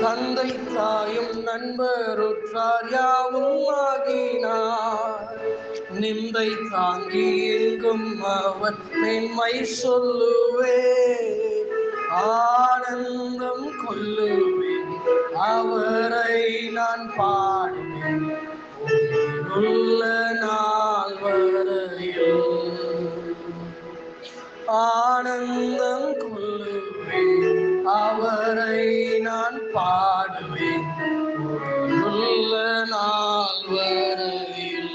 தந்தை தாயும் நண்பருற்றார் யாவும் ஆகினார். நிந்தை தாங்கி எங்கும் அவர் மேன்மை சொல்லுவே, ஆனந்தம் கொள்ளுவேன் அவரை நான் பாடுவேன் உள்ள நாள் வரையில். ஆனந்தம் கொள்ளுவேன் அவரை நான் பாடுவேன் உள்ள நாள் வரையில்.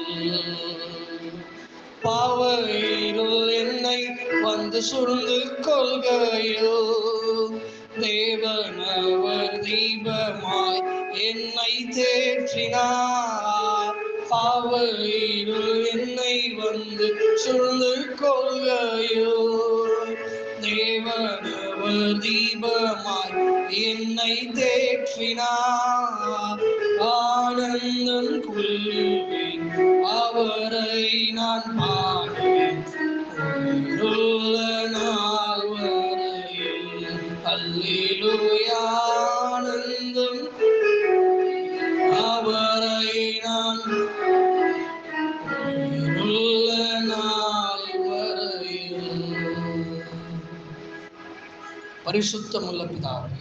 பாவையில் என்னை வந்து சூழ்ந்து கொள்கையில் தேவனவர் தீபமாய் என்னை தேற்றினார். பாவையில் என்னை வந்து சூழ்ந்து கொள்கையில் தேவனவர் தீபமாய் என்னை தேற்றினார். ஆனந்தம் கொள்ளுவேன் அவரை நான் பாடுவேன் உள்ள நாள் வரையில். அல்லேலூயா ஆனந்தம் அவரை நான் உள்ள நாள் வரையில். பரிசுத்தமுள்ள பிதாவே,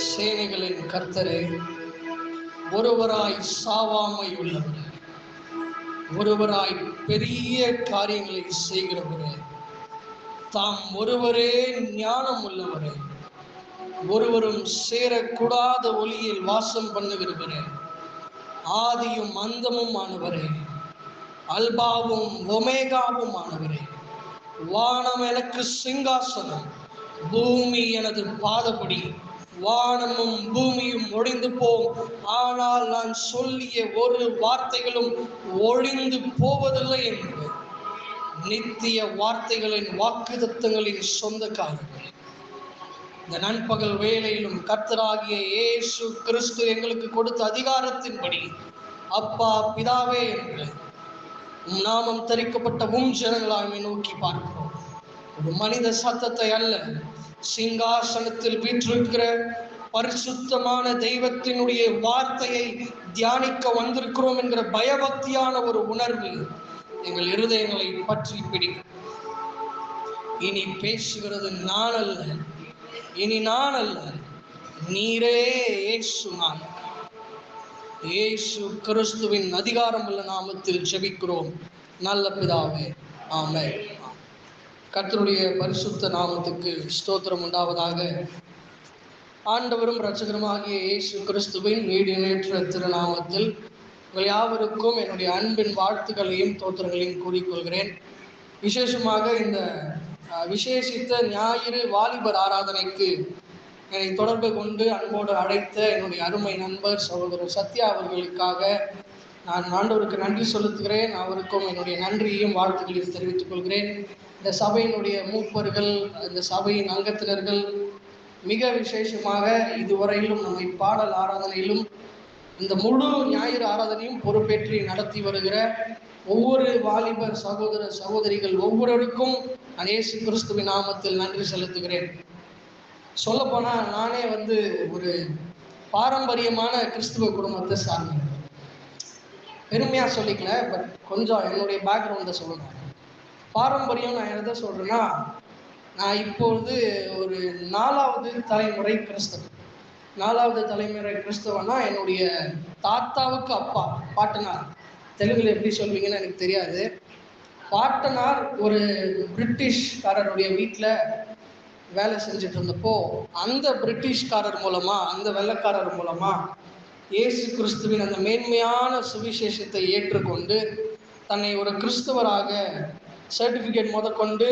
சேனைகளின் கர்த்தரே, ஒருவராய் சாவாமை உள்ளவர், ஒருவராய் பெரிய காரியங்களை செய்கிறவரே, தாம் ஒருவரே ஞானம் உள்ளவரே, ஒருவரும் சேரக்கூடாத ஒளியில் வாசம் பண்ணுகிறவரே, ஆதியும் அந்தமும் ஆனவரே, அல்பாவும் ஒமேகாவும் ஆனவரே, வானம் எனக்கு சிங்காசனம், பூமி எனது பாதபடி. வானமும் பூமியும் ஒழிந்து போம், ஆனால் நான் சொல்லிய ஒரு வார்த்தைகளும் ஒழிந்து போவதில்லை என்று நித்திய வார்த்தைகளின் வாக்குத்தத்தங்களின் சொந்தக்காரர்கள் இந்த நண்பகல் வேளையிலும் கர்த்தராகிய இயேசு கிறிஸ்து எங்களுக்கு கொடுத்த அதிகாரத்தின்படி அப்பா பிதாவே என்று நாமம் தரிக்கப்பட்ட ஜனங்களாய் நோக்கி பார்க்கிறோம். ஒரு மனித சத்தத்தை அல்ல, சிங்காசனத்தில் வீற்றிருக்கிற பரிசுத்தமான தெய்வத்தினுடைய வார்த்தையை தியானிக்க வந்திருக்கிறோம் என்கிற பயபக்தியான ஒரு உணர்வு எங்கள் இருதயங்களை பற்றி பிடிக்கும். இனி பேசுகிறது நான் அல்ல, இனி நான் அல்ல, நீரே இயேசு. நான் இயேசு கிறிஸ்துவின் அதிகாரம் உள்ள நாமத்தில் ஜெபிக்கிறோம் நல்ல பிதாவே, ஆமென். கர்த்தருடைய பரிசுத்த நாமத்துக்கு ஸ்தோத்திரம் உண்டாவதாக. ஆண்டவரும் இரட்சகருமாகிய இயேசு கிறிஸ்துவின் ஈடிணையற்ற திருநாமத்தில் உங்கள் யாவருக்கும் என்னுடைய அன்பின் வாழ்த்துக்களையும் தோத்திரங்களையும் கூறிக்கொள்கிறேன். விசேஷமாக இந்த விசேஷித்த ஞாயிறு வாலிபர் ஆராதனைக்கு என்னை தொடர்பு கொண்டு அன்போடு அழைத்த என்னுடைய அருமை நண்பர் சகோதரர் சத்யா அவர்களுக்காக நான் ஆண்டவருக்கு நன்றி செலுத்துகிறேன். அவருக்கும் என்னுடைய நன்றியையும் வாழ்த்துக்களையும் தெரிவித்துக் கொள்கிறேன். இந்த சபையினுடைய மூப்பர்கள், இந்த சபையின் அங்கத்தினர்கள் மிக விசேஷமாக இதுவரையிலும் நம்மை பாடல் ஆராதனையிலும் இந்த முழு ஞாயிறு ஆராதனையும் பொறுப்பேற்றி நடத்தி வருகிற ஒவ்வொரு வாலிபர் சகோதர சகோதரிகள் ஒவ்வொருவருக்கும் நான் இயேசு கிறிஸ்துவின் நாமத்தில் நன்றி செலுத்துகிறேன். சொல்லப்போனால் நானே ஒரு பாரம்பரியமான கிறிஸ்துவ குடும்பத்தை சார்ந்தேன். பெருமையாக சொல்லிக்கல, பட் கொஞ்சம் என்னுடைய பேக்ரவுண்டை சொல்லணும். பாரம்பரியம் நான் எதை சொல்கிறேன்னா, நான் இப்பொழுது ஒரு 4வது தலைமுறை கிறிஸ்தவன். 4வது தலைமுறை கிறிஸ்தவன்னா என்னுடைய தாத்தாவுக்கு அப்பா, பாட்டனார். தெலுங்குல எப்படி சொல்வீங்கன்னு எனக்கு தெரியாது. பாட்டனார் ஒரு பிரிட்டிஷ்காரருடைய வீட்டில் வேலை செஞ்சுட்டு இருந்தப்போ அந்த பிரிட்டிஷ்காரர் மூலமாக, அந்த வெள்ளைக்காரர் மூலமாக இயேசு கிறிஸ்துவின் அந்த மேன்மையான சுவிசேஷத்தை ஏற்றுக்கொண்டு தன்னை ஒரு கிறிஸ்தவராக சர்டிஃபிகேட் முதற்கொண்டு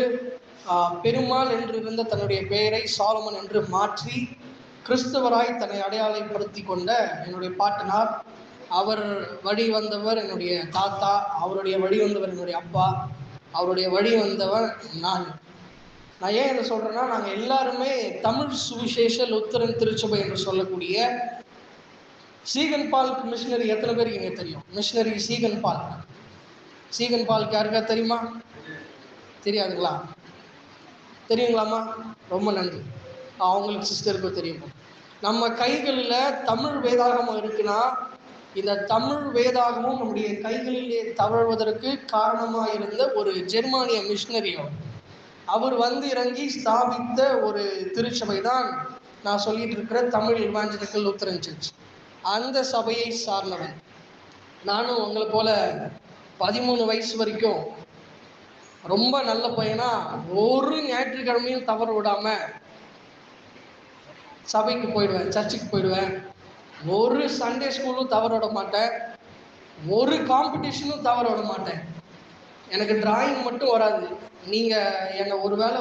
பெருமாள் என்று இருந்த தன்னுடைய பெயரை சாலமன் என்று மாற்றி கிறிஸ்தவராய் தன்னை அடையாளப்படுத்தி கொண்ட என்னுடைய பாட்டனார். அவர் வழி வந்தவர் என்னுடைய தாத்தா, அவருடைய வழி வந்தவர் என்னுடைய அப்பா, அவருடைய வழி வந்தவர் நான். ஏன் இதை சொல்கிறேன்னா, நாங்கள் எல்லாருமே தமிழ் சுவிசேஷ லுத்தரன் திருச்சபை என்று சொல்லக்கூடிய சீகன் பால்க் மிஷினரி. எத்தனை பேருக்கு இங்கே தெரியும்? மிஷினரி சீகன் பால்க். சீகன் பால்க் யாருக்கா தெரியுமா? தெரியாதுங்களா? தெரியுங்களாம்மா? ரொம்ப நன்றி. அவங்களுக்கு சிஸ்டருக்கும் தெரியும். நம்ம கைகளில் தமிழ் வேதாகமம் இருக்குன்னா இந்த தமிழ் வேதாகமும் நம்முடைய கைகளிலே தவழ்வதற்கு காரணமாக இருந்த ஒரு ஜெர்மானிய மிஷினரி அவர் வந்து இறங்கி ஸ்தாபித்த ஒரு திருச்சபை தான் நான் சொல்லிட்டு இருக்கிற தமிழ் இவாஞ்சலிக்கல் லூத்தரன் சர்ச். அந்த சபையை சார்ந்தவன் நானும் உங்களை போல 13 வயசு வரைக்கும் ரொம்ப நல்ல பையனா ஒரு ஞாயிற்றுக்கிழமையும் தவற விடாம சபைக்கு போயிடுவேன், சர்ச்சுக்கு போயிடுவேன். ஒரு சண்டே ஸ்கூலும் தவற விட மாட்டேன், ஒரு காம்படிஷனும் தவற விட மாட்டேன். எனக்கு டிராயிங் மட்டும் வராது. நீங்கள் என்னை ஒருவேளை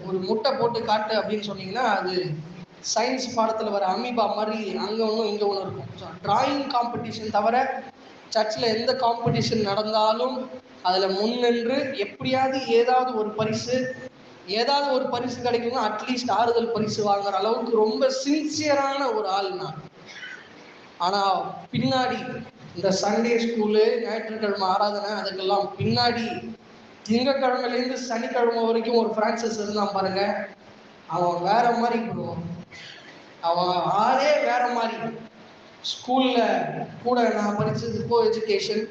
ஒரு முட்டை போட்டு காட்டு அப்படின்னு சொன்னீங்கன்னா அது சயின்ஸ் பாடத்தில் வர அமீபா மாதிரி அங்கே ஒன்றும் இங்கே ஒன்று இருக்கும். ஸோ டிராயிங் காம்படிஷன் தவிர சர்ச்சில் எந்த காம்படிஷன் நடந்தாலும் அதில் முன்னின்று எப்படியாவது ஏதாவது ஒரு பரிசு கிடைக்கும்னா அட்லீஸ்ட் ஆறுதல் பரிசு வாங்குற அளவுக்கு ரொம்ப சின்சியரான ஒரு ஆள் நான். ஆனால் பின்னாடி இந்த சண்டே ஸ்கூலு, ஞாயிற்றுக்கிழமை ஆராதனை, அதுக்கெல்லாம் பின்னாடி திங்கக்கிழமையிலேருந்து சனிக்கிழமை வரைக்கும் ஒரு பிரான்சிஸ் இருந்தான் பாருங்க, அவன் வேற மாதிரி போடுவான். அவன் ஆளே வேற மாதிரி. ஸ்கூலில் கூட நான் படித்தது கோ எஜுகேஷன்.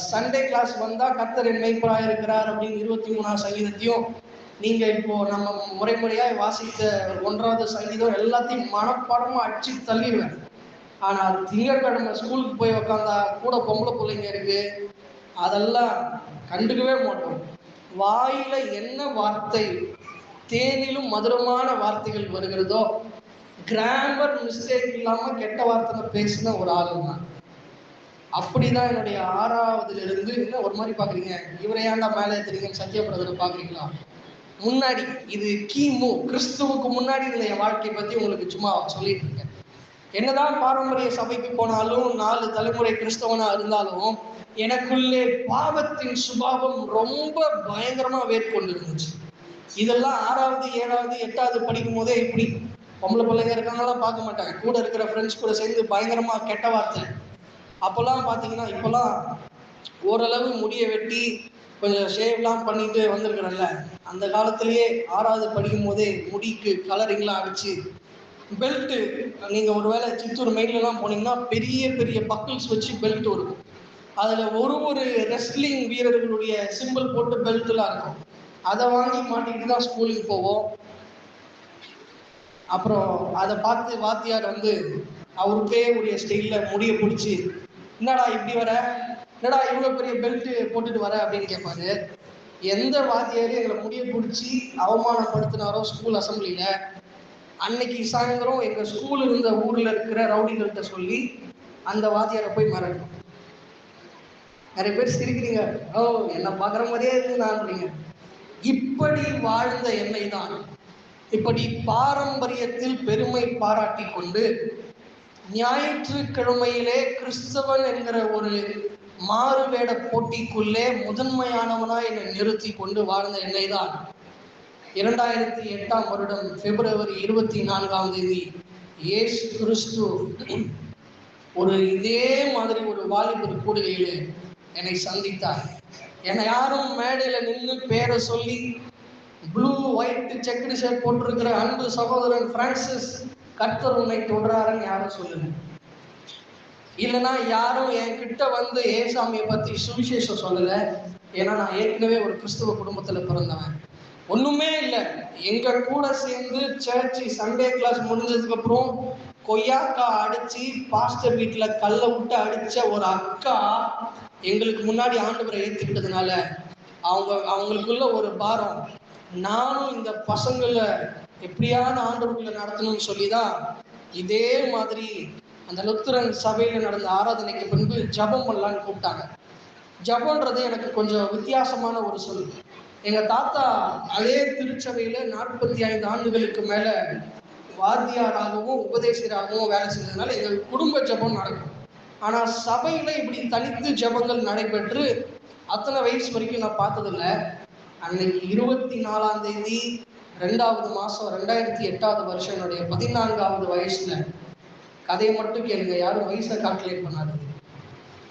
சண்டே கிளாஸ் வந்தால் கர்த்தர் என் மேய்ப்பராக இருக்கிறார் அப்படின்னு 23ஆம் சங்கீதத்தையும் நீங்கள் இப்போ நம்ம முறையாக வாசித்த 1வது சங்கீதம் எல்லாத்தையும் மனப்பாடமாக அடிச்சு தள்ளிடுவேன். ஆனால் திங்கட்கிழமை ஸ்கூலுக்கு போய் உக்காந்தா கூட பொம்பளை பிள்ளைங்க இருக்கு, அதெல்லாம் கண்டுக்கவே மாட்டோம். வாயில என்ன வார்த்தை தேனிலும் மதுரமான வார்த்தைகள் வருகிறதோ, கிராமர் மிஸ்டேக் இல்லாமல் கெட்ட வார்த்தை பேசின ஒரு ஆளு தான். அப்படிதான் என்னுடைய 6வதுல இருந்து. இன்னும் ஒரு மாதிரி பார்க்குறீங்க, இவரை ஏன்டா மேலே தெரியுங்க சத்தியப்படுறதுல பார்க்குறீங்களா? முன்னாடி இது கிமு கிறிஸ்துவுக்கு முன்னாடி இந்த என் வாழ்க்கையை பற்றி உங்களுக்கு சும்மா சொல்லிட்டு இருக்கேன். என்னதான் பாரம்பரிய சபைக்கு போனாலும் 4 தலைமுறை கிறிஸ்தவனா இருந்தாலும் எனக்குள்ளே பாவத்தின் சுபாவம் ரொம்ப பயங்கரமா வேட்கொண்டு இருந்துச்சு. இதெல்லாம் 6வது 7வது 8வது படிக்கும் போதே இப்படி பொம்பளை பிள்ளைங்க இருக்காங்கலாம் பார்க்க மாட்டாங்க, கூட இருக்கிற ஃப்ரெண்ட்ஸ் கூட சேர்ந்து பயங்கரமா கெட்ட வார்த்தை. அப்போல்லாம் பார்த்தீங்கன்னா, இப்போல்லாம் ஓரளவு முடியை வெட்டி கொஞ்சம் ஷேவ்லாம் பண்ணிட்டு வந்திருக்கிறேன்ல, அந்த காலத்திலேயே 6வது படிக்கும் போதே முடிக்கு கலரிங்லாம் அடிச்சு பெல்ட்டு, நீங்கள் ஒருவேளை சித்தூர் மெயின்லாம் போனீங்கன்னா பெரிய பெரிய பக்கிள்ஸ் வச்சு பெல்ட் இருக்கும். அதில் ஒரு ரெஸ்லிங் வீரர்களுடைய சிம்பிள் போட்டு பெல்ட்லாம் இருக்கும். அதை வாங்கி மாட்டிக்கிட்டு தான் ஸ்கூலுக்கு போவோம். அப்புறம் அதை பார்த்து வாத்தியார் வந்து அவருக்கே உடைய ஸ்டைலில் முடியை பிடிச்சி, என்னடா இப்படி வர, என்னடா இவ்வளோ பெரிய பெல்ட்டு போட்டுட்டு வர அப்படின்னு கேட்பாரு. எந்த வாத்தியாரையும் எங்களை முடியை பிடிச்சி அவமானப்படுத்தினாரோ ஸ்கூல் அசம்பிளியில், அன்னைக்கு சாயந்தரம் எங்கள் ஸ்கூல் இருந்த ஊரில் இருக்கிற ரவுடிகள்கிட்ட சொல்லி அந்த வாத்தியாரை போய் மிரட்டணும். நிறைய பேர் சிரிக்கிறீங்க, ஓ என்ன பார்க்குற மாதிரியே இருக்குன்னான்றீங்க. இப்படி வாழ்ந்த என்னை தான் இப்படி பாரம்பரியத்தில் பெருமை பாராட்டி கொண்டு ஞாயிற்றுக்கிழமையிலே கிறிஸ்தவன் என்கிற ஒரு மாறுவேட போட்டிக்குள்ளே முதன்மையானவனா என்னை நிறுத்தி கொண்டு வாழ்ந்த என்னை தான் 2008ஆம் வருடம் பிப்ரவரி 24ஆம் தேதி இயேசு கிறிஸ்து ஒரு இதே மாதிரி ஒரு வாலிபர் கூடுகையில் என்னை சந்தித்தார். என்னை யாரும் மேடையில் நின்று பேரை சொல்லி ப்ளூ ஒயிட் செக்குடு ஷர்ட் போட்டிருக்கிற அன்பு சகோதரன் பிரான்சிஸ் கர்த்தர் உன்னை தொடராருன்னு யாரும் சொல்லுங்க. இல்லைன்னா யாரும் என்கிட்ட வந்து ஏசாமியை பற்றி சுவிசேஷம் சொல்லலை. ஏன்னா நான் ஏற்கனவே ஒரு கிறிஸ்துவ குடும்பத்தில் பிறந்தவன். ஒன்றுமே இல்லை, எங்கள் கூட சேர்ந்து சர்ச்சு சண்டே கிளாஸ் முடிஞ்சதுக்கு அப்புறம் கொய்யாக்கா அடித்து பாஸ்டர் வீட்டில் கல்லை விட்டு அடித்த ஒரு அக்கா எங்களுக்கு முன்னாடி ஆண்டவரை ஏற்றுக்கிட்டதுனால அவங்களுக்குள்ள ஒரு பாரம், நானும் இந்த பசங்களை எப்படியான ஆண்டவர்களை நடத்தணும்னு சொல்லி தான் இதே மாதிரி அந்த லுத்தரன் சபையில் நடந்த ஆராதனைக்கு பின்பு ஜபம் பண்ணலான்னு கூப்பிட்டாங்க. ஜபம்ன்றது எனக்கு கொஞ்சம் வித்தியாசமான ஒரு சொல். எங்கள் தாத்தா அதே திருச்சபையில் 45 ஆண்டுகளுக்கு மேலே வாத்தியாராகவும் உபதேசராகவும் வேலை செஞ்சதுனால எங்கள் குடும்ப ஜபம் நடக்கும். ஆனால் சபையில் இப்படி தனித்து ஜபங்கள் நடைபெற்று அத்தனை வயசு வரைக்கும் நான் பார்த்ததில்லை. அன்னைக்கு 24ஆம் தேதி 2வது மாதம் 2008ஆவது வருஷம் என்னுடைய 14ஆவது வயசுல, கதையை மட்டும் கேளுங்க, யாரும் வயசை கால்குலேட் பண்ணாது.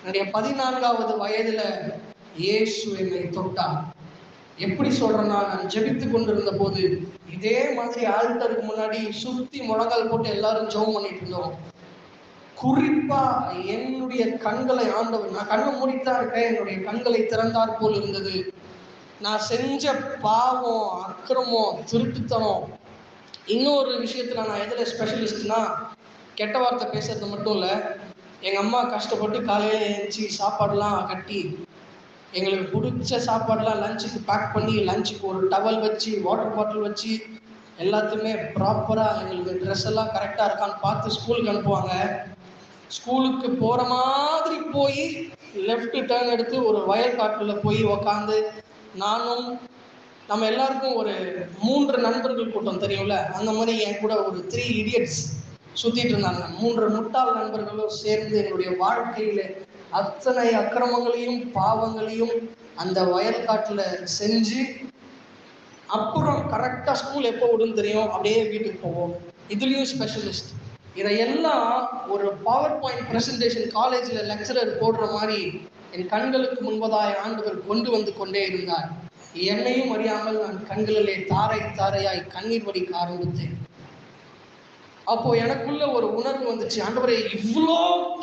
என்னுடைய 14ஆவது வயதுல இயேசு என்னை தொட்டார். எப்படி சொல்றேன்னா, நான் ஜெபித்து கொண்டிருந்த போது இதே மாதிரி ஆல்டருக்கு முன்னாடி சுத்தி முழங்கால் போட்டு எல்லாரும் ஜெபம் பண்ணிட்டு இருந்தோம். குறிப்பா என்னுடைய கண்களை ஆண்டவர், நான் கண்ணை மூடித்தான் இருக்கேன், என்னுடைய கண்களை திறந்தார் போல் இருந்தது. நான் செஞ்ச பாவம், அக்கிரமம், திருட்டுத்தனம். இன்னொரு விஷயத்துல நான் எதுல ஸ்பெஷலிஸ்ட்னா, கெட்ட வார்த்தை பேசுறது மட்டும் இல்லை. எங்க அம்மா கஷ்டப்பட்டு காலையில எழுந்துச்சு சாப்பாடுலாம் கட்டி எங்களுக்கு பிடிச்ச சாப்பாடுலாம் லஞ்சுக்கு பேக் பண்ணி, லஞ்சுக்கு ஒரு டவல் வச்சு, வாட்டர் பாட்டில் வச்சு, எல்லாத்தையுமே ப்ராப்பராக எங்களுக்கு ட்ரெஸ் எல்லாம் கரெக்டாக இருக்கான்னு பார்த்து ஸ்கூலுக்கு அனுப்புவாங்க. ஸ்கூலுக்கு போகிற மாதிரி போய் லெஃப்ட் டேர்ன் எடுத்து ஒரு வயல்காட்டில் போய் உக்காந்து, நானும் நம்ம எல்லாருக்கும் ஒரு 3 நண்பர்கள் கூட்டம் தெரியும்ல, அந்த மாதிரி என் கூட ஒரு 3 idiots சுற்றிட்டு இருந்தாங்க. 3 முட்டாள் நண்பர்களும் சேர்ந்து என்னுடைய வாழ்க்கையில் அத்தனை அக்கிரமங்களையும் பாவங்களையும் அந்த வயல்காட்டில் செஞ்சு, அப்புறம் கரெக்டாக ஸ்கூல் எப்போ விடுன்னு தெரியும், அப்படியே வீட்டுக்கு போவோம். இதுலேயும் ஸ்பெஷலிஸ்ட். இதையெல்லாம் ஒரு பவர் பாயிண்ட் ப்ரெசன்டேஷன் காலேஜில் லெக்சரர் போடுற மாதிரி என் கண்களுக்கு முன்பதாய் ஆண்டவர் கொண்டு வந்து கொண்டே இருந்தார். என்னையும் அறியாமல் நான் கண்களிலே தாரை தாரையாய் கண்ணீர் வடிக்க ஆரம்பித்தேன். அப்போ எனக்குள்ள ஒரு உணர்வு வந்துச்சு, ஆண்டவரே, இவ்வளோ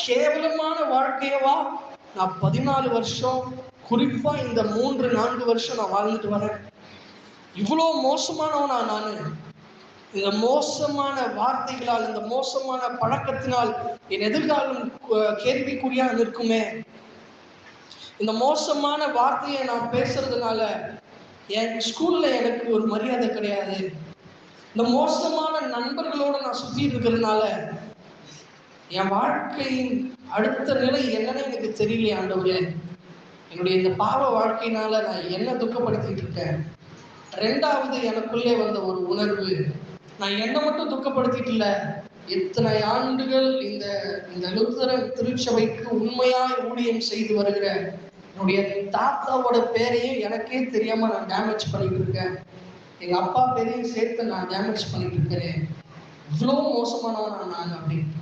கேவலமான வாழ்க்கையவா நான் 14 வருஷம், குறிப்பா இந்த 3-4 வருஷம் நான் வாழ்ந்துட்டு வரேன். இவ்வளோ மோசமானவனா நானு? இந்த மோசமான வார்த்தைகளால், இந்த மோசமான பழக்கத்தினால் என் எதிர்காலம் கேள்விக்குறியா நிற்குமே. இந்த மோசமான வார்த்தையை நான் பேசுறதுனால என் ஸ்கூல்ல எனக்கு ஒரு மரியாதை கிடையாது. இந்த மோசமான நண்பர்களோடு நான் சுற்றி இருக்கிறதுனால என் வாழ்க்கையின் அடுத்த நிலை என்னன்னு எனக்கு தெரியலையே ஆண்டவரே. என்னுடைய இந்த பாவ வாழ்க்கையினால நான் என்ன துக்கப்படுத்திட்டு இருக்கேன். 2வது எனக்குள்ளே வந்த ஒரு உணர்வு, நான் என்னை மட்டும் துக்கப்படுத்திட்டு இல்லை, இத்தனை ஆண்டுகள் இந்த லூத்தரன் திருச்சபைக்கு உண்மையாய் ஊழியம் செய்து வருகிற என்னுடைய தாத்தாவோட பேரையும் எனக்கே தெரியாம நான் டேமேஜ் பண்ணிட்டு இருக்கேன். எங்க அப்பா பேரையும் சேர்த்து நான் டேமேஜ் பண்ணிட்டு இருக்கிறேன். இவ்வளோ மோசமானவன் நான் அப்படின்னு.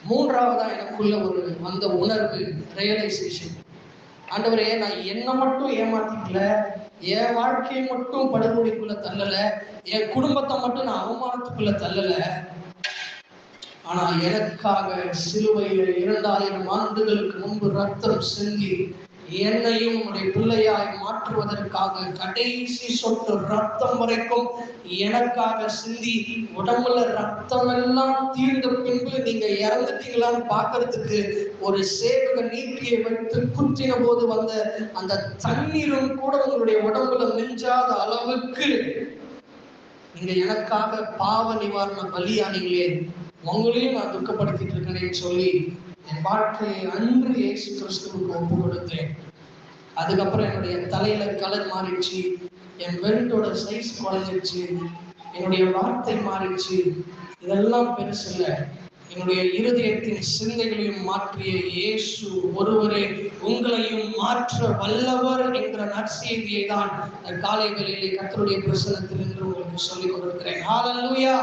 3வதா எனக்குள்ள ஒரு வந்த உணர்வு, ரியலைசேஷன். ஆண்டவரே, நான் என்னை மட்டும் ஏமாத்திக்கல, என் வாழ்க்கையை மட்டும் படுகொலைக்குள்ள தள்ளல, என் குடும்பத்தை மட்டும் நான் அவமானத்துக்குள்ள தள்ளல. ஆனா எனக்காக சிலுவையில் 2000 ஆண்டுகளுக்கு முன்பு ரத்தம் சிந்தி என்னையும் உடைய பிள்ளையாய் மாற்றுவதற்காக கடைசி சொட்டு ரத்தம் வரைக்கும் எனக்காக சிந்தி, உடம்புல ரத்தம் எல்லாம் தீர்ந்த பின்பு நீங்க இறந்துட்டீங்களான்னு பார்க்கறதுக்கு ஒரு சேவக நீட்டியை வைத்து குத்தின போது வந்த அந்த தண்ணீரும் கூட உங்களுடைய உடம்புல மிஞ்சாத அளவுக்கு நீங்க எனக்காக பாவ நிவாரண பலியானீங்களே, உங்களையும் நான் துக்கப்படுத்திட்டு இருக்கிறேன்னு சொல்லி என் வாழ்க்கையை அன்று இயேசு கிறிஸ்துவுக்கு ஒப்பு கொடுத்தேன். அதுக்கப்புறம் என்னுடைய தலையில கலர் மாறிடுச்சு, என் பெல்ட்டோட சைஸ் குறைஞ்சிருச்சு, என்னுடைய வார்த்தை மாறிடுச்சு. இதெல்லாம் பெருசு இல்லை. என்னுடைய இருதயத்தின் சிந்தைகளையும் மாற்றிய இயேசு ஒருவரே உங்களையும் மாற்ற வல்லவர் என்கிற நற்செய்தியை தான் காலை வேளையிலே கர்த்தருடைய பிரசன்னத்தில் என்று உங்களுக்கு சொல்லிக் கொண்டிருக்கிறேன். ஹல்லேலூயா.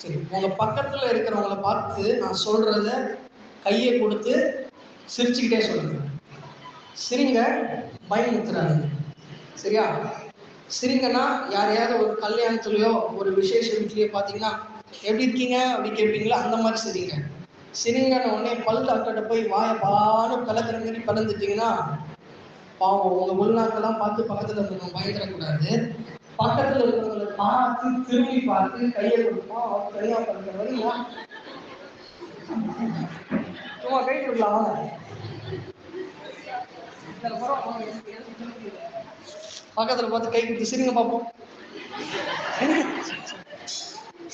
சரி, உங்க பக்கத்துல இருக்கிறவங்களை பார்த்து நான் சொல்றத கையை கொடுத்து சிரிச்சுக்கிட்டே சொல்லுங்க. சிரிங்க, பயமுத்துறாங்க. சரியா? சிரிங்கன்னா யாரையாவது ஒரு கல்யாணத்துலயோ ஒரு விசேஷ வீட்லயோ பார்த்தீங்கன்னா எப்படி இருக்கீங்க அப்படி கேட்பீங்களா, அந்த மாதிரி சிரிங்க. சிரிங்கன்னு உடனே பல் டாக்டர்கிட்ட போய் வாயை பானு கலக்கிற மாதிரி பலந்துட்டீங்கன்னா பாவம், உங்க உள்நாக்கெல்லாம் பார்த்து பக்கத்துல இருக்கணும் பயந்துடக்கூடாது. பக்கத்துல இருக்கிறவங்களை பார்த்து திரும்பி பார்த்து கையை கொடுப்போம். அவர் தனியா பண்ற வரையும் சும்மா கை கொடுக்கலாம். பக்கத்துல பார்த்து கை கொடுத்து சிரிங்க பார்ப்போம்.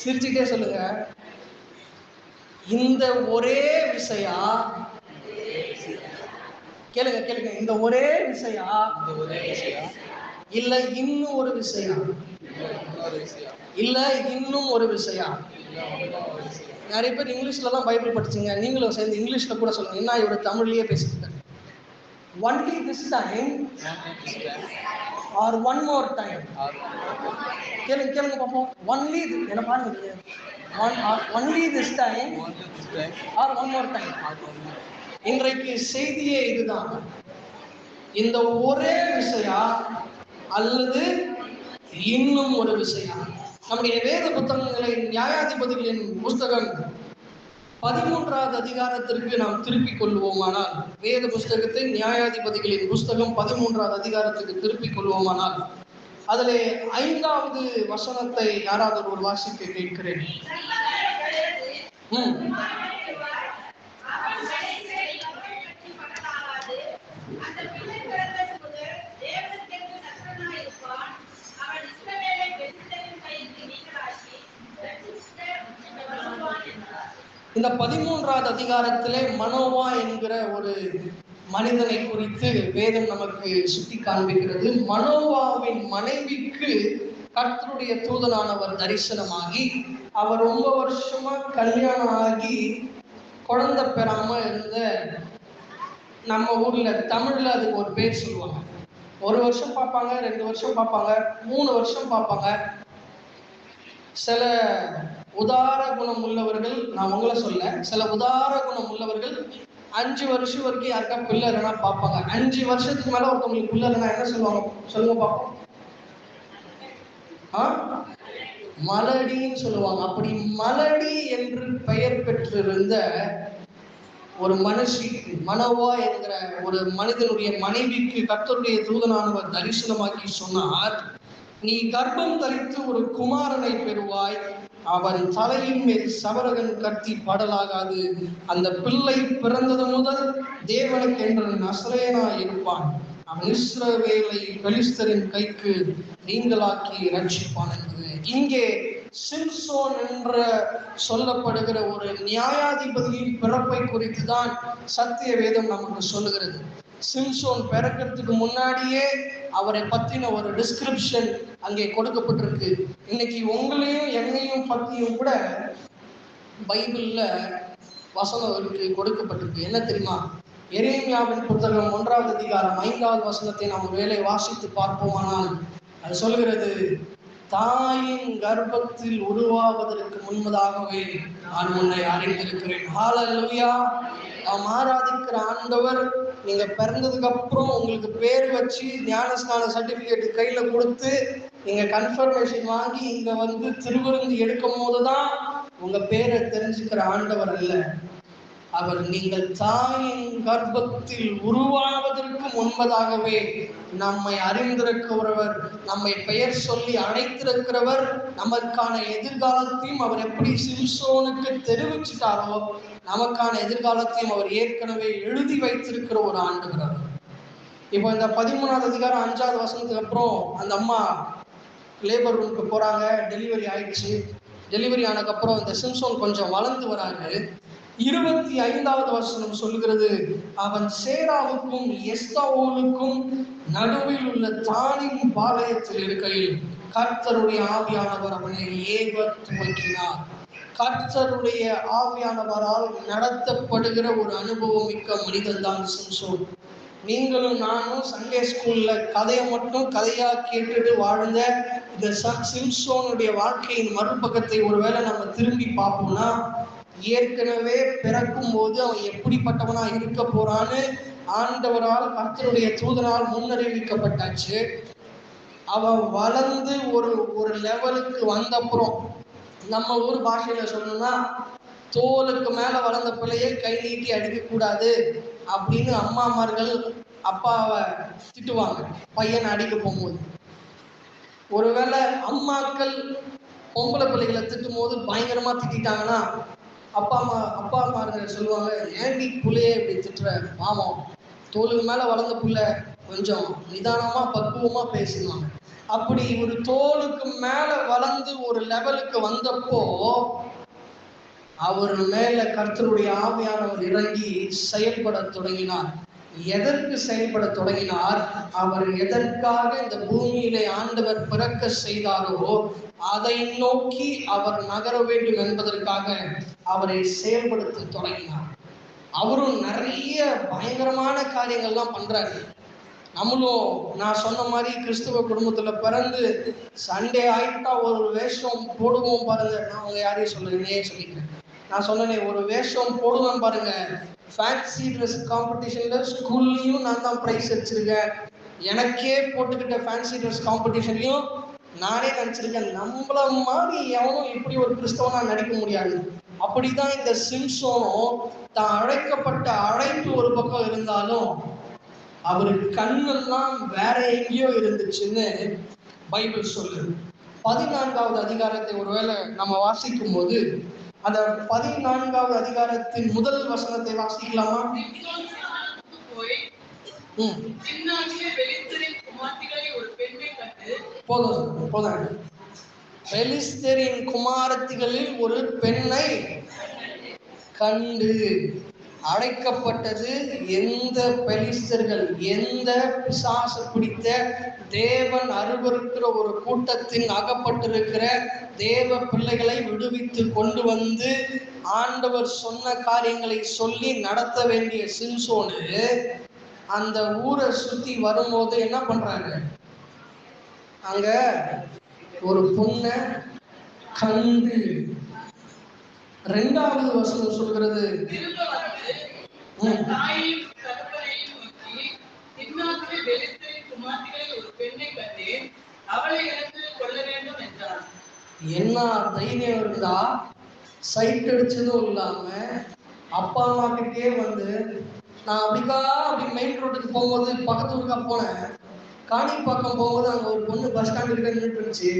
சிரிச்சுக்கிட்டே சொல்லுங்க, இந்த ஒரே விஷயா கேளுங்க கேளுங்க, இந்த ஒரே விஷயா இல்ல இன்னும் ஒரு விஷயம், இல்ல இன்னும் ஒரு விஷயம். நிறைய பேர் இங்கிலீஷ்ல தான் பைபிள் படிச்சீங்க, நீங்களும் சேர்ந்து இங்கிலீஷ்ல கூட சொல்லுங்க. என்ன இவரு தமிழ்லயே பேசிட்டு only this time or one more time. கேளுங்க கேளுங்க பாப்போம். only என்ன பாருங்க, only this time or one more time. இன்றைக்கு செய்தியே இதுதான். இந்த ஒரே விஷயா அல்லது இன்னும் ஒரு விஷயம்? நம்முடைய வேத புத்தகங்களை நியாயாதிபதிகளின் புஸ்தகம் 13வது அதிகாரத்திற்கு நாம் திருப்பிக் கொள்வோமானால், வேத புஸ்தகத்தை நியாயாதிபதிகளின் புஸ்தகம் 13வது அதிகாரத்துக்கு திருப்பிக் கொள்வோமானால், அதிலே 5வது வசனத்தை யாராவது ஒரு வாசிக்க கேட்கிறேன். இந்த 13வது அதிகாரத்திலே மனோவா என்கிற ஒரு மனிதனை குறித்து வேதம் நமக்கு சுட்டி காண்பிக்கிறது. மனோவாவின் மனைவிக்கு கர்த்தருடைய தூதனானவர் தரிசனமாகி, அவர் ரொம்ப வருஷமா கல்யாணம் ஆகி குழந்தை பெறாம இருந்த, நம்ம ஊர்ல தமிழ்ல அதுக்கு ஒரு பேர் சொல்லுவாங்க. 1 வருஷம் பார்ப்பாங்க, 2 வருஷம் பார்ப்பாங்க, 3 வருஷம் பார்ப்பாங்க. சில உதார குணம் உள்ளவர்கள், நான் உங்களை சொல்ல, சில உதார குணம் உள்ளவர்கள் 5 வருஷம் வரைக்கும் யாருக்கா பிள்ளை இல்லைன்னா பார்ப்பாங்க. 5 வருஷத்துக்கு மேல ஒருத்தவங்களுக்கு பிள்ளை இல்லைன்னா என்ன சொல்லுவாங்க? சொல்லுங்க பார்ப்போம். மலடின்னு சொல்லுவாங்க. அப்படி மலடி என்று பெயர் பெற்றிருந்த ஒரு மனுஷிக்கு, மனோவா என்கிற ஒரு மனிதனுடைய மனைவிக்கு கர்த்தருடைய தூதனானவர் தரிசனமாக்கி சொன்னார், நீ கர்ப்பம் தரித்து ஒரு குமாரனை பெறுவாய், அவன் தலையின் மேல் சவரகன் கத்தி பாடலாகாது, அந்த பிள்ளை பிறந்தது முதல் தேவனுக்கு என்று நசரேயனாய் இருப்பான், அவன் இஸ்ரவேலை பெலிஸ்தரின் கைக்கு நீங்களாக்கி ரட்சிப்பான் என்பது. இங்கே சிம்சோன் என்ற சொல்லப்படுகிற ஒரு நியாயாதிபதியின் பிறப்பை குறித்து தான் சத்திய வேதம் நமக்கு சொல்லுகிறது. சிம்சோன் பிறக்கிறதுக்கு முன்னாடியே அவரை பத்தின ஒரு டிஸ்கிரிப்ஷன் அங்கே கொடுக்கப்பட்டிருக்கு. இன்னைக்கு உங்களையும் என்னையும் பத்தியும் கூட பைபிள்ல வசனம் இருக்கு, கொடுக்கப்பட்டிருக்கு. என்ன தெரியுமா? எரேமியாவின் புத்தகம் 1வது அதிகாரம் 5வது வசனத்தை நாம் ஒருவேளை வாசித்து பார்ப்போமானால் அது சொல்கிறது, தாயின் கர்ப்பத்தில் உருவாவதற்கு முன்பதாகவே நான் உன்னை அறிந்திருக்கிறேன். ஹல்லேலூயா. நாம் ஆராதிக்கிற ஆண்டவர் நீங்க பிறந்ததுக்கு அப்புறம் உங்களுக்கு பேர் வச்சு ஞானஸ்நான சர்டிபிகேட் கையில கொடுத்து நீங்க கன்ஃபர்மேஷன் வாங்கி இங்க வந்து திருவிருந்து எடுக்கும் போதுதான் உங்க பேரை தெரிஞ்சுக்கிற ஆண்டவர் அல்ல. அவர் நீங்கள் தாயின் கர்ப்பத்தில் உருவாவதற்கு முன்பதாகவே நம்மை அறிந்திருக்கிறவர், நம்மை பெயர் சொல்லி அழைத்திருக்கிறவர், நமக்கான எதிர்காலத்தையும் அவர் எப்படி சிம்சோனுக்கு தெரிவிச்சுட்டாரோ நமக்கான எதிர்காலத்தையும் அவர் ஏற்கனவே எழுதி வைத்திருக்கிற ஒரு ஆண்டவர். இப்போ இந்த 13வது அதிகாரம் 5வது வசனத்துக்கு அப்புறம் அந்த அம்மா லேபர் ரூமுக்கு போறாங்க. டெலிவரி ஆயிடுச்சு. டெலிவரி ஆனதுக்கப்புறம் இந்த சிம்சோன் கொஞ்சம் வளர்ந்து வராரு. 25வது வசனம் சொல்லுகிறது, அவன் சேராவுக்கும் எஸ்தாவோலுக்கும் நடுவில் உள்ள தானின் பாளையத்தில் இருக்கையில் கர்த்தருடைய ஆவியானவர் அவனை ஏவ துவக்கினார். கர்த்தருடைய ஆவியானவரால் நடத்தப்படுகிற ஒரு அனுபவம் மிக்க மனிதன் தான் சிம்சோன். நீங்களும் நானும் சண்டே ஸ்கூல்ல கதையை மட்டும் கதையா கேட்டுட்டு வாழ்ந்த இந்த சிம்சோனுடைய வாழ்க்கையின் மறுபக்கத்தை ஒருவேளை நம்ம திரும்பி பார்ப்போம்னா, ஏற்கனவே பிறக்கும் போது அவன் எப்படிப்பட்டவனா இருக்க போறான்னு ஆண்டவரால் கர்த்தருடைய தூதனால் முன்னறிவிக்கப்பட்டாச்சு. அவன் வளர்ந்து ஒரு லெவலுக்கு வந்தப்புறம், நம்ம ஊர் பாஷையில சொல்லணும்னா, தோலுக்கு மேல வளர்ந்த பிள்ளையை கை நீட்டி அடிக்கக்கூடாது அப்படின்னு அம்மாமார்கள் அப்பாவை திட்டுவாங்க பையனை அடிக்க போகும்போது. ஒருவேளை அம்மாக்கள் பொம்பளை பிள்ளைகளை திட்டும் போது பயங்கரமா திட்டாங்கன்னா அப்பா அம்மார்கள் சொல்லுவாங்க, ஏன்டி புள்ளையே இப்படி திட்டுற, பாவம், தோலுக்கு மேல வளர்ந்த புள்ள, கொஞ்சம் நிதானமா பக்குவமா பேசுவாங்க. அப்படி ஒரு தோலுக்கு மேல வளர்ந்து ஒரு லெவலுக்கு வந்தப்போ அவர் மேல கர்த்தருடைய ஆவியானவர் இறங்கி செயல்பட தொடங்கினார். எதற்கு செயல்பட தொடங்கினார்? அவர் எதற்காக இந்த பூமியிலே ஆண்டவர் பிறக்க செய்தாரோ அதை நோக்கி அவர் நகர வேண்டும் என்பதற்காக அவரை செயல்படுத்த தொடங்கினார். அவரும் நிறைய பயங்கரமான காரியங்கள்லாம் பண்றாரு. நம்மளும் நான் சொன்ன மாதிரி கிறிஸ்துவ குடும்பத்துல பிறந்து சண்டே ஆயிட்டா ஒரு வேஷம் போடுவோம் பாருங்க. நான் அவங்க யாரையும் சொல்லுறேன்னே சொல்லிக்கிறேன். நான் சொன்னேனே ஒரு வேஷம் போடுவேன் பாருங்க, ஃபேன்சி ட்ரெஸ் காம்படிஷன்ல ஸ்கூல்லையும் நான் தான் ப்ரைஸ் அடிச்சிருக்கேன். எனக்கே போட்டுக்கிட்ட ஃபேன்சி ட்ரெஸ் காம்படிஷன்லையும் நானே நினைச்சிருக்கேன் நம்மள மாதிரி எவனும் இப்படி ஒரு கிறிஸ்தவனா நடிக்க முடியாது. அப்படிதான் இந்த சிம்சோனும் தான் அழைக்கப்பட்ட அழைப்பு ஒரு பக்கம் இருந்தாலும் அவருக்கு கண்ணெல்லாம் வேற எங்கேயோ இருந்துச்சுன்னு பைபிள் சொல்லுது. 14வது அதிகாரத்தை ஒருவேளை நம்ம வாசிக்கும் போது அந்த 14வது அதிகாரத்தின் முதல் வசனத்தை வாசிக்கலாமா? போதும். பெலிஸ்தரின் குமாரத்திகளில் ஒரு பெண்ணை கண்டு. அழைக்கப்பட்டது எந்த பெலிஸ்தர்கள், எந்த பிசாசு பிடித்த தேவன் அருவருக்கிற ஒரு கூட்டத்தின் அகப்பட்டிருக்கிற தேவ பிள்ளைகளை விடுவித்து கொண்டு வந்து ஆண்டவர் சொன்ன காரியங்களை சொல்லி நடத்த வேண்டிய சிம்சோனு அந்த ஊரை சுத்தி வரும்போது என்ன பண்றாங்க, அங்க ஒரு பொண்ணை கண்டு. 2வது வசனம் சொல்கிறது, என்ன தைரியம் இருந்தா சைட் அடிச்சதும் இல்லாம அப்பா அம்மா கிட்டே வந்து, நான் அப்படி மெயின் ரோட்டுக்கு போகும்போது பக்கத்து ஊருக்கா போனேன், காணிப்பாக்கம் போகும்போது அங்க ஒரு பொண்ணு பஸ் ஸ்டாண்டு கிட்ட நின்றுட்டு இருந்துச்சு.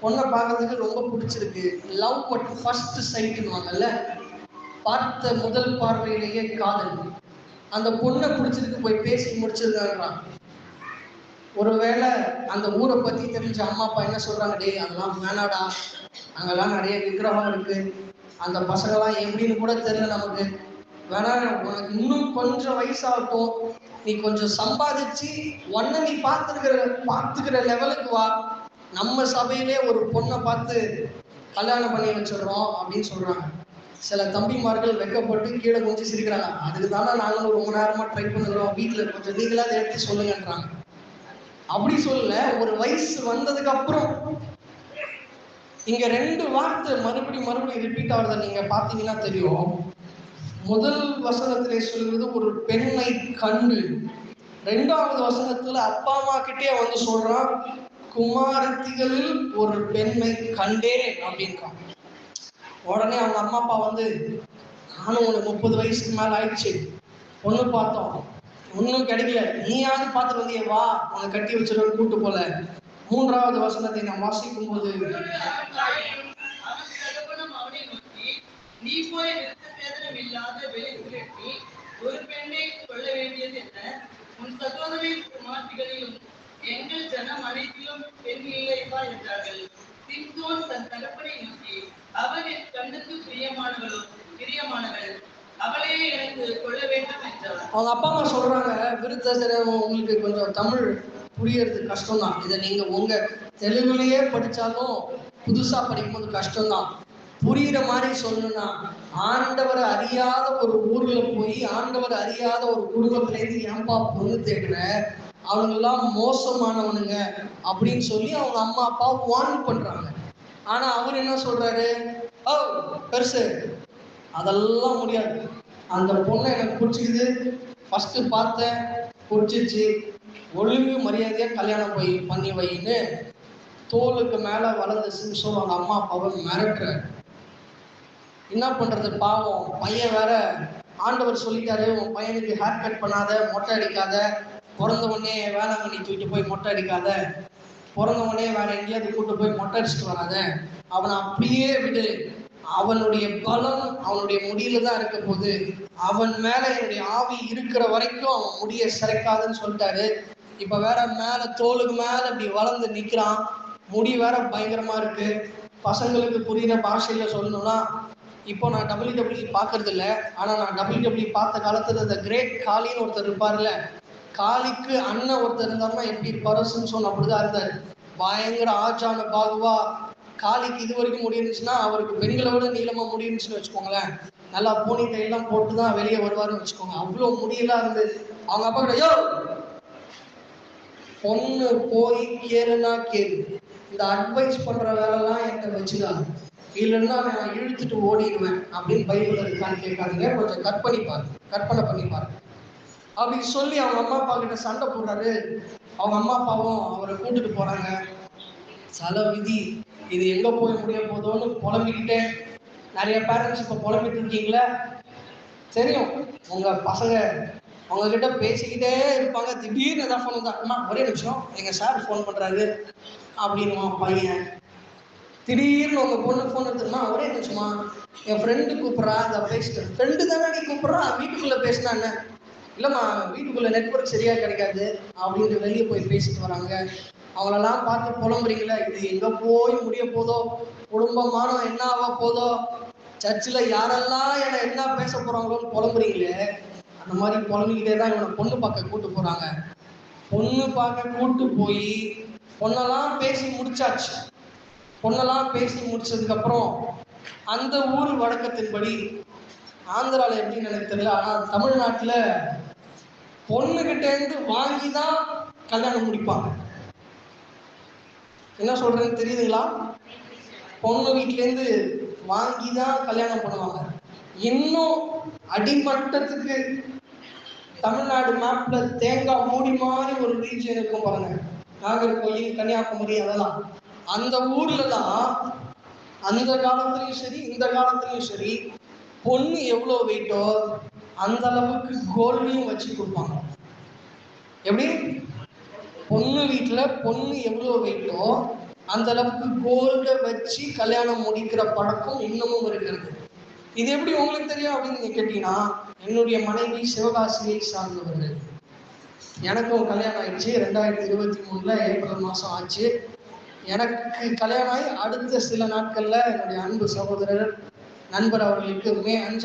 பொண்ணை பார்க்கறதுக்கு ரொம்ப பிடிச்சிருக்கு. லவ் அட் ஃபர்ஸ்ட் சைட்டுன்னு, பார்த்த முதல் பார்வையிலேயே காதல். அந்த பொண்ணை பிடிச்சிருக்கு, போய் பேசி முடிச்சிருக்காங்களாம். ஒருவேளை அந்த ஊரை பத்தி தெரிஞ்ச அம்மா அப்பா என்ன சொல்றாங்க, டேய் அதெல்லாம் வேணாடா, அங்கெல்லாம் நிறைய விக்கிரகம் இருக்கு, அந்த பசங்கெல்லாம் எப்படின்னு கூட தெரியல நமக்கு, வேணா உனக்கு இன்னும் கொஞ்சம் வயசாகட்டும், நீ கொஞ்சம் சம்பாதிச்சு ஒன்ன நீ பார்த்துக்கிற லெவலுக்கு வா, நம்ம சபையிலே ஒரு பொண்ணை பார்த்து கல்யாணம் பண்ணி வச்சிடறோம் அப்படின்னு சொல்றாங்க. சில தம்பிமார்கள் வெக்கப்பட்டு கீழே கொஞ்சம் சிரிக்கிறாங்க. அதுக்கு தானே நாங்களும் ரொம்ப நேரமா ட்ரை பண்ணுறோம், வீட்டில் கொஞ்சம் நீங்களா அதை எடுத்து சொல்லுங்கன்றாங்க. அப்படி சொல்ல, ஒரு வயசு வந்ததுக்கு அப்புறம் இங்க 2 வார்த்தை மறுபடியும் ரிப்பீட் ஆகுறத நீங்க பாத்தீங்கன்னா தெரியும். முதல் வசனத்திலே சொல்கிறது ஒரு பெண்ணை கண்டு. 2வது வசனத்துல அப்பா அம்மா கிட்டே வந்து சொல்றான், குமாரத்திகளில் ஒரு பெண்ணை கண்டேன் அப்படின்றான். உடனே அவங்க அம்மா அப்பா வந்து, நானும் உனக்கு 30 வயசுக்கு மேல ஆயிடுச்சு, பொண்ணு பார்த்தோம், ஒன்னும் கிடைக்கல, நீயாவது பார்த்துட்டு வந்தியே, வா உன்னை கட்டி வச்சிருக்க கூட்டு போல. 3வது வசனத்தை நாம் வாசிக்கும் போது, நீ போய் விருத்தசேதனம் இல்லாத வெளிப்புறட்டி ஒரு பெண்ணை கொள்ள வேண்டியது என்ன? உன் சகோதரின் குமார்த்திகளிலும் எங்கள் ஜனம் அனைத்திலும் பெண் இல்லைப்பா என்றார்கள். சிம்சோன் தன் தகப்பனை நோக்கி, அவன் என் கண்ணுக்கு பிரியமானவள், அவளே எனக்கு கொள்ள வேண்டும் என்றார். அவங்க அப்பா அம்மா சொல்றாங்க, விருத்தசேதனம் உங்களுக்கு கொஞ்சம் தமிழ் புரியறது கஷ்டம் தான், இதை நீங்க உங்க தெலுங்குலயே படிச்சாலும் புதுசா படிக்கும்போது கஷ்டம்தான். புரியுற மாதிரி சொல்லணும்னா, ஆண்டவரை அறியாத ஒரு ஊர்ல போய் ஆண்டவரை அறியாத ஒரு குடும்பத்திலேருந்து ஏன்பா பொண்ணு தேடுற, அவங்கெல்லாம் மோசமானவனுங்க அப்படின்னு சொல்லி அவங்க அம்மா அப்பா வார்ன் பண்றாங்க. ஆனா அவர் என்ன சொல்றாரு, ஓ பெருசு அதெல்லாம் முடியாது, அந்த பொண்ணை எனக்கு பிடிச்சிக்குது, ஃபர்ஸ்ட் பார்த்தேன் பிடிச்சிச்சு, ஒழுங்கு மரியாதையா கல்யாணம் பண்ணி வைன்னு தோலுக்கு மேல வளர்ந்த சிம்சோன் அவங்க அம்மா அப்பாவை மிரட்டுற. என்ன பண்றது, பாவம் பையன் வேற, ஆண்டவர் சொல்லிட்டாரு, உன் பையனுக்கு ஹேர் கட் பண்ணாத, மொட்டை அடிக்காத, பிறந்த உடனே வேளாங்கண்ணி தூக்கிட்டு போய் மொட்டை அடிக்காத, பிறந்த உடனே வேற எங்கேயாவது கூட்டு போய் மொட்டை அடிச்சுட்டு வராத, அவனை அப்படியே விடு, அவனுடைய பலம் அவனுடைய முடியில தான் இருக்க போது, அவன் மேல என்னுடைய ஆவி இருக்கிற வரைக்கும் அவன் முடிய சிறைக்காதுன்னு சொல்லிட்டாரு. இப்ப வேற மேல தோலுக்கு மேல இப்படி வளர்ந்து நிக்கிறான், முடி வேற பயங்கரமா இருக்கு. பசங்களுக்கு புரியுற பாஷையில சொல்லணும்னா, இப்போ நான் WWE பார்க்கறது இல்லை, ஆனால் நான் WWE பார்த்த காலத்தில் இந்த கிரேட் காலின்னு ஒருத்தர் இருப்பார்ல, காலிக்கு அண்ணன் ஒருத்தர் இருந்தாருன்னா எப்படி இருப்பாரோ சிம்சோன் அப்படிதான் இருந்தார். பயங்கர ஆஜான பாகுவா, காலிக்கு இது வரைக்கும் முடியிருந்துச்சுன்னா அவருக்கு பெண்களை விட நீளமா முடியிருந்துச்சுன்னு வச்சுக்கோங்களேன், நல்லா போனி டைலாம் போட்டு தான் வெளியே வருவாருன்னு வச்சுக்கோங்க, அவ்வளோ முடியெல்லாம் இருந்து. அவங்க அப்பா கிட்ட, யோ பொண்ணு போய் கேளுனா கேளு, இந்த அட்வைஸ் பண்ற வேலைலாம் என்கிட்ட வச்சுதான், இல்லைன்னா நான் இழுத்துட்டு ஓடிடுவேன் அப்படின்னு பைபிள் இருக்கான்னு கேட்காதீங்க, கொஞ்சம் கற்பனை பண்ணி பாருங்க. அப்படின்னு சொல்லி அவங்க அம்மா அப்பா கிட்ட சண்டை போடுறாரு. அவங்க அம்மா அப்பாவும் அவரை கூட்டிட்டு போறாங்க. சில விதி இது எங்க போய் முடிய போதோன்னு புலம்பிக்கிட்டே, நிறைய பேரண்ட்ஸ் இப்ப புலம்பிட்டு இருக்கீங்களா தெரியும். உங்க பசங்க அவங்க கிட்ட பேசிக்கிட்டே இருப்பாங்க, திடீர்னு ஏதாவது ஃபோன் தான், அம்மா ஒரே நிமிஷம் எங்க சார் ஃபோன் பண்றாரு அப்படின்னுவான் பையன். திடீர்னு உங்க பொண்ணு ஃபோன் எடுத்துமா, ஒரே நிமிஷமா என் ஃப்ரெண்டு கூப்பிட்றா, அதை பேசிட்டு. ஃப்ரெண்டு தானே நீ கூப்பிட்றா, வீட்டுக்குள்ள பேசினா என்ன? இல்லைம்மா வீட்டுக்குள்ள நெட்வொர்க் சரியா கிடைக்காது அப்படின்ட்டு வெளியே போய் பேசிட்டு வராங்க. அவங்களெல்லாம் பார்த்து புலம்புறீங்களா, இது எங்க போய் முடிய போதோ, குடும்பமானம் என்ன ஆக போதோ, சர்ச்சில் யாரெல்லாம் என்ன பேச போறாங்களோன்னு புலம்புறீங்களே, அந்த மாதிரி புலம்பிக்கிட்டே தான் இவனை பொண்ணு பார்க்க கூட்டு போறாங்க. பொண்ணு பார்க்க கூட்டு போய் பொண்ணெல்லாம் பேசி முடிச்சாச்சு. பொண்ணெல்லாம் பேசி முடிச்சதுக்கு அப்புறம் அந்த ஊர் வழக்கத்தின்படி, ஆந்திரால எப்படின்னு எனக்கு தெரியல, ஆனா தமிழ்நாட்டுல பொண்ணுகிட்ட இருந்து வாங்கி தான் கல்யாணம் முடிப்பாங்க. என்ன சொல்றேன்னு தெரியுதுங்களா? பொண்ணு வீட்டுல இருந்து வாங்கி தான் கல்யாணம் பண்ணுவாங்க. இன்னும் அடிமட்டத்துக்கு தமிழ்நாடு மேப்ல தேங்காய் மூடி மாதிரி ஒரு ரீஜன் இருக்கும் பாருங்க, நாகர்கோயில், கன்னியாகுமரி, அதெல்லாம் அந்த ஊர்ல தான் அந்த காலத்திலையும் சரி இந்த காலத்திலையும் சரி பொண்ணு எவ்வளோ வெயிட்டோ அந்த அளவுக்கு கோல்டையும் வச்சு கொடுப்பாங்க. எப்படி? பொண்ணு வீட்டுல பொண்ணு எவ்வளோ வெயிட்டோ அந்த அளவுக்கு கோல்டை வச்சு கல்யாணம் முடிக்கிற பழக்கம் இன்னமும் இருக்கிறது. இது எப்படி உங்களுக்கு தெரியும் அப்படின்னு நீங்க கேட்டீங்கன்னா, என்னுடைய மனைவி சிவகாசியை சார்ந்தவர்கள். எனக்கும் கல்யாணம் ஆயிடுச்சு 2023 ஏப்ரல் மாதம் ஆச்சு. எனக்கு கல்யாணம் ஆகி அடுத்த சில நாட்கள்ல என்னுடைய அன்பு சகோதரர் நண்பர் அவர்களுக்கு மே 5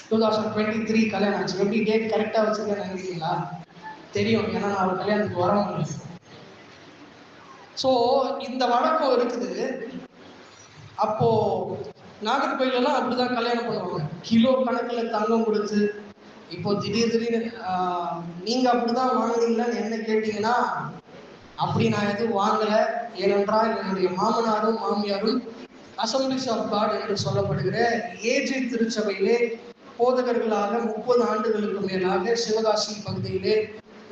2023 கல்யாணம் ஆச்சு. எப்படி டேட் கரெக்டாக வச்சுருக்கேன்னு நினைக்கிறீங்களா? தெரியும், ஏன்னா நான் அவர் கல்யாணத்துக்கு வர முடியும். ஸோ இந்த வழக்கம் இருக்குது. அப்போ நாகர்கோயிலெல்லாம் அப்படிதான் கல்யாணம் பண்ணுவாங்க, கிலோ கணக்கில் தங்கம் கொடுத்து. இப்போ திடீர்னு நீங்க அப்படிதான் வாங்குறீங்களான்னு என்ன கேட்டீங்கன்னா, அப்படி நான் எதுவும் வாங்கலை. ஏனென்றால் என்னுடைய மாமனாரும் மாமியாரும் அசம்பிளிஸ் ஆஃப் காட் என்று சொல்லப்படுகிற ஏஜி திருச்சபையிலே போதகர்களாக 30 ஆண்டுகளுக்கு மேலாக சிவகாசி பகுதியிலே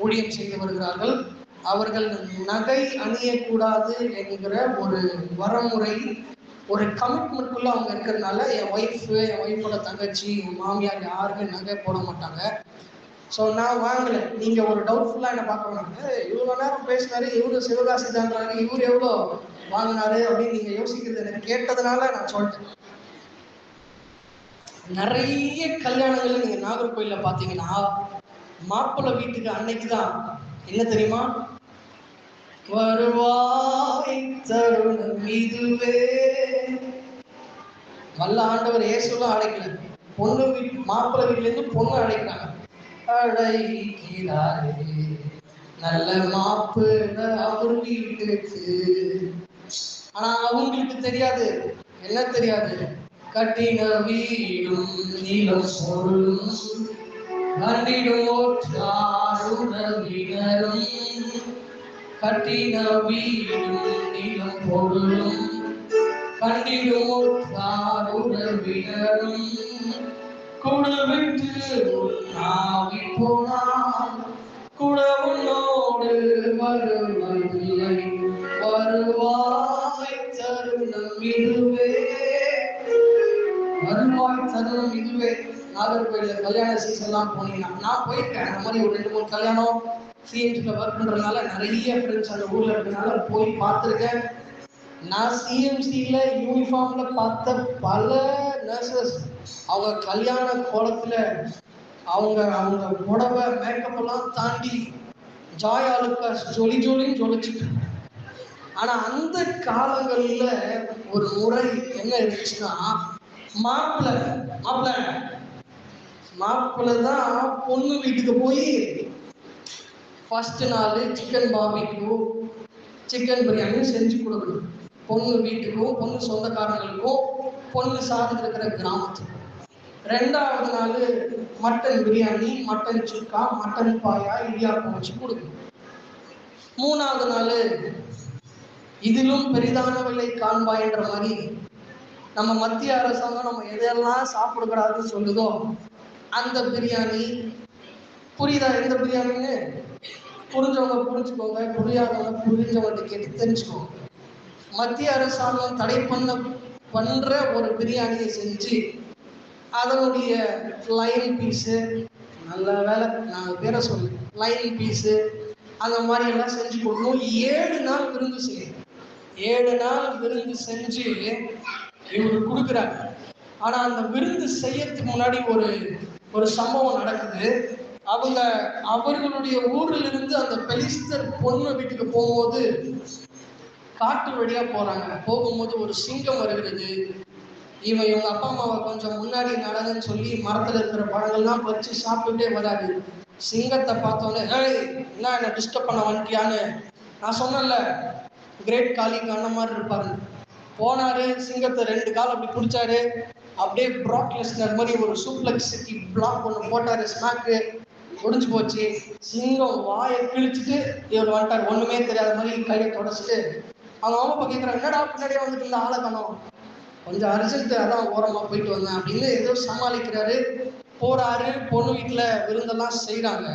ஊழியம் செய்து வருகிறார்கள். அவர்கள் நகை அணியக்கூடாது என்கிற ஒரு வரமுறை, ஒரு கமிட்மெண்ட்குள்ள அவங்க இருக்கிறதுனால என் ஒய்ஃபோட தங்கச்சி, என் மாமியார் யாருமே நகை போட மாட்டாங்க. ஸோ நான் வாங்கலை. நீங்கள் ஒரு டவுட்ஃபுல்லாக என்ன பார்க்கறாங்க, இவ்வளோ நேரம் பேசினாரு, இவரு சிவகாசி தான்றாரு, இவர் எவ்வளோ வாங்கினாரு அப்படின்னு நீங்கள் யோசிக்கிறது எனக்கு கேட்டதுனால நான் சொல்லிட்டேன். நிறைய கல்யாணங்கள் நீங்கள் நாகர்கோயிலில் பார்த்தீங்கன்னா மாப்பிள்ளை வீட்டுக்கு அன்னைக்கு தான் என்ன தெரியுமா, வருவாய் தருணம் இதுவே. வல்ல ஆண்டவர் இயேசுலாம் அழைக்கல, பொண்ணு வீட்டு மாப்பிள்ளை வீட்டுல இருந்து பொண்ணு அழைக்கிறாங்க. அழைக்கிறாரே நல்ல மாப்பிள்ளை அவர் வீட்டுக்கு. ஆனா அவங்களுக்கு தெரியாது, என்ன தெரியாது, கட்டின வீடும் நீளம் பொருளும் கண்டிடும் கட்டின வீடும் நீளம் பொருளும் கண்டிடும் குடவிட்டு உன்னாவி போனால் குட உன்னோடு வருவதில்லை, வருவாய் தருணம் இதுவே, வருவாய் தருணம் இதுவே. நாகர்கோயில கல்யாண சீசன்லாம் போனீங்கன்னா, நான் போயிருக்கேன் அந்த மாதிரி ஒரு 2-3 கல்யாணம். சிஎம்சில ஒர்க் பண்றதுனால நிறைய ஃப்ரெண்ட்ஸ் அந்த ஊர்ல இருக்கிறதுனால போய் பார்த்துருக்கேன். நான் சிஎம்சியில யூனிஃபார்ம்ல பார்த்த பல நர்சஸ் அவங்க கல்யாண கோலத்துல அவங்க புடவை மேக்கப் எல்லாம் தாண்டி ஜாய் ஆலுக்காஸ் ஜொலின்னு ஜொலிச்சுட்டு. ஆனா அந்த காலங்கள்ல ஒரு முறை என்ன இருந்துச்சுன்னா, மாப்பிள்ளை தான் பொண்ணு வீட்டுக்கு போய் ஃபர்ஸ்ட் நாள் சிக்கன் பார்பிக்யூ, சிக்கன் பிரியாணி செஞ்சு கொடுக்கணும். பொண்ணு வீட்டுக்கும் பொண்ணு சொந்தக்காரங்களுக்கும் பொண்ணு சார்ந்து இருக்கிற கிராமத்துக்கும். 2வது நாள் மட்டன் பிரியாணி, மட்டன் சுக்கா, மட்டன் பாயா, இடியாப்பம் வச்சு கொடுக்கணும். 3வது நாள் இதிலும் பெரிதானவர்களை காண்பா என்ற மாதிரி நம்ம மத்திய அரசாங்கம் நம்ம எதெல்லாம் சாப்பிடக்கூடாதுன்னு சொல்லுதோ அந்த பிரியாணி. புரியுதா எந்த பிரியாணின்னு? புரிஞ்சவங்க புரிஞ்சுக்கோங்க, புரியாதவங்க புரிஞ்சவங்க கேட்டு தெரிஞ்சுக்கோங்க. மத்திய அரசாங்கம் தடை பண்ற ஒரு பிரியாணியை செஞ்சு அதனுடைய லைன் பீஸு, நல்ல வேலை நான் பேரை சொல்லு, லைன் பீஸு அந்த மாதிரி எல்லாம் செஞ்சு கொடுக்கணும். 7 நாள் விருந்து செய்யணும். 7 நாள் விருந்து செஞ்சு இவரு கொடுக்குறாரு. ஆனா அந்த விருந்து செய்யறதுக்கு முன்னாடி ஒரு சம்பவம் நடக்குது. அவர்களுடைய ஊரில் இருந்து அந்த பெலிஸ்தர் பொண்ணு வீட்டுக்கு போகும்போது காட்டு வழியா போறாங்க. போகும்போது ஒரு சிங்கம் வருகிறது. இவங்க அப்பா அம்மாவை கொஞ்சம் முன்னாடி நடந்துன்னு சொல்லி மரத்துல இருக்கிற பழங்கள்லாம் பறிச்சு சாப்பிட்டுட்டே வராது. சிங்கத்தை பார்த்தோன்னே, என்ன டிஸ்டர்ப் பண்ண வந்துட்டியான்னு, நான் சொன்னேன்ல கிரேட் காலிக்கு அந்த மாதிரி இருப்பாரு. போனாரு, சிங்கத்தை 2 கால் அப்படி பிடிச்சாரு, அப்படியே ப்ராட்லெஸ்னர் மாதிரி ஒரு சூப்ளெக்ஸ் சிட்டி பிளாக் ஒன்று போட்டாரு. ஸ்நாக்கு முடிஞ்சு போச்சு. சிங்கம் வாயை கிழிச்சிட்டு இவர் வந்துட்டார். ஒண்ணுமே தெரியாத மாதிரி கையை தொடச்சிட்டு அவங்க அம்மா கேட்குறாங்க, என்னடா பின்னாடியே வந்துட்டு இந்த ஆளை காணோம், கொஞ்சம் அர்ஜென்ட், அதான் ஓரமா போயிட்டு வந்தேன் அப்படின்னு ஏதோ சமாளிக்கிறாரு. போறாரு. பொண்ணு வீட்டுல விருந்தெல்லாம் செய்யறாங்க.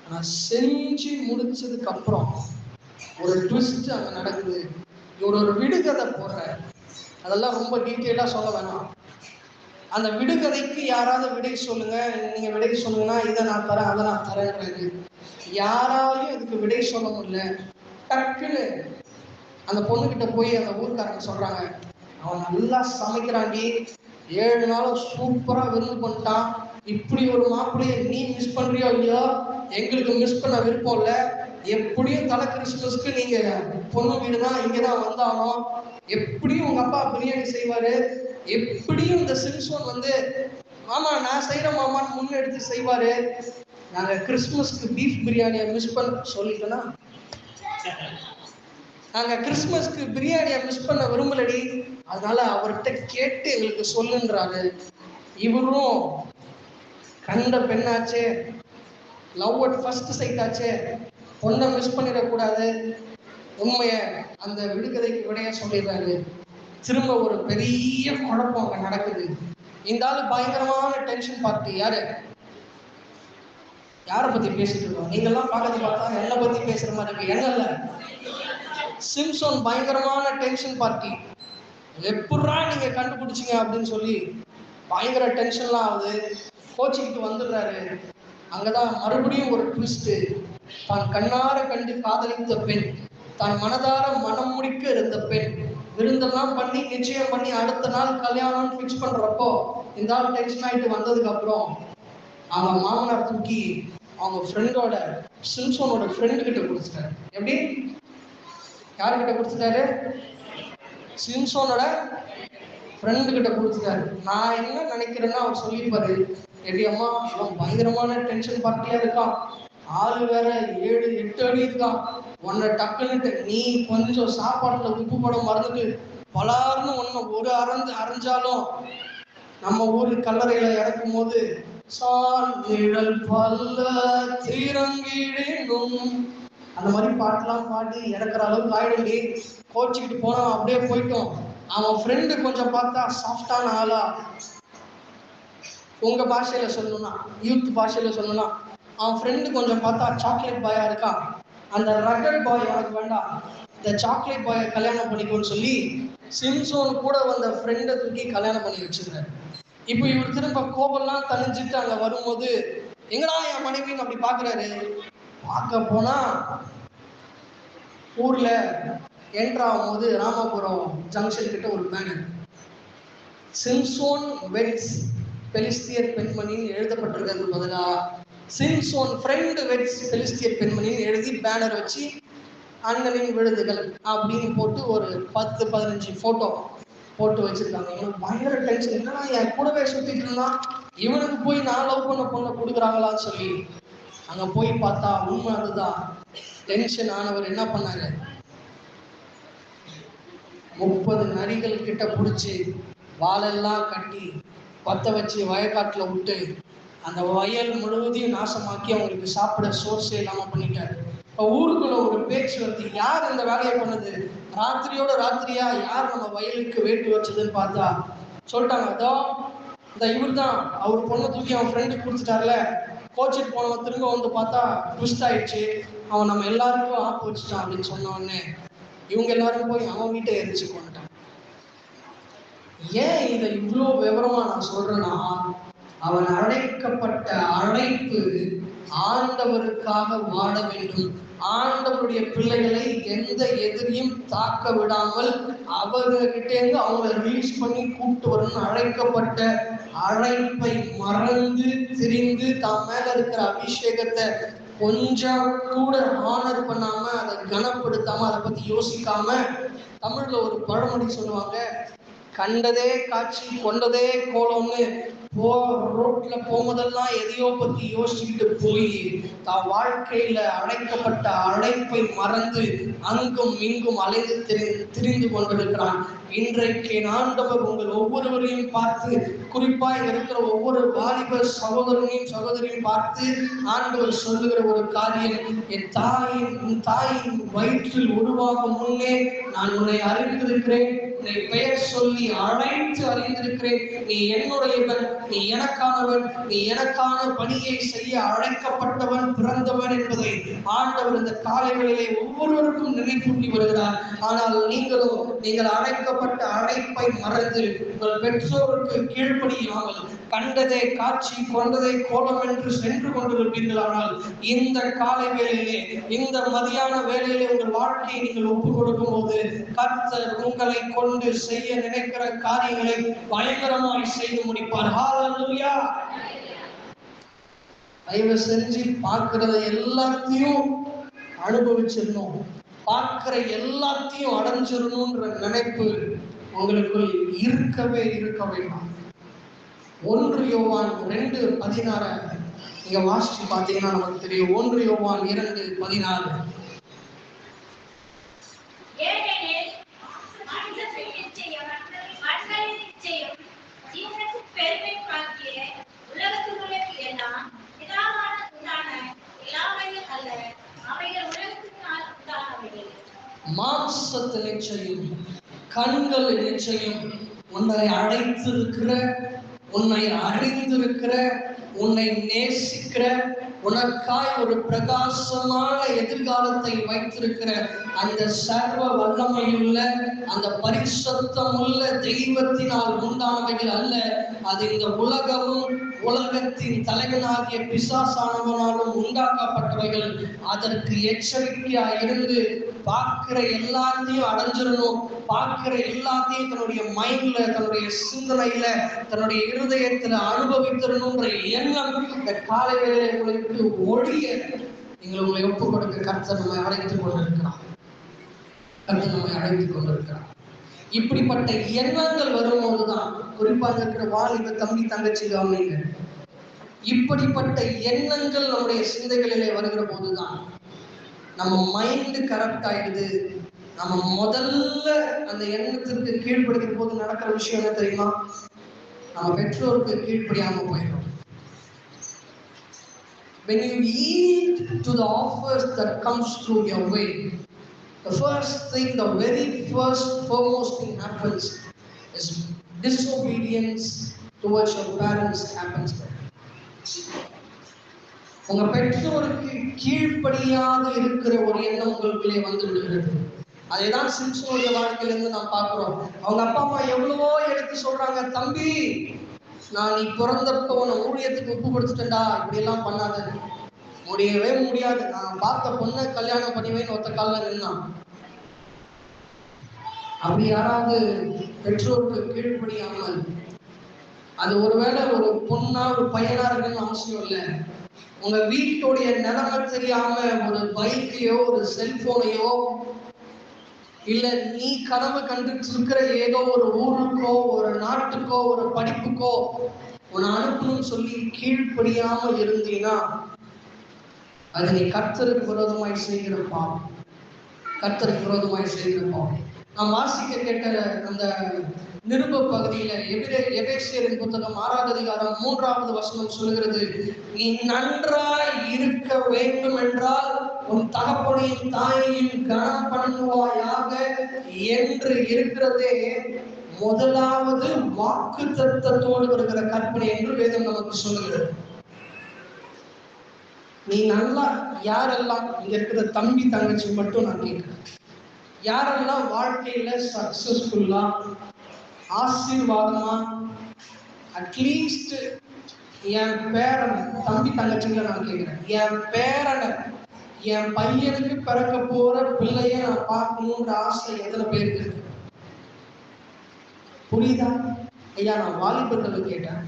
ஆனா செஞ்சு முடிச்சதுக்கு அப்புறம் ஒரு ட்விஸ்ட் அங்க நடக்குது. இவர் ஒரு விடுகதை போடுறாரு. அதெல்லாம் ரொம்ப டீட்டெயிலா சொல்ல வேணாம். அந்த விடுகதைக்கு யாராவது விடை சொல்லுங்க, நீங்க விடை சொல்லுங்கன்னா இதை நான் தரேன் அதை நான் தரேன்றாரு. யாராலையும் இதுக்கு விடை சொல்ல முடியல. டக்குன்னு அந்த பொண்ணுகிட்ட போய் அந்த ஊர்க்காரங்க சொல்றாங்க, அவன் நல்லா சமைக்கிறாண்டி, 7 நாளும் சூப்பரா விருந்து பண்ணிட்டான். இப்படி ஒரு மாப்பிள்ளையை நீ மிஸ் பண்றியோ இல்லையோ, எங்களுக்கு மிஸ் பண்ண விருப்பம் இல்லை. எப்படியும் தலை கிறிஸ்துமஸ்க்கு நீங்க பொண்ணு வீடுதான் இங்கதான் வந்தாலும் எப்படியும் உங்க அப்பா பிரியாணி செய்வாரு. எப்படியும் இந்த சிம்சோன் வந்து மாமா நான் செய்யற மாமான்னு முன்னெடுத்து செய்வாரு. நாங்க கிறிஸ்துமஸ்க்கு பீஃப் பிரியாணியை மிஸ் பண்ண சொல்லிட்டோம்னா, நாங்க கிறிஸ்துமஸ்க்கு பிரியாணியை மிஸ் பண்ண விரும்பலடி, அதனால அவர்கிட்ட கேட்டு எங்களுக்கு சொல்லுன்றாரு. இவரும் கண்ட பெண்ணாச்சே, லவ் அட் ஃபர்ஸ்ட் சைட் ஆச்சே, பொண்ணை மிஸ் பண்ணிடக்கூடாது, உண்மைய அந்த விடுகதைக்கு விடைய சொல்லிடுறாரு. திரும்ப ஒரு பெரிய குழப்பம் அங்க நடக்குது. இந்த ஆளு பயங்கரமான டென்ஷன் பார்ட்டி. யாரை பத்தி பேசிட்டு இருக்கோம்? நீங்க எல்லாம் பார்க்கறது பார்த்தா என்னை பத்தி பேசுற மாதிரி இருக்கு. என்னல்ல, சிம்சோன் பயங்கரமான டென்ஷன் பார்ட்டி. எப்படா நீங்க கண்டுபிடிச்சிங்க அப்படின்னு சொல்லி பயங்கர டென்ஷன்லாம் ஆகுது. கோச்சிக்கிட்டு வந்துடுறாரு. அங்கதான் மறுபடியும் ஒரு ட்விஸ்ட். தான் கண்ணார கண்டு காதலித்த பெண், தான் மனதார மனம் முடிக்க இருந்த பெண், விருந்தெல்லாம் பண்ணி நிச்சயம் பண்ணி அடுத்த நாள் கல்யாணம் ஃபிக்ஸ் பண்றப்போ இந்த ஆள் டென்ஷன் ஆயிட்டு வந்ததுக்கு அப்புறம் அவங்க மாமனார் தூக்கி அவங்க ஃப்ரெண்டோட, சிம்சோனோட ஃப்ரெண்டு கிட்ட கொடுத்துட்டாரு. எப்படி? யாருக்கிட்ட கொடுத்துட்டாரு? சிம்சோனோட ஃப்ரெண்டு கிட்ட கொடுத்துட்டாரு. நான் என்ன நினைக்கிறேன்னா அவர் சொல்லியிருப்பாரு, எப்படி அம்மா அவன் பயங்கரமான டென்ஷன் பார்ட்டியா இருக்கான், ஆளு வேற 7-8 அடி இருக்கான், உன்னை டக்குன்னுட்டு நீ கொஞ்சம் சாப்பாட்டுல உப்பு படம் மறந்துட்டு பலார்னு ஒன்னு ஒரு அரைஞ்சாலும் நம்ம ஊரு கல்லறையில இறக்கும் போது சால் நிழல் பல்ல திறங்கிடும் அந்த மாதிரி பாட்டெல்லாம் பாடி இறக்குற அளவுக்கு ஆயிடும்டி. கோச்சிக்கிட்டு போனா அப்படியே போயிட்டோம். அவன் ஃப்ரெண்டு கொஞ்சம் பார்த்தா சாஃப்டான ஆளா, உங்க பாஷையில சொல்லணும்னா, யூத் பாஷையில சொல்லணும்னா, அவன் ஃப்ரெண்டு கொஞ்சம் பார்த்தா சாக்லேட் பாயா இருக்கான். அந்த ரகட் பாய் உனக்கு வேண்டாம், இந்த சாக்லேட் பாயை கல்யாணம் பண்ணிக்கோன்னு சொல்லி சிம்சோன் கூட வந்த ஃப்ரெண்டை தூக்கி கல்யாணம் பண்ணி வச்சிருக்காரு. இப்போ இவர் திரும்ப கோபம்லாம் தணிஞ்சிட்டு அங்க வரும்போது, எங்கடா என் மனைவின்னு அப்படி பாக்குறாரு. பார்க்க போனா ஊர்ல என்ட்ரு ஆகும்போது ராமாபுரம் ஜங்ஷன் கிட்ட ஒரு பேனர், சிம்சோன் வெட்ஸ் பெலிஸ்தியர் பெண்மணின்னு எழுதப்பட்டிருக்கிறது பதிலா சிம்சோன் ஃப்ரெண்ட் வெட்ஸ் பெலிஸ்தியர் பெண்மணின்னு எழுதி பேனர் வச்சு அண்ணனின் விழுதுகள் அப்படின்னு போட்டு ஒரு 10-15 போட்டோ போட்டு வச்சிருக்காங்க. இவனுக்கு பயங்கர டென்ஷன். என்னன்னா என் கூடவே சுத்திட்டு இருந்தான், இவனுக்கு போய் நான் லவ் பண்ண பொண்ணை கொடுக்குறாங்களான்னு சொல்லி அங்க போய் பார்த்தா உண்மை அதுதான். டென்ஷன் ஆனவர் என்ன பண்ணாரு, 30 நரிகள் கிட்ட பிடிச்சி வாழெல்லாம் கட்டி பத்த வச்சு வயக்காட்டுல விட்டு அந்த வயல் முழுவதையும் நாசமாக்கி அவங்களுக்கு சாப்பிட சோர்ஸே இல்லாம பண்ணிட்டாரு. ஊருக்குள்ள ஒரு பேச்சு வருது, யார் இந்த வேலையை பண்ணது, ராத்திரியோட ராத்திரியா யார் நம்ம வயலுக்கு வேட்டு வச்சதுன்னு பார்த்தா சொல்லிட்டாங்க, அதோ இந்த இவர் தான், அவர் பொண்ணை தூக்கி அவன் ஃப்ரெண்டுக்கு கொடுத்துட்டார்ல, கோச்சிட்டு போனவன் திரும்ப வந்து பார்த்தா ட்விஸ்ட் ஆயிடுச்சு, அவன் நம்ம எல்லாருக்கும் ஆப்பு வச்சுட்டான் அப்படின்னு சொன்ன உடனே இவங்க எல்லாரும் போய் அவன் வீட்டை எரிச்சு கொண்டுட்டான். ஏன் இதை இவ்வளோ விவரமா நான் சொல்றேன்னா, அவன் அழைக்கப்பட்ட அழைப்பு ஆண்டவருக்காக வாழ வேண்டும். ஆண்டவருடைய பிள்ளைகளை எந்த எதிரியும் தாக்க விடாமல் அவர்கிட்ட இருந்து அவங்களை ரிலீஸ் பண்ணி கூட்டு வரணும்னு அழைக்கப்பட்ட அழைப்பை மறந்து திரிந்து தான் மேல இருக்கிற அபிஷேகத்தை கொஞ்சம் கூட ஆனர் பண்ணாம, அதை கனப்படுத்தாம, அதை பத்தி யோசிக்காம, தமிழ்ல ஒரு பழமொழி சொல்லுவாங்க, கண்டதே காட்சி கொண்டதே கோலம்னு. ரோட்ல போகும்போதெல்லாம் எதையோ பத்தி யோசிச்சுக்கிட்டு போய் தான் வாழ்க்கையில அழைக்கப்பட்ட அழைப்பை மறந்து அங்கும் இங்கும் அலைந்து திரிந்து கொண்டிருக்கிறான். இன்றைக்கு ஆண்டவர் உங்கள் ஒவ்வொருவரையும் பார்த்து, குறிப்பா இருக்கிற ஒவ்வொரு வாலிப சகோதரனையும் சகோதரியும் பார்த்து ஆண்டவர் சொல்லுகிற ஒரு காரியம், என் தாயின் வயிற்றில் உருவாகும் முன்னே நான் உன்னை அறிந்திருக்கிறேன், உன்னை பெயர் சொல்லி அழைத்து அறிந்திருக்கிறேன், நீ என்னுடையவன், நீ எனக்கானவன், நீ எனக்கான பணியை செய்ய அழைக்கப்பட்டவன், பிறந்தவன் என்பதை ஆண்டவர் இந்த காலைகளிலே ஒவ்வொருவருக்கும் நினைப்பூட்டி வருகிறார். ஆனால் நீங்கள் அழைக்கப்பட்ட அழைப்பை மறந்து உங்கள் பெற்றோருக்கு கீழ்ப்படியாமல் கண்டதே காட்சி கொண்டதே கோலம் என்று சென்று கொண்டிருப்பீர்கள். ஆனால் இந்த காலை வேளையிலே, இந்த மதியான வேளையிலே உங்கள் வாழ்க்கையை நீங்கள் ஒப்புக் கொடுக்கும் போது கர்த்தர் உங்களை கொண்டு செய்ய நினைக்கிற காரியங்களை பயங்கரமாய் செய்து முடிப்பார். ஹல்லேலூயா. தயவு செஞ்சு பார்க்கிறத எல்லாத்தையும் அனுபவிச்சிடணும், பார்க்கிற எல்லாத்தையும் அடைஞ்சிடணும்ன்ற நினைப்பு உங்களுக்குள் இருக்கவே இருக்க வேண்டாம். 1 யோவான் 2:16 நீங்க வாசிச்சு பார்த்தீங்கன்னா நமக்கு தெரியும். 1 யோவான் 2:16 மாம்சத்து நிச்சயம், கண்கள் நிச்சயம், உன்னை அழைத்திருக்கிற, உன்னை அறிந்திருக்கிற, உன்னை நேசிக்கிற, உனக்காய் ஒரு பிரகாசமான எதிர்காலத்தை வைத்திருக்கிற அந்த சர்வ வல்லமையுள்ள, அந்த பரிசுத்தமுள்ள தெய்வத்தினால் உண்டானவைகள் அல்ல. அது இந்த உலகமும் உலகத்தின் தலைவனாகிய பிசாசானவனாலும் உண்டாக்கப்பட்டவைகள். அதற்கு எச்சரிக்கையா இருந்து பார்க்கிற எல்லாத்தையும் அடைஞ்சிடணும், பார்க்கிற எல்லாத்தையும் தன்னுடைய மைண்ட்ல, தன்னுடைய சிந்தனையில, தன்னுடைய இருதயத்துல அனுபவித்திடணும்ன்ற எண்ணம் இந்த காலை வேளையிலே உங்களுக்கு ஒழிய நீங்கள் உங்களை ஒப்புக் கொடுக்க கர்த்தர் நம்மை அழைத்துக் கொண்டிருக்கிறார். கர்த்தர் நம்மை அழைத்துக் கொண்டிருக்கிறார். இப்படிப்பட்ட எண்ணங்கள் வரும்போதுதான், குறிப்பாக இருக்கிற வாலிப தம்பி தங்கச்சி கவனிங்க, இப்படிப்பட்ட எண்ணங்கள் நம்முடைய சிந்தைகளிலே வருகிற போதுதான் நம்ம மைண்டு கரெக்ட் ஆயிடுது. நம்ம முதல்ல அந்த எண்ணத்திற்கு கீழ்ப்படுகிற போது நடக்கிற விஷயம் என்ன தெரியுமா? நம்ம பெற்றோருக்கு கீழ்ப்படியாம போயிடும். When you yield to the offers that comes through your way, the first thing, the very foremost thing happens is disobedience towards your parents happens there. உங்க பெற்றோருக்கு கீழ்ப்படியாக இருக்கிற ஒரு எண்ணம் உங்களுக்குள்ளே வந்து விடுகிறது. அதேதான் சிம்சனுடைய வாழ்க்கையிலிருந்து நாம் பார்க்கிறோம். அவங்க அப்பா அம்மா எவ்வளவோ எடுத்து சொல்றாங்க, தம்பி நான் நீ பிறந்தப்ப உன்னை ஊழியத்துக்கு ஒப்பு கொடுத்துட்டேன்டா, இப்படி எல்லாம் பண்ணாத, முடியவே முடியாது, நான் பார்த்த பொண்ணை கல்யாணம் பண்ணிவேன்னு ஒத்த காலில் நின்னான். அப்படி யாராவது பெற்றோருக்கு கீழ்ப்படியாமல், அது ஒருவேளை ஒரு பொண்ணா ஒரு பையனா இருக்குன்னு அவசியம் இல்லை, உங்க வீட்டுடைய நிலைமை தெரியாம ஒரு பைக்கையோ ஒரு செல்போனையோ இல்ல நீ கனவு கண்டுட்டு இருக்கிற ஏதோ ஒரு ஊருக்கோ ஒரு நாட்டுக்கோ ஒரு படிப்புக்கோ உன்னை அனுப்பணும்னு சொல்லி கீழ்ப்படியாம இருந்தீங்கன்னா அது நீ கர்த்தருக்கு விரோதமாய் செய்கிற பாவம். கர்த்தருக்கு விரோதமாய் செய்கிற பாவம். நாம் வாசிக்க கேட்ட அந்த நிருப பகுதியில எபேசியரின் புத்தகம் 6வது அதிகாரம் 3வது வசனம் சொல்லுகிறது, நீ நன்றாய் இருக்க வேண்டும் என்றால் உன் தகப்பனையும் தாயையும் கனம் பண்ணுவாயாக என்று இருக்கிறதே முதலாவது வாக்கு தத்தத்தோடு வருகிற கற்பனை என்று வேதம் நமக்கு சொல்லுகிறது. நீ நல்லா யாரெல்லாம் இங்க இருக்கிற தம்பி தங்கச்சி மட்டும் நான் கேட்கிறேன், யாரெல்லாம் வாழ்க்கையில சக்சஸ்ஃபுல்லா ஆசீர்வாதமா அட்லீஸ்ட் என் பேரனை தம்பி தங்கச்சிங்க நான் கேட்கிறேன், என் பேரனை என் பையனுக்கு பிறக்க போற பிள்ளைய நான் பார்க்கணுன்ற ஆசை எத்தனை பேருக்கு இருக்கு? புரியுதா ஐயா? நான் வாலிபர்களை கேட்டேன்,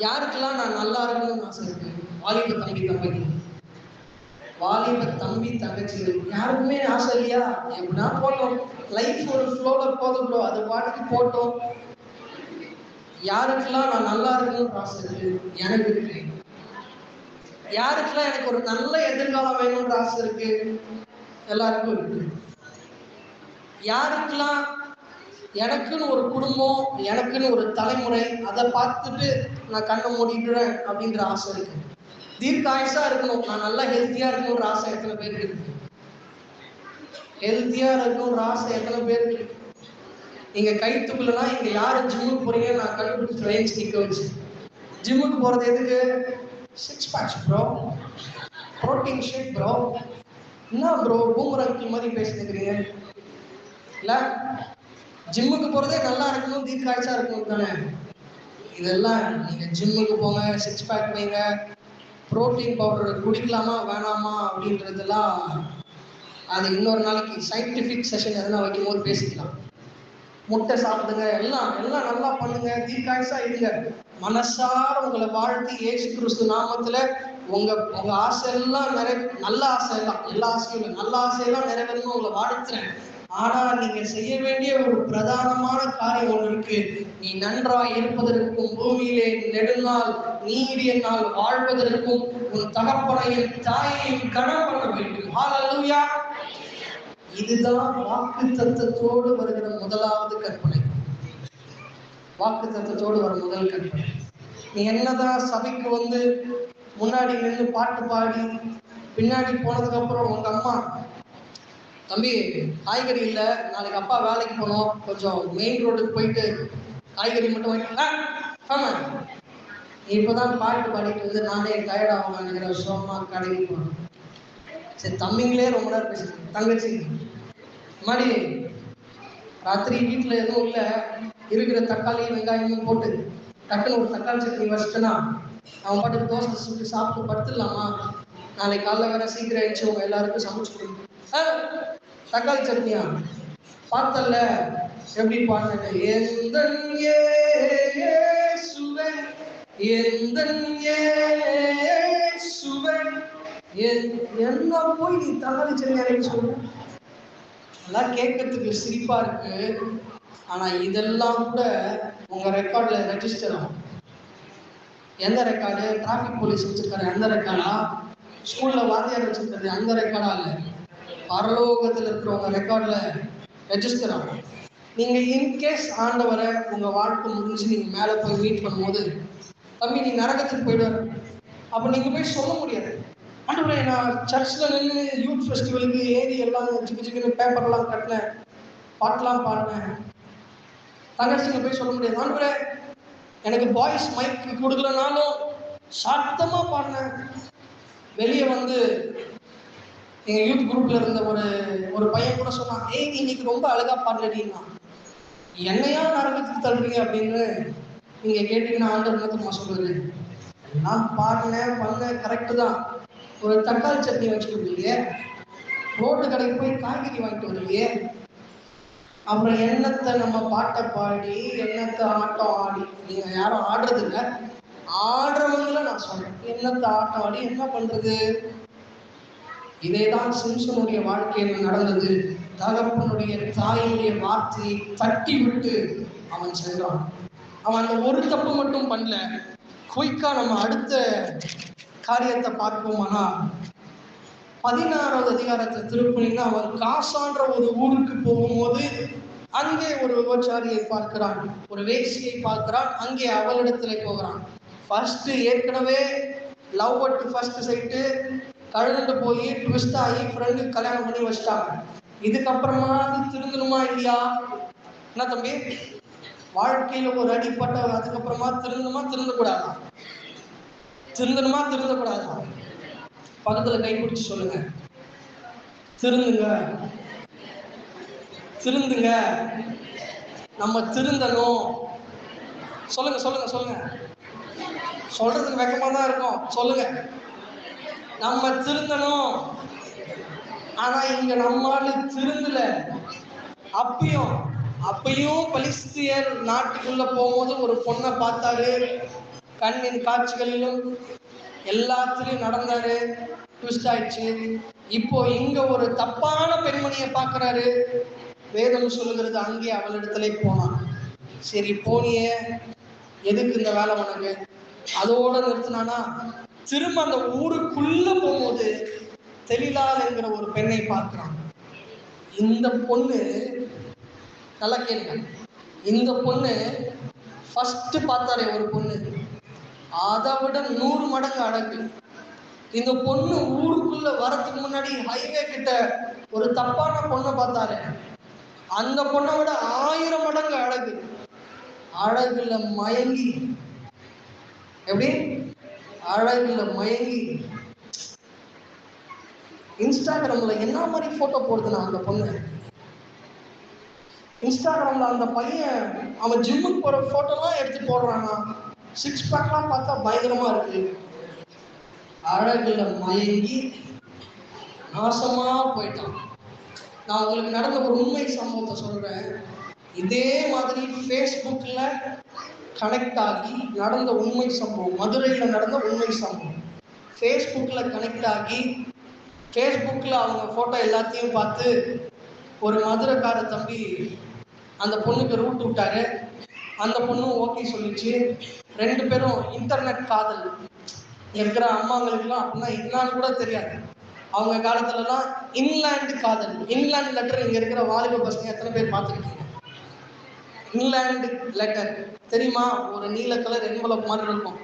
யாருக்கெல்லாம் நான் நல்லா இருக்கணும்னு ஆசை இருக்கு? வாலிப தம்பி தங்கச்சி, வாலிப தம்பி தங்கச்சி யாருக்குமே ஆசை இல்லையா? எப்படின்னா போட்டோம், லைஃப் ஒரு ஃப்ளோல போதும் ப்ரோ, அது பாட்டுக்கு போட்டோம். யாருக்கெல்லாம் நான் நல்லா இருக்கணும்னு ஆசை இருக்கு? எனக்கு இருக்கு. யாருக்கெல்லாம் எனக்கு ஒரு நல்ல எதிர்காலம் வேணும்ன்ற ஆசை இருக்கு? எல்லாருக்கும் இருக்கு. யாருக்கெல்லாம் எனக்குன்னு ஒரு குடும்பம், எனக்குன்னு ஒரு தலைமுறை, அதை பார்த்துட்டு நான் கண்ணை மூடிடுறேன் அப்படின்ற ஆசை இருக்கு. தீர்க்காயுசா இருக்கணும், நான் நல்லா ஹெல்த்தியா இருக்கணும்ன்ற ஆசை எத்தனை பேருக்கு இருக்கு? ஹெல்த்தியா இருக்கணும்ன்ற ஆசை எத்தனை பேருக்கு இருக்கு? நீங்க கைத்துக்குள்ளனா இங்க யாரு ஜிம்முக்கு போறீங்க நான் கண்டுபிடிச்சு ரேஞ்ச் நிக்க வச்சு. ஜிம்முக்கு போறது எதுக்கு? 6 packs ப்ரோ, புரோட்டீன் ஷேக் ப்ரோ. என்ன ப்ரோ பூமரங்கி மாதிரி பேசிக்கிறீங்க? இல்ல ஜிம்முக்கு போறதே நல்லா இருக்கணும், தீர்க்காய்ச்சா இருக்கணும் தானே. இதெல்லாம் நீங்க ஜிம்முக்கு போங்க, 6 pack வைங்க, புரோட்டீன் பவுடர் குடிக்கலாமா வேணாமா அப்படின்றதெல்லாம் அது இன்னொரு நாளைக்கு சயின்டிபிக் செஷன் எதனா வைக்கும் போது பேசிக்கலாம். முட்டை சாப்பிடுங்க, எல்லாம் எல்லாம் நல்லா பண்ணுங்க, தீர்க்காயுசா இருங்க. மனசார உங்களை வாழ்த்தி இயேசு கிறிஸ்து நாமத்துல உங்க உங்க ஆசை எல்லாம் நல்ல ஆசை எல்லாம், எல்லா ஆசையும் இல்லை, நல்ல ஆசையெல்லாம் நிறைவேறணும் உங்களை வாழ்த்துறேன். ஆனா நீங்க செய்ய வேண்டிய ஒரு பிரதானமான காரியம் ஒன்று இருக்கு. நீ நன்றாய் இருப்பதற்கும் பூமியிலே நெடுநாள் நீடிய நாள் வாழ்வதற்கும் உன் தகப்பனையும் தாயையும் கனம் பண்ண வேண்டும். ஹல்லேலூயா. இதுதான் வாக்கு தத்தத்தோடு வருகிற முதலாவது கற்பனை. வாக்கு தத்தத்தோடு வர முதல் கற்பனை. நீ என்னதான் சபைக்கு வந்து முன்னாடி நின்று பாட்டு பாடி பின்னாடி போனதுக்கு அப்புறம் உங்க அம்மா, தம்பி காய்கறி இல்லை, நாளைக்கு அப்பா வேலைக்கு போனோம், கொஞ்சம் மெயின் ரோடுக்கு போயிட்டு காய்கறி மட்டும் வாங்கிக்கலாம். இப்பதான் பாட்டு பாடிட்டு வந்து நானே டயர்ட் ஆகும் நினைக்கிற விஷயமா கடைக்கு போனோம். சரி தம்பிங்களே ரொம்ப நேரம் பேசுறேன். தங்கச்சி மாடி ராத்திரி வீட்டில் எதுவும் இல்லை, இருக்கிற தக்காளி வெங்காயமும் போட்டு டக்குன்னு ஒரு தக்காளி சட்னி வச்சுட்டேன்னா அவன் பாட்டுக்கு தோசை சுட்டு சாப்பிட்டு படுத்துடலாமா? நாளைக்கு காலைல வேற சீக்கிரம் எழுந்துச்சு உங்க எல்லாருக்கும் சமைச்சு கொடுக்கணும். தக்காளி சட்னியா பார்த்தல எப்படி பாடுனேன்? எந்தன் இயேசுவே எந்தன் இயேசுவே என்ன போய் நீ தக்காளி சட்னி அரைக்க சொல்ற? எல்லாம் கேட்கறதுக்கு சிரிப்பா இருக்கு. ஆனா இதெல்லாம் கூட உங்க ரெக்கார்ட்ல ரெஜிஸ்டர் ஆகும். எந்த ரெக்கார்டு? டிராபிக் போலீஸ் வச்சிருக்காரு அந்த ரெக்கார்டா? ஸ்கூல்ல வாத்தியார் வச்சிருக்காரு அந்த ரெக்கார்டா? இல்ல, பரலோகத்தில் இருக்கிறவங்க ரெக்கார்ட்ல ரெஜிஸ்டர் ஆகும். நீங்க இன்கேஸ் ஆண்டவரை உங்க வாழ்க்கை முடிஞ்சு நீங்க மேல போய் மீட் பண்ணும்போது, தம்பி நீ நரகத்துக்கு போயிடுவாரு, அப்ப நீங்க போய் சொல்ல முடியாது, ஆண்டவரே நான் சர்ச்சில் நின்று யூத் ஃபெஸ்டிவலுக்கு ஏறி எல்லாம் ஜிக்கு பேப்பர்லாம் கட்டினேன், பாட்டெலாம் பாடினேன். தங்கச்சிங்க போய் சொல்ல முடியாது, ஆண்டவரே எனக்கு வாய்ஸ் மைக் கொடுக்கலனாலும் சத்தமாக பாடினேன். வெளியே வந்து எங்கள் யூத் குரூப்ல இருந்த ஒரு பையன் கூட சொன்னான், ஏய் நீ இன்னைக்கு ரொம்ப அழகா பாடலடினா, என்னையா நரகத்துக்கு தள்ளுறீங்க அப்படின்னு நீங்க கேட்டீங்கன்னா ஆண்டவர் என்னத்துமா சொல்றது? நான் பாடினேன் பண்ணேன் கரெக்டு தான். ஒரு தக்காளி சட்னி வச்சு கொடுக்கலையே, ரோட்டு கடைக்கு போய் காய்கறி வாங்கிட்டு வரலையே, அப்புறம் எண்ணத்தை நம்ம பாட்டை பாடி எண்ணத்தை ஆட்டம் ஆடி, நீங்க யாரும் ஆடுறது இல்லை, ஆடுறவங்கள நான் சொல்றேன், எண்ணத்தை ஆட்டம் ஆடி என்ன பண்றது? இதேதான் சிம்சனுடைய வாழ்க்கையில் நடந்தது. தகப்பனுடைய தாயினுடைய வார்த்தையை தட்டி விட்டு அவன் சென்றான். அவன் அந்த ஒரு தப்பு மட்டும் பண்ணல. குயிக்கா நம்ம அடுத்த காரியத்தை பார்ப்போம்னா 16வது அதிகாரத்தை திருப்பினீங்கன்னா, அவன் காசான்ற ஒரு ஊருக்கு போகும்போது அங்கே ஒரு விபச்சாரியை பார்க்கிறான், ஒரு வேசியை பார்க்கிறான், அங்கே அவளிடத்துல போகிறான். ஃபர்ஸ்ட் ஏற்கனவே லவ் அட் ஃபர்ஸ்ட் சைட்டு, கழுந்துட்டு போய் ட்விஸ்ட் ஆகி ஃப்ரெண்டு கல்யாணம் பண்ணி வச்சிட்டாங்க. இதுக்கப்புறமா திருந்தணுமா இல்லையா? என்ன தம்பி, வாழ்க்கையில ஒரு அடிப்பட்ட அதுக்கப்புறமா திருந்தணுமா திருந்தக்கூடாதா? திருந்தணுமா திருந்தக்கூடாதா? பக்கத்துல கை பிடிச்சு சொல்லுங்க, திருந்துங்க, திருந்துங்க, நம்ம திருந்தணும். சொல்லுங்க சொல்லுங்க சொல்லுங்க. சொல்றதுக்கு வெக்கமா தான் இருக்கும், சொல்லுங்க. நம்ம திருந்தணும். ஆனா இங்க நம்மால திருந்தல. அப்பயும் பலிஸ்தியர் நாட்டுக்குள்ள போகும்போது ஒரு பொண்ணை பார்த்தாரு. கண்ணின் காட்சிகளிலும் எல்லாத்திலையும் நடந்தாரு. ட்விஸ்ட் ஆயிடுச்சு. இப்போ இங்க ஒரு தப்பான பெண்மணியை பார்க்கிறாரு. வேதம் சொல்லுகிறது அங்கே அவளிடத்துல போனான். சரி போனியே, எதுக்கு இந்த வேலை உனக்கு? அதோட நிறுத்தினானா? திரும்ப அந்த ஊருக்குள்ள போகும்போது தெளிலால் என்கிற ஒரு பெண்ணை பார்க்கிறான். இந்த பொண்ணு, நல்லா கேளுங்க, இந்த பொண்ணு ஃபர்ஸ்ட் பார்த்தாரே ஒரு பொண்ணு, அதை விட 100 மடங்கு அழகு. இந்த பொண்ணு ஊருக்குள்ள வரதுக்கு முன்னாடி ஹைவே கிட்ட ஒரு தப்பான பொண்ணை பார்த்தாரு. அந்த பொண்ணை விட 1000 மடங்கு அழகு. அழகுல மயங்கி, எப்படி அழகுல மயங்கி இன்ஸ்டாகிராம்ல என்ன மாதிரி போட்டோ போடுதுன்னா அந்த பொண்ணு, இன்ஸ்டாகிராம்ல அந்த பையன் அவன் ஜிம்முக்கு போற போட்டோலாம் எடுத்து போடுறானா. 6 பேக்லாம் பார்த்தா பயங்கரமா இருக்கு. அழகுல மயங்கி நாசமா போயிட்டான். நான் உங்களுக்கு நடந்த ஒரு உண்மை சம்பவத்தை சொல்றேன். இதே மாதிரி ஃபேஸ்புக்ல கனெக்ட் ஆகி நடந்த உண்மை சம்பவம், மதுரையில் நடந்த உண்மை சம்பவம். ஃபேஸ்புக்ல கனெக்ட் ஆகி ஃபேஸ்புக்ல அவங்க போட்டோ எல்லாத்தையும் பார்த்து ஒரு மதுரைக்கார தம்பி அந்த பொண்ணுக்கு ரூட் விட்டாரு. அந்த பொண்ணும் ஓகே சொல்லிச்சு. 2 பேரும் இன்டர்நெட் காதல். இருக்கிற அம்மாங்களுக்குலாம் அப்படின்னா என்னன்னு கூட தெரியாது. அவங்க காலத்துலலாம் இன்லேண்ட் காதல், இன்லேண்ட் லெட்டர். இங்க இருக்கிற வாலிப பசங்க எத்தனை பேர் பார்த்துருக்கீங்க? இன்லேண்ட் லெட்டர் தெரியுமா? ஒரு நீல கலர் என்வலப் மாதிரி இருக்கும்.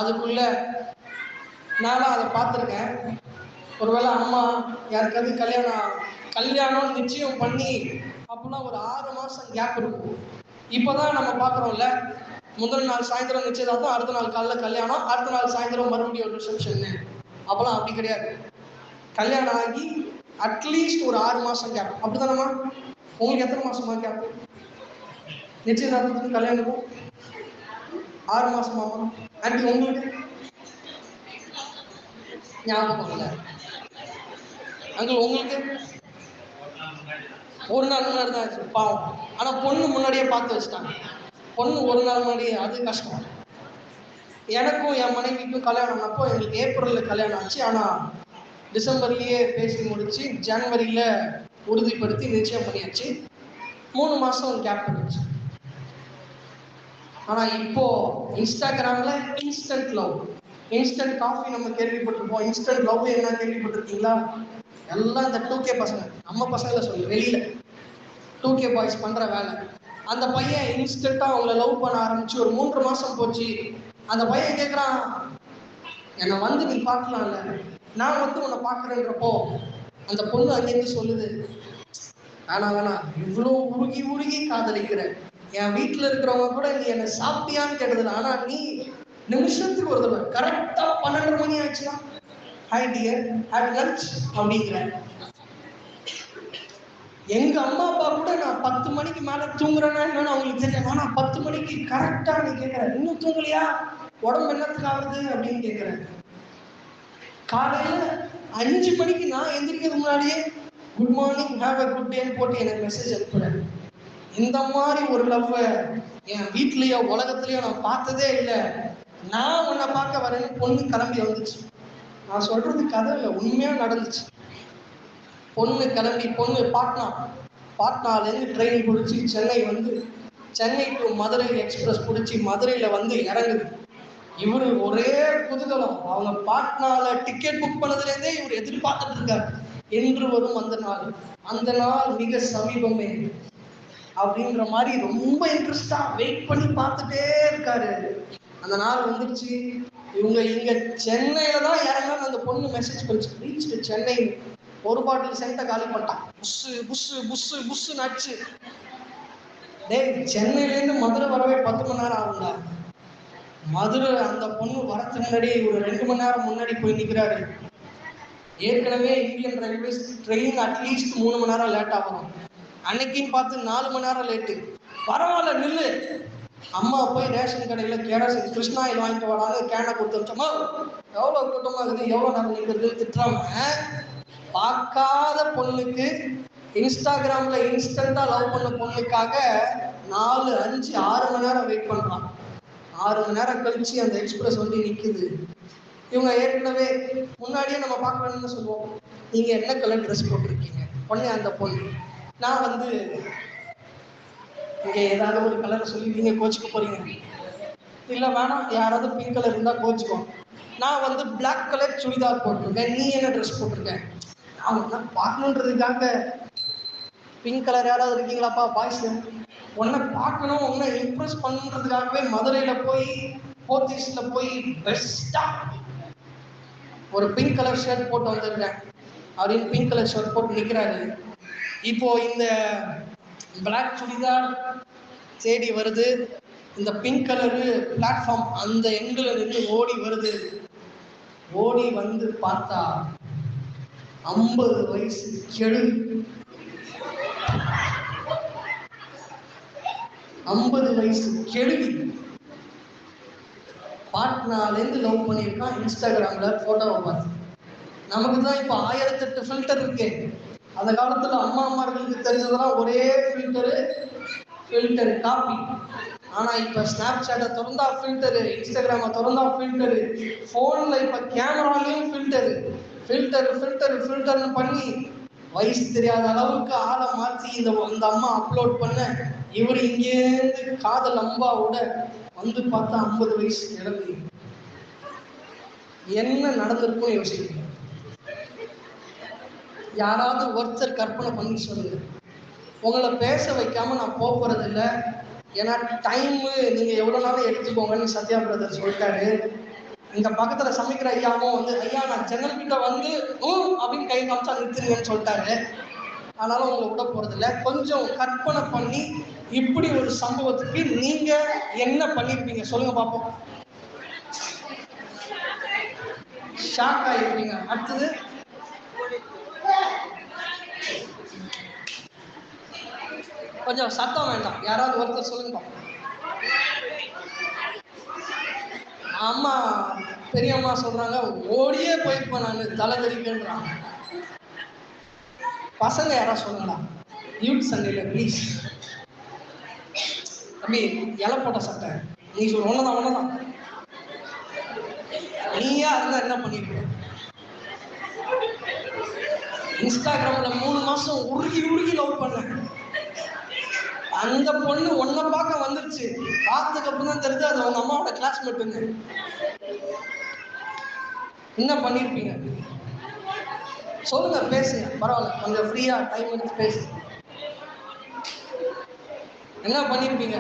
அதுக்குள்ள நானும் அதை பார்த்துருக்கேன். ஒருவேளை அம்மா யாருக்காவது கல்யாணம் நிச்சயம் பண்ணி அப்படின்னா ஒரு 6 மாசம் கேப் இருக்கும். இப்போதான் நம்ம பார்க்குறோம்ல, முதல் நாள் சாயந்தரம் நிச்சயதார்த்தம், அடுத்த நாள் காலைல கல்யாணம், அடுத்த நாள் சாயந்தரம் மறுபடியும் ஒரு ரிசப்ஷன். அப்போலாம் அப்படி கிடையாது. கல்யாணம் ஆகி அட்லீஸ்ட் ஒரு 6 மாசம் கேப். அப்படிதானம்மா? உங்களுக்கு எத்தனை மாசமா கேப்? நிச்சயதார்த்தத்துக்கு கல்யாணம் 6 மாசமாமா? ஆண்டி உங்களுக்கு ஞாபகம் இல்லை? அங்கே உங்களுக்கு ஒரு நாள் முன்னாடி தான் ஆச்சு. பாவம். ஆனா பொண்ணு முன்னாடியே பார்த்து வச்சுட்டாங்க. பொண்ணு ஒரு நாள் முன்னாடியே, அது கஷ்டம். எனக்கும் என் மனைவிக்கும் கல்யாணம் அப்போ எங்களுக்கு ஏப்ரல்ல கல்யாணம் ஆச்சு. ஆனா டிசம்பர்லயே பேசி முடிச்சு ஜனவரியில உறுதிப்படுத்தி நிச்சயம் பண்ணியாச்சு. 3 மாசம் கேப் பண்ணிச்சு. ஆனா இப்போ இன்ஸ்டாகிராம்ல இன்ஸ்டன்ட் லவ், இன்ஸ்டன்ட் காஃபி நம்ம கேள்விப்பட்டிருப்போம். இன்ஸ்டன்ட் லவ் என்ன கேள்விப்பட்டிருக்கீங்களா? எல்லாம் இந்த 2K பசங்க, நம்ம பசங்களை சொல்லி வெளியில 2K பாய்ஸ் பண்ற வேலை. அந்த பையன் இன்ஸ்டன்ட்டா அவங்கள லவ் பண்ண ஆரம்பிச்சு ஒரு 3 மாசம் போச்சு. அந்த பையன் கேட்குறான், என்னை வந்து நீ பார்க்கலாம்ல, நான் வந்து உன்னை பார்க்குறேன்றப்போ அந்த பொண்ணு அங்கேருந்து சொல்லுது, வேணாம் இவ்வளோ உருகி உருகி காதலிக்கிற, என் வீட்டில் இருக்கிறவங்க கூட நீ என்னை சாப்பிட்டியான்னு கேட்டதில்லை, ஆனா நீ நிமிஷத்துக்கு ஒரு தடவை கரெக்டா 12 மணி ஆச்சுன்னா ஹை டியர் ஹேட் லஞ்ச் அப்படிங்கிற. எங்க அம்மா அப்பா கூட நான் 10 மணிக்கு மேல தூங்குறேன்னா என்னன்னு அவங்களுக்கு தெரியும். ஆனா 10 மணிக்கு கரெக்டா நீ கேட்கிற, இன்னும் தூங்கலையா, உடம்பு என்னத்துக்கு ஆகுது அப்படின்னு கேட்கிற. காலையில 5 மணிக்கு நான் எந்திரிக்கிறது முன்னாடியே good morning have a good டேன்னு போட்டு எனக்கு மெசேஜ் அனுப்புறேன். இந்த மாதிரி ஒரு லவ் என் வீட்லயோ உலகத்திலயோ நான் பார்த்ததே இல்லை. நான் உன்னை பார்க்க வரேன்னு பொண்ணு கிளம்பி வந்துச்சு. நான் சொல்றது கதை இல்லை, உண்மையா நடந்துச்சு. பொண்ணு கிளம்பி, பொண்ணு பாட்னாலேருந்து ட்ரெயின் பிடிச்சி சென்னை வந்து, சென்னை டு மதுரை எக்ஸ்பிரஸ் பிடிச்சி மதுரையில் வந்து இறங்குது. இவரு ஒரே குதூகலம். அவங்க பாட்னால டிக்கெட் புக் பண்ணதுலேருந்தே இவர் எதிர்பார்த்துட்டு இருக்காரு, என்று வரும் அந்த நாள், அந்த நாள் மிக சமீபமே அப்படின்ற மாதிரி ரொம்ப இன்ட்ரெஸ்டா வெயிட் பண்ணி பார்த்துட்டே இருக்காரு. அந்த நாள் வந்துருச்சு. இவங்க இங்க சென்னையில தான் இறங்கணும். அந்த பொண்ணு மெசேஜ் பண்ணிச்சு, ரீச் சென்னை, ஒரு பாட்டில் சென்ட்டை காலி பண்ணிட்டான். புஷு புஷு புஷு புஷு நச்சு. டேய், சென்னையிலேருந்து மதுரை வரவே 10 மணி நேரம் ஆகும்டா. மதுரை அந்த பொண்ணு வரதுக்கு முன்னாடி ஒரு 2 மணி நேரம் முன்னாடி போய் நிற்கிறாரு. ஏற்கனவே இந்தியன் ரயில்வேஸ் ட்ரெயின் அட்லீஸ்ட் 3 மணி நேரம் லேட் ஆகும். அன்னைக்குன்னு பார்த்து 4 மணி நேரம் லேட்டு. பரவாயில்ல நில்லு. அம்மா போய் ரேஷன் கடையில் கேரசின் கிருஷ்ணா ஆயில் வாங்கிட்டு வராங்க, கேனை கொடுத்து வச்சோமா. எவ்வளோ கூட்டமாக இருக்குது, எவ்வளோ நேரம் நிற்கிறது திட்டுறாம பார்க்காத பொண்ணுக்கு இன்ஸ்டாகிராம்ல இன்ஸ்டண்டா லவ் பண்ண பொண்ணுக்காக 4, 5, 6 மணி நேரம் வெயிட் பண்றான். 6 மணி நேரம் கழிச்சு அந்த எக்ஸ்பிரஸ் வந்து நிக்குது. இவங்க ஏற்கனவே முன்னாடியே நம்ம பார்க்கணும்னு சொல்லுவோம், நீங்க என்ன கலர் ட்ரெஸ் போட்டிருக்கீங்க, உடனே அந்த பொண்ணு நான் வந்து இங்க ஏதாவது ஒரு கலரை சொல்லி நீங்க கோச்சுக்க போறீங்க, இல்ல வேணாம் யாராவது பிங்க் கலர் இருந்தா கோச்சுக்கோ. நான் வந்து பிளாக் கலர் சுடிதார் போட்டிருக்கேன், நீ என்ன ட்ரெஸ் போட்டிருக்கேன். அவங்க பார்க்கணுன்றதுக்காக பிங்க் கலர் யாராவது இருக்கீங்களாப்பா பாய்ஸ், உன்னை பார்க்கணும், உன்னை இம்ப்ரெஸ் பண்ணுன்றதுக்காகவே மதுரையில போய் போத்தீஸ்ல போய் பெஸ்டா ஒரு பிங்க் கலர் ஷர்ட் போட்டு வந்திருக்கேன் அப்படின்னு பிங்க் கலர் ஷர்ட் போட்டு நிற்கிறாரு. இப்போ இந்த பிளாக் சுடிதார் தேடி வருது, இந்த பிங்க் கலரு பிளாட்ஃபார்ம் அந்த எண்டில் இருந்து ஓடி வருது. ஓடி வந்து பார்த்தா 50 வயசு கெழு, 50 வயசு கெழுவி பாட்னாலேருந்து லவ் பண்ணியிருக்கான். இன்ஸ்டாகிராம்ல போட்டோவை பார்த்து நமக்கு தான் இப்போ 1008 ஃபில்டர் இருக்கு. அந்த காலத்துல அம்மார்களுக்கு தெரிஞ்சதெல்லாம் ஒரே ஃபில்டரு காப்பி. ஆனா இப்ப ஸ்னாப் சாட்டை திறந்தா ஃபில்டரு, இன்ஸ்டாகிராமை திறந்தா ஃபில்டரு, போன்ல இப்ப கேமராலையும் ஃபில்டர்னு பண்ணி வயசு தெரியாத அளவுக்கு ஆளை மாற்றி இந்த அம்மா அப்லோட் பண்ண, இவர் இங்கேருந்து காதல் அம்பாவோட வந்து பார்த்தா 50 வயசு இழந்து என்ன நடந்திருக்கும் யோசிக்கிறீங்க? யாராவது ஒருத்தர் கற்பனை பண்ணி சொல்லுங்க. உங்களை பேச வைக்காம நான் போறது இல்லை, ஏன்னா டைமு நீங்க எவ்வளவு நாளும் எடுத்துக்கோங்கன்னு சத்யா பிரதர் சொல்லிட்டாரு. இந்த பக்கத்துல சமைக்கிற ஐயாவும் வந்து, ஐயா நான் ஜன்னல் கிட்ட வந்து அப்படின்னு கை காமிச்சா நிறுத்துருங்கன்னு சொல்லிட்டாரு. ஆனாலும் உங்களை விட போறது இல்லை. கொஞ்சம் கற்பனை பண்ணி இப்படி ஒரு சம்பவத்துக்கு நீங்க என்ன பண்ணிருப்பீங்க சொல்லுங்க பாப்போம். ஷாக் ஆயிருப்பீங்க. அடுத்தது கொஞ்சம் சத்தம் வேண்டாம், யாராவது ஒருத்தர் சொல்லுங்க பாப்போம். அம்மா பெரியம்மா சொல்றாங்க, ஓடியே போயிருப்பேன் நான் தலை தெரிவிக்கின்றான். பசங்க யாராவது சொல்லுங்களா யூத் சண்டையில ப்ளீஸ். தம்பி இலை போட்ட சட்டை நீ சொல்ல ஒன்னதான் நீயா இருந்தா என்ன பண்ணிருக்க? இன்ஸ்டாகிராம்ல 3 மாசம் உருகி லவ் பண்ண அந்த பொண்ணு ஒன்ன பார்க்க வந்துருச்சு. பார்த்ததுக்கு அப்புறம் தான் தெரிஞ்சு அது அவங்க அம்மாவோட கிளாஸ்மேட்டுங்க. என்ன பண்ணிருப்பீங்க சொல்லுங்க, பேசுங்க, பரவாயில்ல, கொஞ்சம் ஃப்ரீயா டைம் எடுத்து பேசுங்க. என்ன பண்ணிருப்பீங்க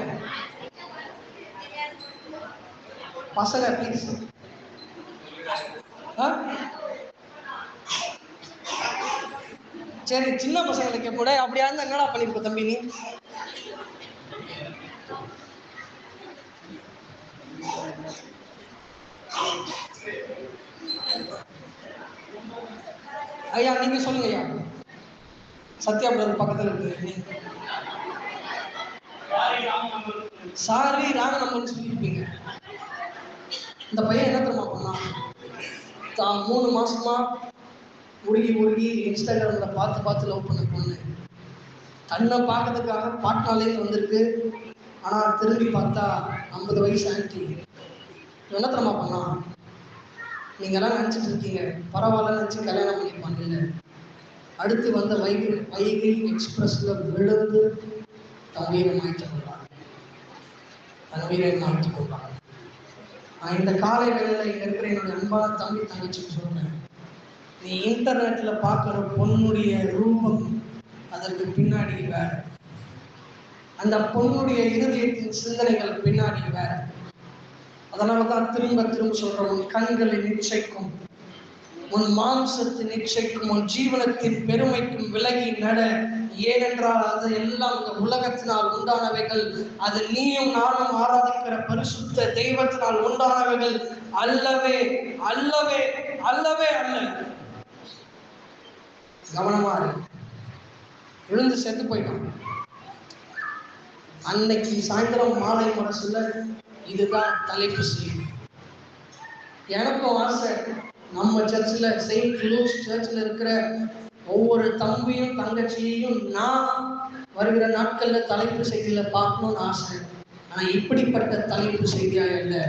பசங்க ப்ளீஸ்? சரி, சின்ன பசங்களுக்கு கூட அப்படியா இருந்தா என்னடா பண்ணிருப்ப தம்பி நீ? ஐயா நீங்க சொல்லுங்க ஐயா. சத்யா பிரதர் பக்கத்துல இருக்கு. சாரி ராங்க நம்பர்னு சொல்லியிருப்பீங்க. இந்த பையன் என்ன தெரியுமா பண்ணா, தான் 3 மாசமா உருகி இன்ஸ்டாகிராம்ல பார்த்து லவ் பண்ண பொண்ணு தன்னை பார்க்கறதுக்காக பாட்னாலேருந்து வந்திருக்கு. ஆனா திரும்பி பார்த்தா 50 வயசு ஆன்டி. என்ன தெரியுமா பண்ணா, நீங்க எல்லாம் நினைச்சிட்டு இருக்கீங்க பரவாயில்ல நினைச்சு கல்யாணம் பண்ணிருப்பாங்க. இல்லை, அடுத்து வந்த வைகை எக்ஸ்பிரஸ்ல விழுந்து தன் உயிரை மாற்றிக் கொண்டாங்க. நான் இந்த காலை வேளையில இங்க இருக்கிற என்னுடைய அன்பான தம்பி தங்கச்சின்னு சொல்றேன், நீ இன்டர்நெட்ல பார்க்கிற பொண்ணுடைய ரூபம் அதற்கு பின்னாடி வேற, அந்த பொண்ணுடைய இருதயத்தின் சிந்தனைகள் பின்னாடி வேற. அதனாலதான் திரும்ப திரும்ப சொல்றோம், உன் கண்களை நிச்சயிக்கும், உன் மாம்சத்தின் நிச்சயிக்கும், உன் ஜீவனத்தின் பெருமைக்கும் விலகி நட. ஏனென்றால் அது எல்லாம் இந்த உலகத்தினால் உண்டானவைகள், அது நீயும் நானும் ஆராதிக்கிற பரிசுத்த தெய்வத்தினால் உண்டானவைகள் அல்லவே அல்லவே அல்லவே அல்ல. கவனமா இருக்கு. விழுந்து செத்து போயிட்டான். அன்னைக்கு சாயந்தரம் மாலை முரசுல இதுதான் தலைப்பு செய்யும். எனக்கும் ஆசை, நம்ம சர்ச்சில் செயின்ட் லூக்ஸ் சர்ச்சில் இருக்கிற ஒவ்வொரு தம்பியும் தங்கச்சியையும் நான் வருகிற நாட்கள்ல தலைப்பு செய்தியில பார்க்கணும்னு ஆசை. ஆனா இப்படிப்பட்ட தலைப்பு செய்தியா இல்லை,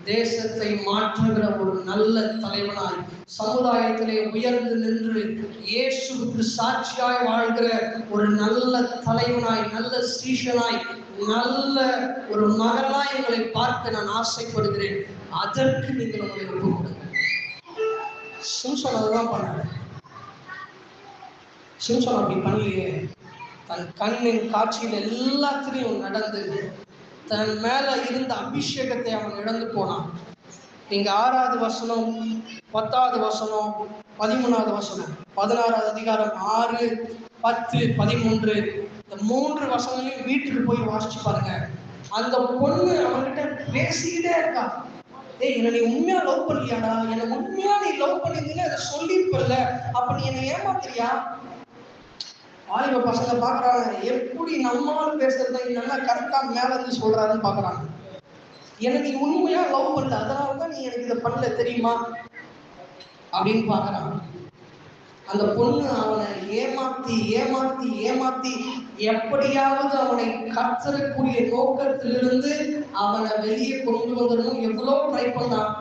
தேசத்தை மாற்றுகிற ஒரு நல்ல தலைவனாய், சமுதாயத்திலே உயர்ந்து நின்று இயேசுவுக்கு சாட்சியாய் வாழ்கிற ஒரு நல்ல தலைவனாய், நல்ல சீஷனாய், நல்ல ஒரு மகனாய் உங்களை பார்க்க நான் ஆசைப்படுகிறேன். அதற்கு நீங்கள் உங்களை ஒப்பு கொடுங்க. சிம்சன் அதுதான் பண்ணாரு. சிம்சன் அப்படி பண்ணலையே. தன் கண்ணின் காட்சியில் எல்லாத்திலையும் நடந்து தன் மேல இருந்த அபிஷேகத்தை அவன் இழந்து போனான். இங்க 6வது வசனம், 10வது வசனம், 13வது வசனம், 16வது அதிகாரம் 6, 10, 13 இந்த 3 வசனங்களையும் வீட்டுக்கு போய் வாசிச்சு பாருங்க. அந்த பொண்ணு அவன்கிட்ட பேசிக்கிட்டே இருக்கா. ஏய், என்ன நீ உண்மையா லவ் பண்ணியாடா? என்ன உண்மையா நீ லவ் பண்ணிருந்தீங்கன்னா அதை சொல்லிருப்பல்ல, அப்ப நீ என்ன ஏமாத்திரியா? வாலிப பசங்க பாக்குறாங்க, எப்படி நம்மளால பேசுறத நல்லா கரெக்டா மேல இருந்து சொல்றாருன்னு பாக்குறாங்க. எனக்கு நீ உண்மையா லவ் பண்ணல, அதனாலதான் நீ எனக்கு இதை பண்ணல தெரியுமா அப்படின்னு பாக்குறாங்க. அந்த பொண்ணு அவனை ஏமாத்தி ஏமாத்தி ஏமாத்தி எப்படியாவது அவனை கத்தரக்கூடிய நோக்கத்திலிருந்து அவனை வெளியே கொண்டு வந்துடணும். எவ்வளவு ட்ரை பண்ணான்.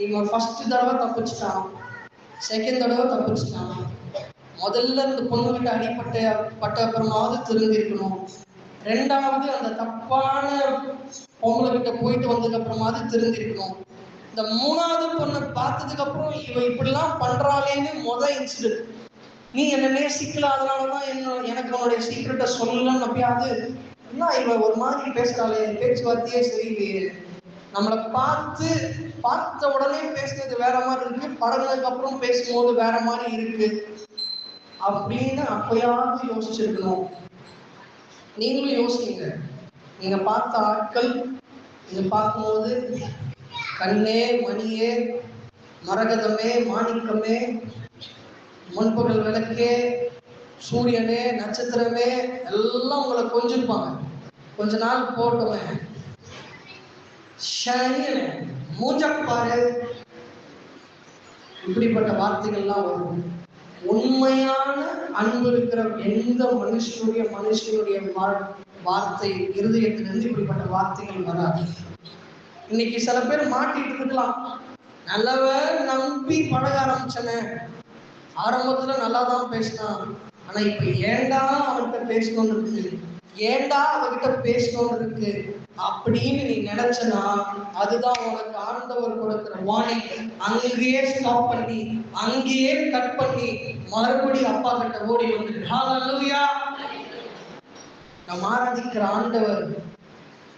இவன் ஃபர்ஸ்ட் தடவை தப்பிச்சிட்டான், செகண்ட் தடவை தப்பிச்சிட்டான். முதல்ல இந்த பொண்ணுகிட்ட அடிப்பட்ட அப்புறமாவது திருந்திருக்கணும். 2வது அந்த தப்பான பொண்ணுகிட்ட போயிட்டு வந்ததுக்கு அப்புறமாவது திருந்திருக்கணும். இந்த 3வது பொண்ணை பார்த்ததுக்கு அப்புறம் இவ இப்படிலாம் பண்றாளேன்னு இன்சிடென்ட், நீ என்ன நேசிக்கல, அதனாலதான் எனக்கு அவனுடைய சீக்கிரட்டை சொல்லலன்னு அப்படியாது என்ன இவ ஒரு மாதிரி பேசுறாளே, பேச்சுவார்த்தையே சரியில்லையே, நம்மளை பார்த்த உடனே பேசுறது வேற மாதிரி இருக்கு, பழகினதுக்கு அப்புறம் பேசும்போது வேற மாதிரி இருக்கு அப்படின்னு அப்பயாவது யோசிச்சிருக்கணும். நீங்களும் யோசிங்க. நீங்க பார்த்த ஆட்கள் நீங்க பார்க்கும்போது, கண்ணே, மணியே, மரகதமே, மாணிக்கமே, முன்பகல் விளக்கே, சூரியனே, நட்சத்திரமே எல்லாம் உங்களை கொஞ்சிருப்பாங்க. கொஞ்ச நாள் போட்டவன் மூஞ்சப்பாரு, இப்படிப்பட்ட வார்த்தைகள்லாம் வரும். உண்மையான அன்பு இருக்கிற எந்த மனுஷனுடைய வார்த்தை இருதயத்திலிருந்து இப்படிப்பட்ட வார்த்தைகள் வராது. இன்னைக்கு சில பேர் மாட்டிட்டு இருக்கலாம். நல்லவ நம்பி பழக ஆரம்பிச்சன, ஆரம்பத்துல நல்லாதான் பேசினான், ஆனா இப்ப ஏண்டா அவன்கிட்ட பேசணும்னு இருக்கு, ஏண்டா அவகிட்ட பேசணும்னு இருக்கு அப்படின்னு நீ நினைச்சனா, அதுதான் உனக்கு ஆண்டவர் கொடுக்கிற வார்னிங். அங்கேயே ஸ்டாப் பண்ணி, அங்கேயே கட் பண்ணி, மறுபடியும் அப்பா கிட்ட ஓடி வந்து, ஹல்லேலூயா. நாம் ஆராதிக்கிற ஆண்டவர்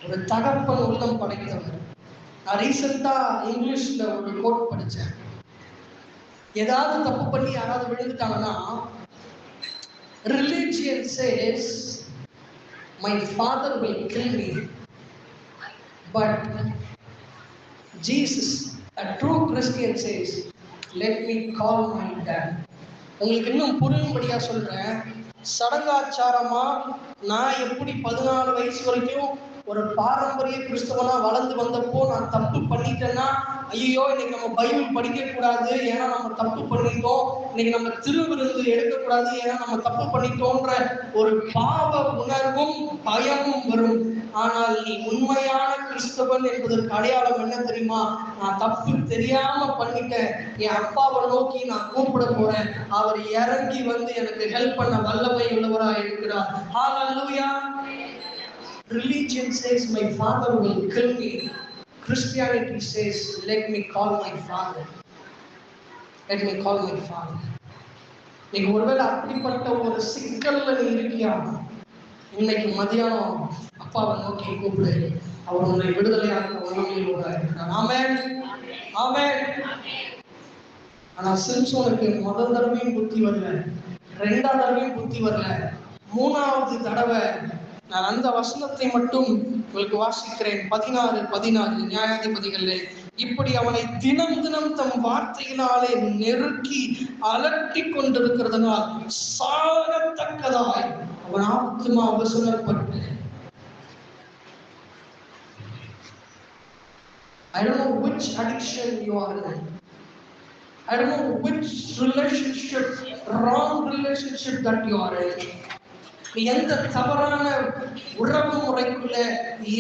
ஒரு தகப்பன் உள்ளம் படைத்தவர். நான் ரீசெண்டா இங்கிலீஷ்ல ஒரு கோட் படிச்சேன். ஏதாவது தப்பு பண்ணி யாராவது விழுந்துட்டாங்கன்னா, religion says my father will kill me, but Jesus, a true Christian, says let me call my dad. உங்களுக்கு இன்னும் புரியும்படியா சொல்றேன். சடங்காச்சாரமா நான் எப்படி 14 வயசு வரைக்கும் ஒரு பாரம்பரிய கிறிஸ்தவனா வளர்ந்து வந்தப்போ நான் தப்பு பண்ணிட்டேன்னா, ஐயோ இன்னைக்கு நம்ம பைபிள் படிக்க கூடாது ஏன்னா நம்ம தப்பு பண்ணிட்டோம், இன்னைக்கு நம்ம திருவிருந்து எடுக்கக்கூடாது ஏன்னா நம்ம தப்பு பண்ணிட்டோன்ற ஒரு பாவ உணர்வும் பயமும் வரும். ஆனால் நீ உண்மையான கிறிஸ்தவன் என்பதற்கு அடையாளம் என்ன தெரியுமா? நான் தப்பு தெரியாம பண்ணிட்டேன், என் அப்பாவை நோக்கி நான் கூப்பிட போறேன், அவர் இறங்கி வந்து எனக்கு ஹெல்ப் பண்ண வல்லமை உள்ளவராக இருக்கிறார். ஹல்லேலூயா. Religion says my father will kill me. Christianity says let me call my father. Let me call my father. நீங்க ஒருவேளை அப்படிப்பட்ட ஒரு சிக்கல்ல நீ இருக்கியா? இன்னைக்கு மதியானம் அப்பாவை நோக்கி கூப்பிடு. அவர் உன்னை விடுதலையாக்க வல்லமையுள்ளவராக இருக்கிறார். ஆமென், ஆமென். ஆனா சிம்சோனுக்கு முதல் தடவையும் புத்தி வரல, ரெண்டாவது தடவையும் புத்தி வரல, மூணாவது தடவை நான் அந்த வசனத்தை மட்டும் உங்களுக்கு வாசிக்கிறேன். 16 நியாயாதிபதிகள். இப்படி அவனை தினம் தினம் தம் வார்த்தையினாலே நெருக்கி அலட்டி கொண்டிருக்கிறதுனால் சாகத்தக்கதாய் அவன் ஆத்மா அவசரப்பட்டு. I don't know which addiction you are in. I don't know which relationship, wrong relationship that you are in. எந்த தவறான உறவு முறைக்குள்ள,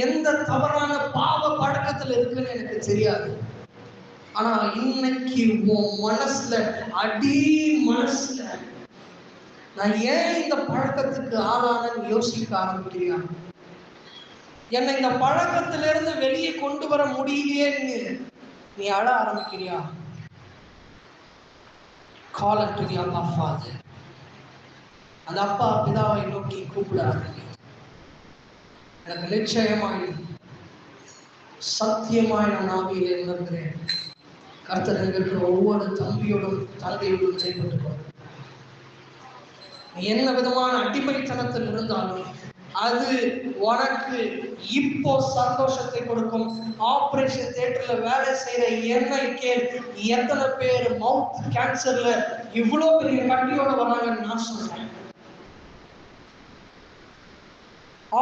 எந்த தவறான பாவ பழக்கத்துல இருக்குன்னு எனக்கு தெரியாது. ஆனா இன்னைக்கு உன் மனசுல, அடி மனசுல, நான் ஏன் இந்த பழக்கத்துக்கு ஆளானன்னு யோசிக்க ஆரம்பிக்கிறியா? என்னை இந்த பழக்கத்திலிருந்து வெளியே கொண்டு வர முடியலையேன்னு நீ அழ ஆரம்பிக்கிறியா? Call unto the Abba Father. அந்த அப்பா பிதாவை நோக்கி கூப்பிடாது. எனக்கு நிச்சயமாய் சத்தியமாய் நான் ஆவியிலே உணர்கிறேன், கர்த்தர் இருக்கிற ஒவ்வொரு தம்பியோடும் தந்தையோடும் செயல்பட்டுக்கொள். என்ன விதமான அடிமைத்தனத்தில் இருந்தாலும் அது உனக்கு இப்போ சந்தோஷத்தை கொடுக்கும். ஆபரேஷன் தியேட்டர்ல வேலை செய்யற என்னை கேள், எத்தனை பேர் மவுத் கேன்சர்ல இவ்வளவு பெரிய கட்டியோட வராங்கன்னு நான் சொல்றேன்.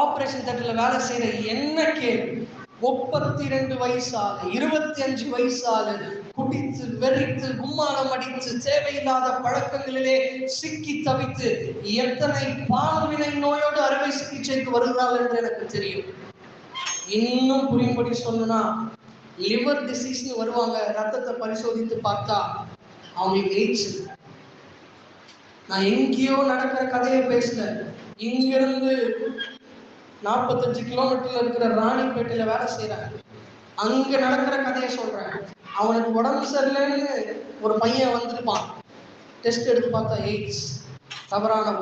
ஆபரேஷன் தியேட்டர்ல வேலை செய்யற என்ன கேள், 32 வயசால 25 வயசால குடித்து வெறித்து கும்மாளம் அடித்து தேவையில்லாத பழக்கங்களிலே சிக்கி தவித்து எத்தனை பால்வினை நோயோடு அறுவை சிகிச்சைக்கு வருகிறார்கள் என்று எனக்கு தெரியும். இன்னும் புரியும்படி சொல்லணும்னா, லிவர் டிசீஸ்னு வருவாங்க, ரத்தத்தை பரிசோதித்து பார்த்தா அவங்களுக்கு எய்ட்ஸ். நான் எங்கேயோ நடக்கிற கதையை பேசல, இங்கிருந்து 45 கிலோமீட்டர்ல இருக்கிற ராணிப்பேட்டையில வேலை செய்யறாங்க, அங்க நடக்கிற கதையை சொல்றேன். அவனுக்கு உடம்பு சரியில்லைன்னு ஒரு பையன் வந்திருப்பான், டெஸ்ட் எடுத்து பார்த்தா எய்ட்ஸ், தவறான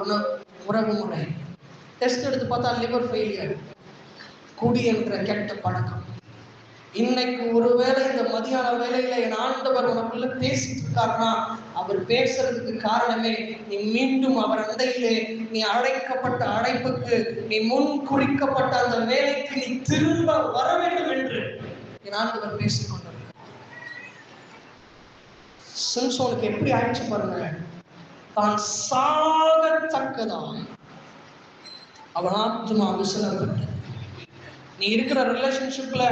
உறவு முறை. டெஸ்ட் எடுத்து பார்த்தா லிவர் ஃபெயிலியர், குடி என்ற கெட்ட பழக்கம். இன்னைக்கு ஒருவேளை இந்த மதியான வேலையில என் ஆண்டவர் உனக்குள்ள பேசிட்டு இருக்காருன்னா, அவர் பேசுறதுக்கு காரணமே நீ மீண்டும் அவர் அண்டையிலே, நீ அழைக்கப்பட்ட அழைப்புக்கு, நீ முன் குறிக்கப்பட்ட அந்த வேலைக்கு நீ திரும்ப வர வேண்டும் என்று என் ஆண்டவர் பேசிக்கொண்டார். சிம்சோனுக்கு எப்படி ஆயிடுச்சு பாருங்க, தான் சாகத்தக்கதான் அவன் ஆத்மா விசனப்பட்டு. நீ இருக்கிற ரிலேஷன்ஷிப்ல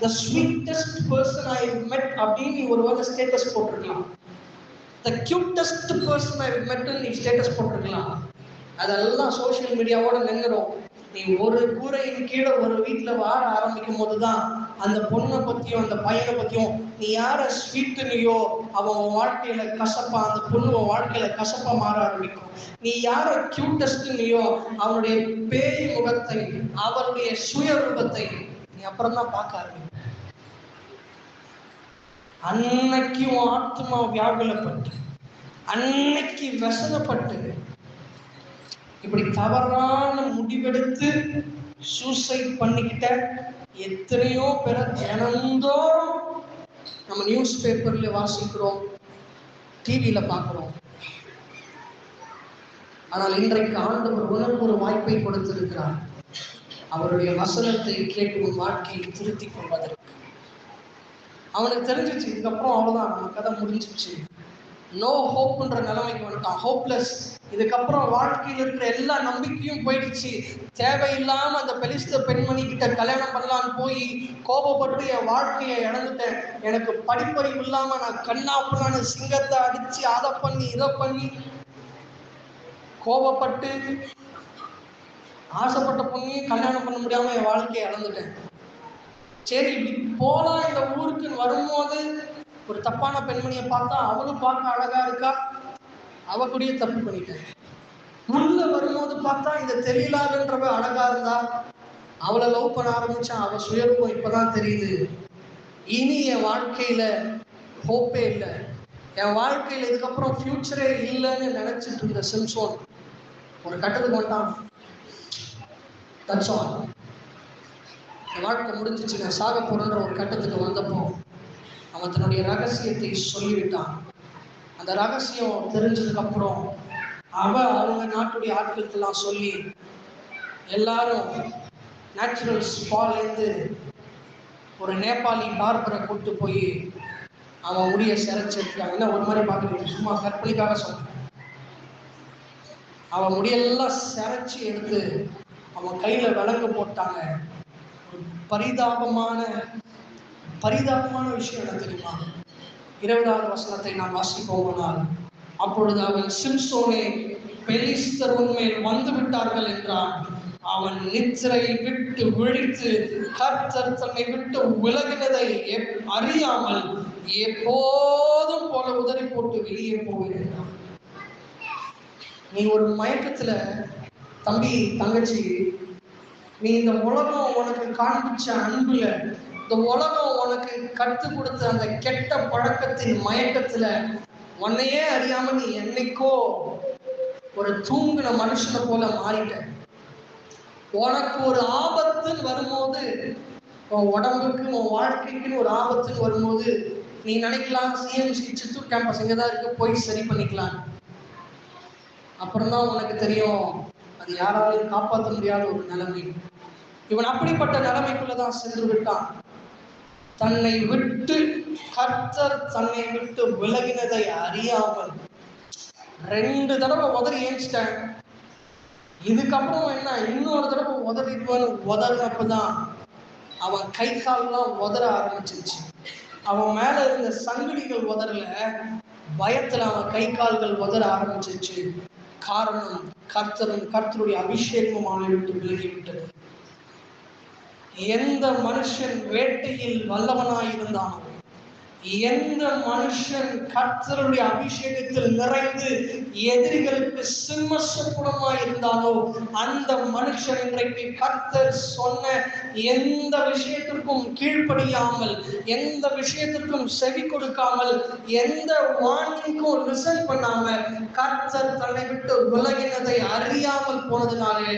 the sweetest person I have met அப்படின்னு நீ ஒருவேளை ஸ்டேட்டஸ் போட்டிருக்கலாம், the cutest person I have met நீ ஸ்டேட்டஸ் போட்டிருக்கலாம். அதெல்லாம் சோசியல் மீடியாவோட நின்றுடும். நீ ஒரு கூரையின் கீழே ஒரு வீட்டில் வாழ ஆரம்பிக்கும் போதுதான் அந்த பொண்ணை பத்தியும் அந்த பையனை பத்தியும் நீ யார ஸ்வீட்டுனையோ அவன் வாழ்க்கையில கசப்பா, அந்த பொண்ணு வாழ்க்கையில கசப்பா மாற ஆரம்பிக்கும். நீ யார கியூட்டஸ்ட்னையோ அவனுடைய பேய் முகத்தை, அவருடைய சுயரூபத்தை நீ அப்புறம் தான் பார்க்க ஆரம்பிக்கும். அன்னைக்கு உன் ஆத்மா வியாகுலப்பட்டு, அன்னைக்கு வசனப்பட்டு இப்படி தவறான முடிவெடுத்து சூசைட் பண்ணிக்கிட்ட எத்தனையோ பேரை தினந்தோறும் நம்ம நியூஸ் பேப்பர்ல வாசிக்கிறோம், டிவியில பார்க்கிறோம். ஆனால் இன்றைக்கு ஆண்டவர் உனக்கு ஒரு வாய்ப்பை கொடுத்திருக்கிறார், அவருடைய வசனத்தை கேட்டு உன் வாழ்க்கையை திருத்திக் கொள்வதற்கு. அவனுக்கு தெரிஞ்சிச்சு, இதுக்கப்புறம் அவ்வளவுதான், நம்ம கதை முடிஞ்சிச்சு, நோ ஹோப்ன்ற நிலைமைக்கு வந்துட்டான், ஹோப்லெஸ். இதுக்கப்புறம் வாழ்க்கையில் இருக்கிற எல்லா நம்பிக்கையும் போயிடுச்சு. தேவையில்லாம அந்த பெலிஸ்த பெண்மணி கிட்ட கல்யாணம் பண்ணலான்னு போய் கோபப்பட்டு என் வாழ்க்கையை இழந்துட்டேன், எனக்கு படிப்பறிவு இல்லாம நான் கண்ணாப்புனான்னு சிங்கத்தை அடிச்சு அதை பண்ணி இதை பண்ணி கோபப்பட்டு ஆசைப்பட்ட பொண்ணையும் கல்யாணம் பண்ண முடியாம என் வாழ்க்கையை இழந்துட்டேன். சரி போலாம், இந்த ஊருக்கு வரும்போது ஒரு தப்பான பெண்மணியை பார்த்தா அவளும் பார்க்க அழகா இருக்கா, அவ கூடயே தப்பு பண்ணிட்டேன். உள்ள வரும்போது பார்த்தா இந்த தெரியலாதுன்றவ அழகா இருந்தா, அவளை லவ் பண்ண ஆரம்பிச்சான், அவ சுயரூபம் இப்பதான் தெரியுது. இனி என் வாழ்க்கையில ஹோப்பே இல்லை, என் வாழ்க்கையில இதுக்கப்புறம் ஃபியூச்சரே இல்லைன்னு நினைச்சிட்டு இருந்த சிம்சோன் ஒரு கட்டத்துக்கு வந்துட்டான். வாழ்க்கை முடிஞ்சிச்சு, நான் சாக போறேன்ற ஒரு கட்டத்துக்கு வந்தப்போ அவன் தன்னுடைய ரகசியத்தை சொல்லிவிட்டான். அந்த ரகசியம் தெரிஞ்சதுக்கு அப்புறம் அவங்க நாட்டுடைய ஆட்களுக்கெல்லாம் சொல்லி எல்லாரும் நேச்சுரல் ஸ்பாலேருந்து ஒரு நேபாளி பார்பரை கூப்பிட்டு போய் அவன் முடிய சிறைச்சிருக்கான். என்ன ஒரு மாதிரி பார்க்குறீங்க, சும்மா கற்பனைக்காக சொல்றேன். அவன் முடியெல்லாம் சிறைச்சி எடுத்து அவன் கையில விலங்கு போட்டாங்க. பரிதாபமான விஷயம் என்ன தெரியுமா? 20வது வசனத்தை நாம் வாசிப்போமானால், அப்பொழுது அவன் சிம்சோனே, பெலிஸ்தர் உன்மேல் வந்து விட்டார்கள் என்றான். அவன் நித்திரை விட்டு விழித்து கர்த்தர் தன்னை விட்டு விலகினதை அறியாமல் எப்போதும் போல உதறி போட்டு வெளியே போகிறான். நீ ஒரு மயக்கத்துல, தம்பி தங்கச்சி, நீ இந்த உலகம் உனக்கு காண்பிச்ச அன்புல, இந்த உலகம் உனக்கு கற்றுக் கொடுத்த அந்த கெட்ட பழக்கத்தின் மயக்கத்துல உன்னையே அறியாம நீ என்னைக்கோ ஒரு தூங்கின மனுஷனை போல மாறிட்ட. உனக்கு ஒரு ஆபத்துன்னு வரும்போது, உன் உடம்புக்கு உன் வாழ்க்கைக்குன்னு ஒரு ஆபத்துன்னு வரும்போது நீ நினைக்கலாம் சிஎம்சி சித்தூர் கேம்பஸ் இங்கதான் இருக்கு, போய் சரி பண்ணிக்கலாம். அப்புறம்தான் உனக்கு தெரியும் அது யாராலையும் காப்பாற்ற முடியாத ஒரு நிலைமை. இவன் அப்படிப்பட்ட நிலைமைக்குள்ளதான் சென்று விட்டான். தன்னை விட்டு கர்த்தர் தன்னை விட்டு விலகினதை அறியாமல் 2 தடவை உதறி ஏஞ்சிட்டேன். இதுக்கப்புறம் என்ன, இன்னொரு தடவை உதறினப்பதான் அவன் கை கால்லாம் உதற ஆரம்பிச்சிருச்சு. அவன் மேல இருந்த சங்கிலிகள் உதறல, பயத்துல அவன் கை கால்கள் உதற ஆரம்பிச்சிருச்சு. காரணம், கர்த்தருடைய அபிஷேகமும் அவனை விட்டு விலகிவிட்டது. எந்த மனுஷன் வேட்டையில் வல்லவனாயிருந்தானோ, எந்த மனுஷன் கர்த்தருடைய அபிஷேகத்தில் நிறைந்து எதிரிகளுக்கு சிம்மசப்புடமாய் இருந்தாலோ, அந்த மனுஷன் இன்றைக்கு கர்த்தர் சொன்ன எந்த விஷயத்திற்கும் கீழ்ப்படியாமல், எந்த விஷயத்திற்கும் செவி கொடுக்காமல், எந்த வார்த்தைக்கும் லிசன் பண்ணாம கர்த்தர் தன்னை விட்டு விலகினதை அறியாமல் போனதுனாலே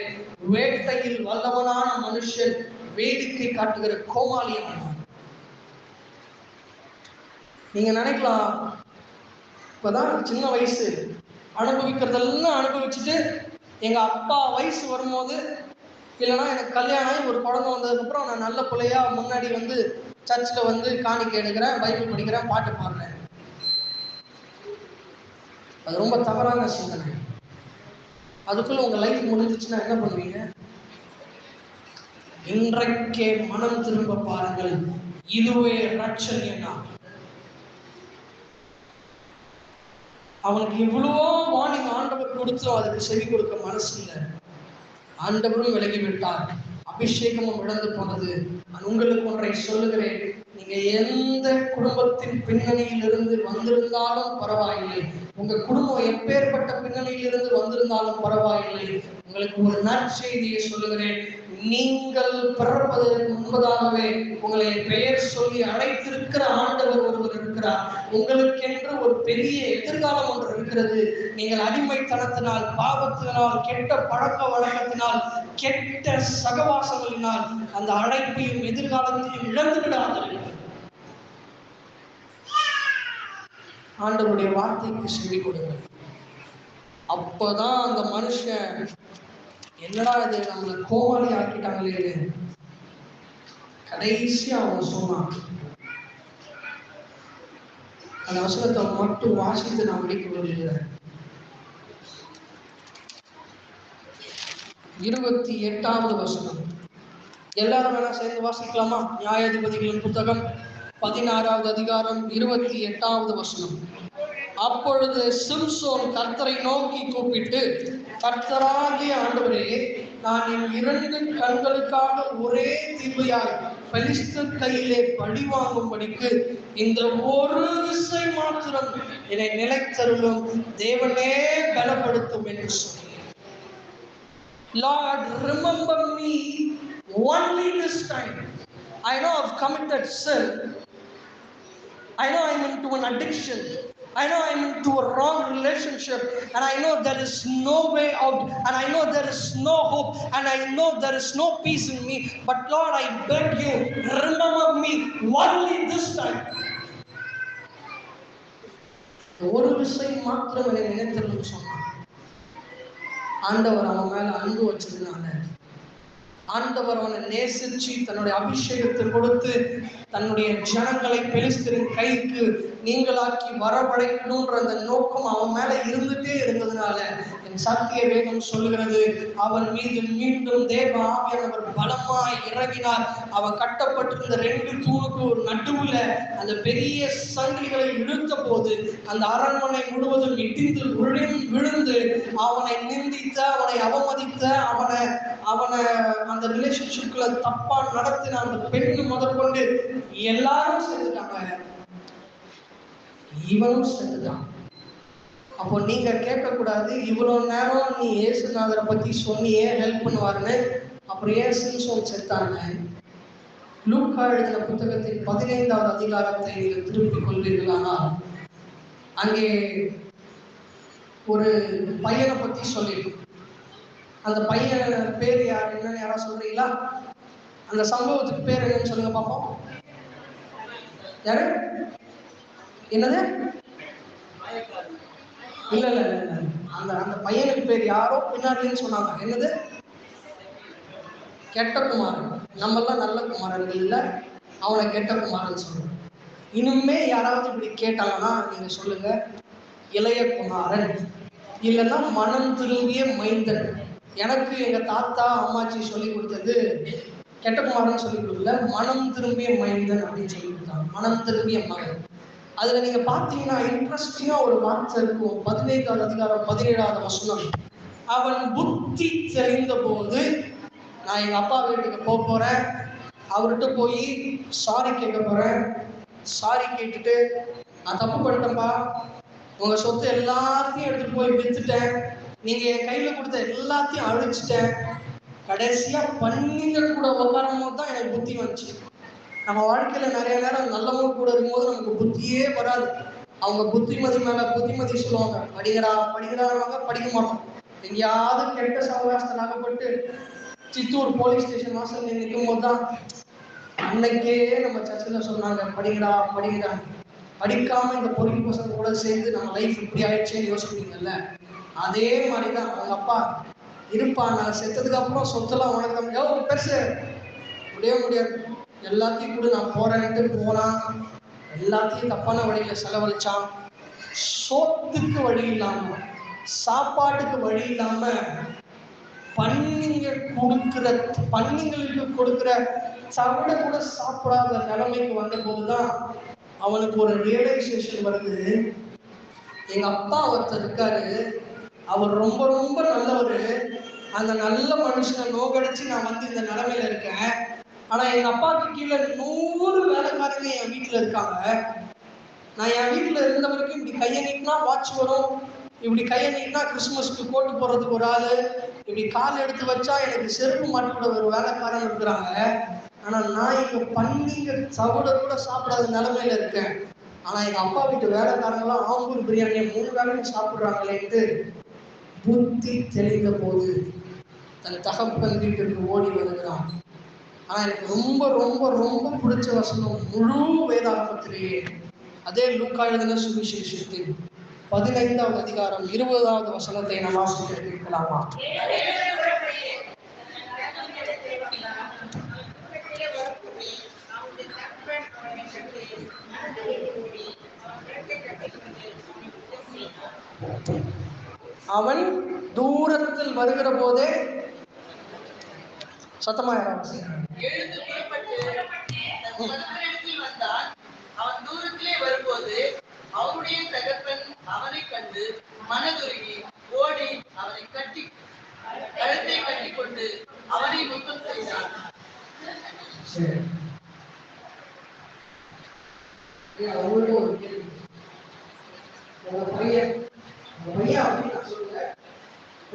வேட்டையில் வல்லவனான மனுஷன் வேடிக்கை காட்டுகிற கோமாளியான. நீங்க நினைக்கலாம், இப்பதான் சின்ன வயசு, அனுபவிக்கிறதெல்லாம் அனுபவிச்சுட்டு எங்க அப்பா வயசு வரும்போது, இல்லைன்னா எனக்கு கல்யாணம் ஆகி ஒரு குழந்தை வந்ததுக்கப்புறம் நான் நல்ல பிள்ளையா முன்னாடி வந்து சர்ச்சில் வந்து காணிக்கை எடுக்கிறேன், பைபிள் படிக்கிறேன், பாட்டு பாடுறேன். அது ரொம்ப தவறான சிந்தனை. அதுக்குள்ள உங்க லைஃப் முடிஞ்சிச்சுன்னா என்ன பண்ணுவீங்க? இன்றைக்கே மனம் திரும்ப பாருங்கள், இதுவே ரட்சணியனா. அவனுக்கு இவ்வளவோ வார்னிங் ஆண்டவர் கொடுத்தும் அதுக்கு செவி கொடுக்க மனசு இல்லை. ஆண்டவரும் விலகிவிட்டார், அபிஷேகமும் இழந்து போனது. நான் உங்களுக்கு ஒன்றை சொல்லுகிறேன், நீங்க எந்த குடும்பத்தின் பின்னணியில் இருந்து வந்திருந்தாலும் பரவாயில்லை, உங்க குடும்பம் எப்பேற்பட்ட பின்னணியில் இருந்து வந்திருந்தாலும் பரவாயில்லை, உங்களுக்கு ஒரு நற்செய்தியை சொல்லுகிறேன். நீங்கள் பிறப்பதற்கு முன்பதாகவே உங்களை பெயர் சொல்லி அழைத்திருக்கிற ஆண்டவர் ஒருவர் இருக்கிறார். உங்களுக்கென்று ஒரு பெரிய எதிர்காலம் ஒன்று இருக்கிறது. நீங்கள் அடிமைத்தனத்தினால், பாவத்தினால், கெட்ட பழக்க வழக்கத்தினால், கெட்ட சகவாசங்களினால் அந்த அழைப்பையும் எதிர்காலத்தையும் இழந்து விடாதீர்கள். ஆண்டவருடைய வார்த்தைக்கு செவி கொடுங்கள். அப்பதான் அந்த மனுஷன், என்னடா இது நம்மளை கோமாளி ஆக்கிட்டாங்களே, கடைசியா அவன் சொன்னான். அந்த வசனத்தை மட்டும் வாசித்து நான் முடிக்க விரும்புகிறேன். 28வது வசனம். எல்லாரும் வேணா சேர்ந்து வாசிக்கலாமா? நியாயாதிபதிகளின் புத்தகம் 16வது அதிகாரம் 28வது வசனம். அப்பொழுது சிம்சோன் கர்த்தரை நோக்கி கூப்பிட்டு, கர்த்தராகிய ஆண்டவரே, நான் என் 2 கண்களுக்காக ஒரே தீர்வையாய் பெலிஸ்தர் கையிலே பழி வாங்கும்படிக்கு இந்த ஒரு விசை மாத்திரம் என்னை நிலைத்தருளும், தேவனே பலப்படுத்தும் என்று சொன்னேன். Lord, remember me only this time. I know I've committed sin. I know I'm into an addiction. I know I'm into a wrong relationship, and I know there is no way out, and I know there is no hope, and I know there is no peace in me. But Lord, I beg you, remember me only this time. ஒரு விஷயம் மாத்திரம் என்னை நினைத்தருள்னு சொன்னான். ஆண்டவர் அவன் மேல அன்பு வச்சிருந்தாங்க. ஆண்டவர் அவனை நேசிச்சு தன்னுடைய அபிஷேகத்தை கொடுத்து தன்னுடைய ஜனங்களை பெலிஸ்தரின் கைக்கு நீங்களாக்கி வரவழைக்கணும்ன்ற அந்த நோக்கம் அவன் மேல இருந்துட்டே இருந்ததுனால என் சத்திய வேதம் சொல்லுகிறது, அவன் மீது மீண்டும் தேவ ஆவியானவர் பலமாய் இறங்கினார். அவன் கட்டப்பட்டிருந்த 2 தூணுக்கு ஒரு நடுவுல அந்த பெரிய சங்கிலிகளை இழுத்த போது அந்த அரண்மனை முழுவதும் இடிந்து விழுந்து அவனை நிந்தித்த, அவனை அவமதித்த, அவனை அந்த ரிலேஷன்ஷிப்ல தப்பா நடத்தின அந்த பெண்ணு முதற்கொண்டு எல்லாரும் செத்துட்டாங்க, இவனும் செத்துட்டான். அப்போ நீங்க கேட்கக்கூடாது, இவ்வளவு நேரம் நீ இயேசுநாதரை பத்தி சொன்னியே ஹெல்ப் பண்ணுவாருன்னு, அப்புறம் ஏன் சிம்சோன் செத்தாங்க? லூக்கா எழுதின புத்தகத்தின் 15வது அதிகாரத்தை நீங்கள் திருப்பிக் கொள்வீர்களானா அங்கே ஒரு பையனை பத்தி சொல்லியிருக்கோம். அந்த பையன் பேர் யார் என்னன்னு யாராவது சொல்றீங்களா? அந்த சம்பவத்துக்கு பேர் என்னன்னு சொல்லுங்க பாப்போம். யாரு? என்னது? இல்ல இல்ல இல்ல அந்த அந்த பையனுக்கு பேர் யாரோ பின்னாடின்னு சொன்னாங்க. என்னது? கெட்ட குமாரன். நம்ம எல்லாம் நல்ல குமாரர்கள் இல்ல, அவனை கெட்ட குமாரன் சொல்றோம். இனிமே யாராவது இப்படி கேட்டாங்கன்னா நீங்க சொல்லுங்க இளைய குமாரன், இல்லைன்னா மனம் திரும்பிய மைந்தன். எனக்கு எங்க தாத்தா அம்மாச்சி சொல்லி கொடுத்தது கெட்ட குமாரன் சொல்லி கொடுக்கல, மனம் திரும்பிய மைந்தன் அப்படின்னு சொல்லி கொடுத்தாங்க. மனம் திரும்பிய மகன். அதுல நீங்க பாத்தீங்கன்னா இன்ட்ரெஸ்டிங்கா ஒரு வார்த்தை இருக்கும். 15வது அதிகாரம் 17வது வசனம். அவன் புத்தி தெரிந்த போது, நான் எங்க அப்பா வீட்டுக்கு போறேன், அவர்கிட்ட போய் சாரி கேட்க போறேன். சாரி கேட்டுட்டு, நான் தப்பு பண்ணிட்டேன்பா, உங்க சொத்து எல்லாத்தையும் எடுத்துட்டு போய் வித்துட்டேன், நீங்க என் கையில கொடுத்த எல்லாத்தையும் அழிச்சிட்டேன், கடைசியா பன்னிகள் கூட உட்காரும் போது தான் எனக்கு புத்தி வந்துச்சு. நம்ம வாழ்க்கையில நிறைய நேரம் நல்லவங்க கூட இருக்கும்போது நமக்கு புத்தியே வராது. அவங்க புத்திமதி மேல புத்திமதி சொல்லுவாங்க, படிக்கிறாங்க படிக்க மாட்டோம். எங்கேயாவது கெட்ட சவகாசத்தில் ஆகப்பட்டு சித்தூர் போலீஸ் ஸ்டேஷன் வாசல் நிற்கும் போது தான் அன்னைக்கே நம்ம சர்ச்சில் சொன்னாங்க, படிக்கிறா. படிக்காம இந்த பொறுப்பு பசங்க கூட சேர்ந்து நம்ம லைஃப் இப்படி ஆயிடுச்சேன்னு யோசிக்கிறீங்கல்ல, அதே மாதிரிதான் அவங்க அப்பா இருப்பா, நான் செத்ததுக்கு அப்புறம் சொத்தெல்லாம் உனக்கு பெருசு முடியாது, எல்லாத்தையும் கூட நான் போறேன்ட்டு போனான். எல்லாத்தையும் தப்பான வழியில செலவழிச்சான். சோத்துக்கு வழி இல்லாம, சாப்பாட்டுக்கு வழி இல்லாம, பன்னிங்களுக்கு கொடுக்கிற சவட கூட சாப்பிடாத நிலைமைக்கு வந்த போதுதான் அவனுக்கு ஒரு ரியலைசேஷன் வருது. எங்க அப்பா ஒருத்தர் இருக்காரு, அவர் ரொம்ப ரொம்ப நல்லவர். அந்த நல்ல மனுஷனை நோக்கடிச்சு நான் வந்து இந்த நிலைமையில இருக்கேன். ஆனா எங்க அப்பாவுக்கு கீழே 100 வேலைக்காரங்க என் வீட்டுல இருக்காங்க. நான் என் வீட்டுல இருந்த வரைக்கும் இப்படி கையை நீட்டினா வாட்ச் வரும், இப்படி கையை நீட்டினா கிறிஸ்துமஸ்க்கு கோட்டு போடுறதுக்கு ஒரு ஆளு, இப்படி கால் எடுத்து வச்சா எனக்கு செருப்பு மாட்டோட ஒரு வேலைக்காரன் இருக்கிறாங்க. ஆனா நான் இங்க பன்னிங்க சவுட கூட சாப்பிடாத நிலைமையில இருக்கேன். ஆனா எங்க அப்பா வீட்டு வேலைக்காரங்களாம் ஆம்பூர் பிரியாணியை 3 வேலையும் சாப்பிடுறாங்களேன்ட்டு புத்தி தெளிந்த போது தன் தகப்பன் வீட்டுக்கு ஓடி வருகிறான். ஆனா எனக்கு ரொம்ப ரொம்ப ரொம்ப பிடிச்ச வசனம் முழு வேதாகமத்திலேயே அதே லூக்கா எழுதின சுவிசேஷத்தின் 15வது அதிகாரம் 20வது வசனத்தை நாம் வாசிக்க கேட்கலாமா? அவன் தூரத்தில் வருகிற போதே சத்தமா அவன் தூரத்திலே வரும்போது அவனுடைய தகப்பன் அவனை கண்டு மனதுருகி ஓடி அவனை கழுத்தை கட்டி கொண்டு அவனை முத்தம் செய்தான்.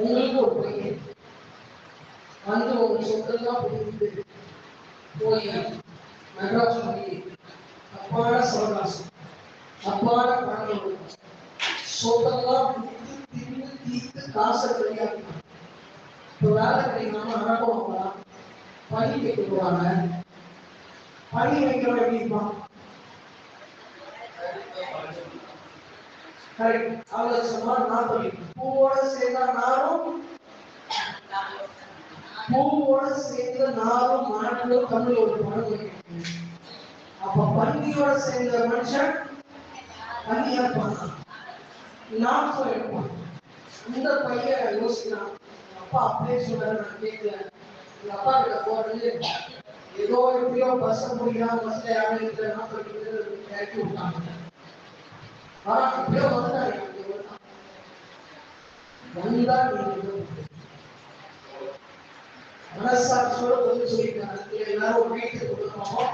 உங்களுக்கு ஒரு பையன் வந்து ஒரு சொத்தெல்லாம் போட்டு போய் மெட்ராஸ் பண்ணி தப்பான சவகாசம், தப்பான பணங்கள் சொத்தெல்லாம் வித்து தின்னு தீர்த்து காசை வெளியாக்கணும். இப்போ வேலை கிடைக்காம அனுபவங்களா பணி வைக்க போறாங்க. பணி வைக்க வேண்டியிருப்பான். அவங்க சொன்னா நான் சொல்லி பூவோட சேர்ந்தா நானும் பூவோட சேர்ந்த நானும் மாணவர்களும் தமிழ் ஒரு படம். அப்ப பன்னியோட சேர்ந்த மனுஷன் பன்னியா இருப்பான், நான் சொல்லிருப்பான். இந்த பையன் யோசிக்கிறான், அப்பா அப்படியே சொல்றாரு, நான் கேட்கல. எங்க அப்பா கிட்ட போறது ஏதோ எப்படியோ பஸ் முடிக்கலாம், பஸ்ல யாரும் இல்லைன்னா சொல்லிட்டு இறக்கி விட்டாங்க. ஆனா எப்படியோ வந்துட்டாங்க. வந்தா மனசாட்சியோட வந்து சொல்லிட்டாங்க, எல்லாரும் வீட்டுக்கு கொடுக்கணும்.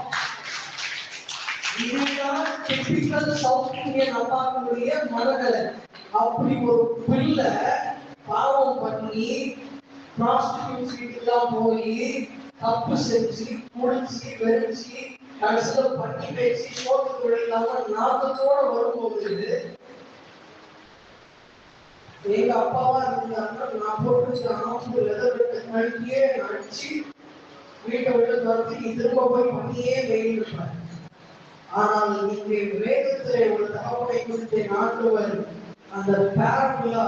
இதுதான் டிபிக்கல் சவுத் இந்தியன் அப்பாக்களுடைய மனநிலை. அப்படி ஒரு பிள்ளை பாவம் பண்ணி ப்ராஸ்டிடியூஷனுக்குலாம் போய் தப்பு செஞ்சு குடிச்சு வெறிச்சு கடைசியில பண்ணி பேசி சோத்துக்கு இல்லாம நாட்டத்தோட வரும்போது எங்க அப்பாவா இருந்தாருன்னா நான் போட்டு ஆம்பு எதிர்த்து கழியே அடிச்சு வீட்டை விட்டு துரத்தி திரும்ப போய் பண்ணியே வெயில் இருப்பாரு. ஆனால் இங்கே வேதத்திலே ஒரு தகவலை குறித்து நாட்டுவர் அந்த பேரபிளா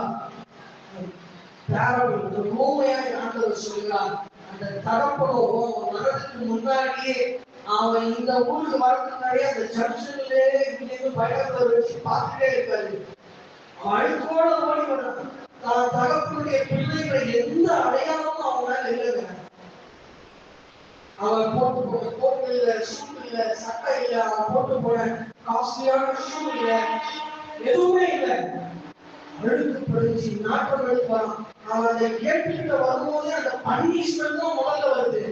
ஊமையாய் ஆண்டவர் சொல்கிறார். அந்த தகப்பனோ வரதுக்கு முன்னாடியே அவன் இந்த ஊருக்கு வரதுக்கு முன்னாடியே அந்த சர்ச்சிலே இங்கிருந்து பயணத்தை வச்சு பார்த்துட்டே இருக்காரு. அழுக்கோட ஓடி வந்தான். தான் தகப்பனுடைய பிள்ளைகளை எந்த அடையாளமும் அவனால இல்லைங்க. அவன் போட்டு போன கோட் இல்ல, ஷூ இல்ல, சட்டை இல்ல, அவன் போட்டு போன காஸ்ட்லியான ஷூ இல்ல, எதுவுமே இல்லை. அழுக்கு படிச்சு நாட்டம் எடுப்பான். அவன் அதை கேட்டுக்கிட்ட வரும்போதே அந்த பனிஷ்மெண்ட் தான் முதல்ல வருது.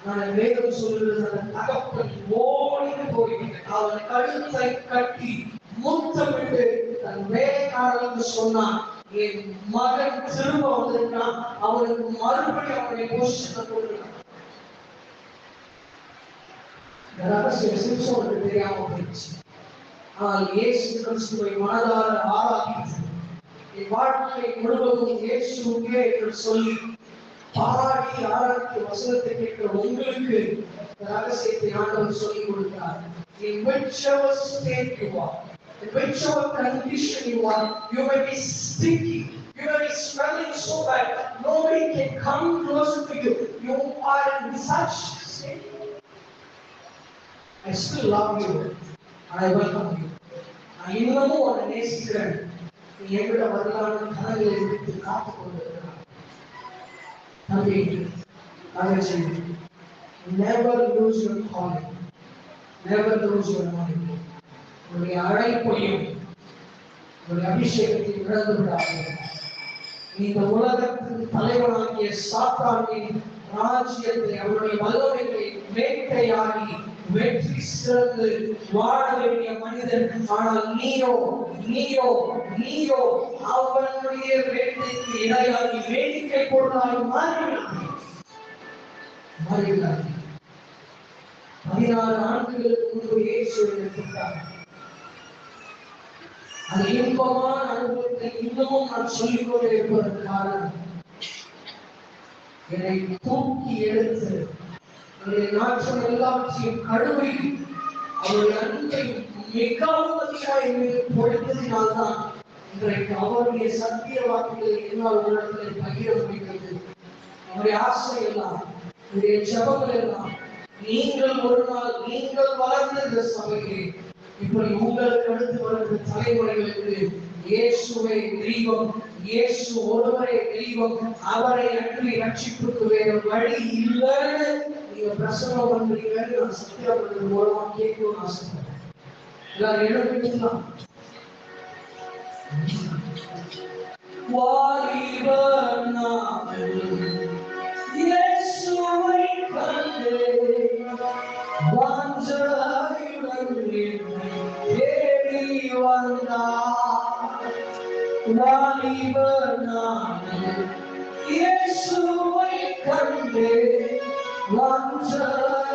நான் வேதம் சொல்லுறது, அந்த தகப்பன் ஓடிட்டு போய் அவன் கழுத்தை கட்டி முத்தமிட்டு தன் வேலைக்காரனுக்கு சொன்னான், என் மகன் திரும்ப வந்திருக்கான், அவனுக்கு மறுபடியும் அவனை பொசிஷனை கொடுக்கிறான். சிம்சோனுக்கு தெரியாம போயிடுச்சு. ஆனால் இயேசு கிறிஸ்துவை மனதார ஆராதித்து என் வாழ்க்கை முழுவதும் இயேசுவே என்று சொல்லி பாடி ஆராய்ச்சி வசனத்தை கேட்கிற உங்களுக்கு ரகசியத்தை ஆண்டவர் சொல்லிக் கொடுக்கிறார். In whichever state you are, in whichever condition you are, you may be stinky, you may be smelling so bad, nobody can come closer to you. You are in such state. I still love you and I welcome you. நான் இன்னமும் உன்னை நேசிக்கிறேன். நீ எங்கிட்ட வரலான்னு கனவுகளை விட்டு காத்துக் கொண்டிருக்கிறான். தம்பி, தங்கச்சி, never lose your calling, never lose your calling. உன்னுடைய அழைப்பையும் உன்னுடைய அபிஷேகத்தையும் இழந்து விடாதே. இந்த உலகத்தின் தலைவனாகிய சாத்தானின் ராஜ்யத்தை அவருடைய வல்லமைகளை வேட்டையாடி வெற்றி சிறந்து வாழ வேண்டிய மனிதன். ஆனால் நீயோ நீயோ நீயோ அவனுடைய வேட்டைக்கு இடையாகி வேடிக்கை பொருளாக மாறிவிடாதே. 16 ஆண்டுகளுக்கு முன்பு இயேசுவை எடுத்துட்டார். அந்த இன்பமான அனுபவத்தை இன்னமும் நான் சொல்லிக்கொண்டே இருப்பதற்கு காரணம், என்னை தூக்கி எடுத்து அவருடைய நாற்றம் எல்லாவற்றையும் கழுவி அவருடைய அன்பை மிகவும் அதிகமாக எங்களுக்கு பொழுத்ததினால்தான் இன்றைக்கு அவருடைய சத்திய வாக்குகளை என்னால் உலகத்தில் பகிர முடிகிறது. அவருடைய ஆசை எல்லாம், அவருடைய ஜபங்கள் எல்லாம், நீங்கள் ஒரு நாள் நீங்கள் வளர்ந்த இந்த சபையை இப்படி உங்களுக்கு அடுத்து வருகிற தலைமுறைகளுக்கு இயேசுவை தெய்வம், இயேசு ஒருவரே தெய்வம், அவரை அன்றி ரட்சிப்புக்கு வேறு வழி இல்லைன்னு நீங்க பிரசங்கம் பண்றீங்கன்னு நான் சத்தியப்படுறது மூலமா கேட்கணும்னு ஆசைப்படுறேன். எல்லாரும் எழுதிக்கலாம். வாலிபர் நாங்கள் இயேசுவை கண்டு வாஞ்சையுடன் தேடி வந்தார். வாலிபர் நாங்கள் இயேசுவை கண்டு வாஞ்சையுடன்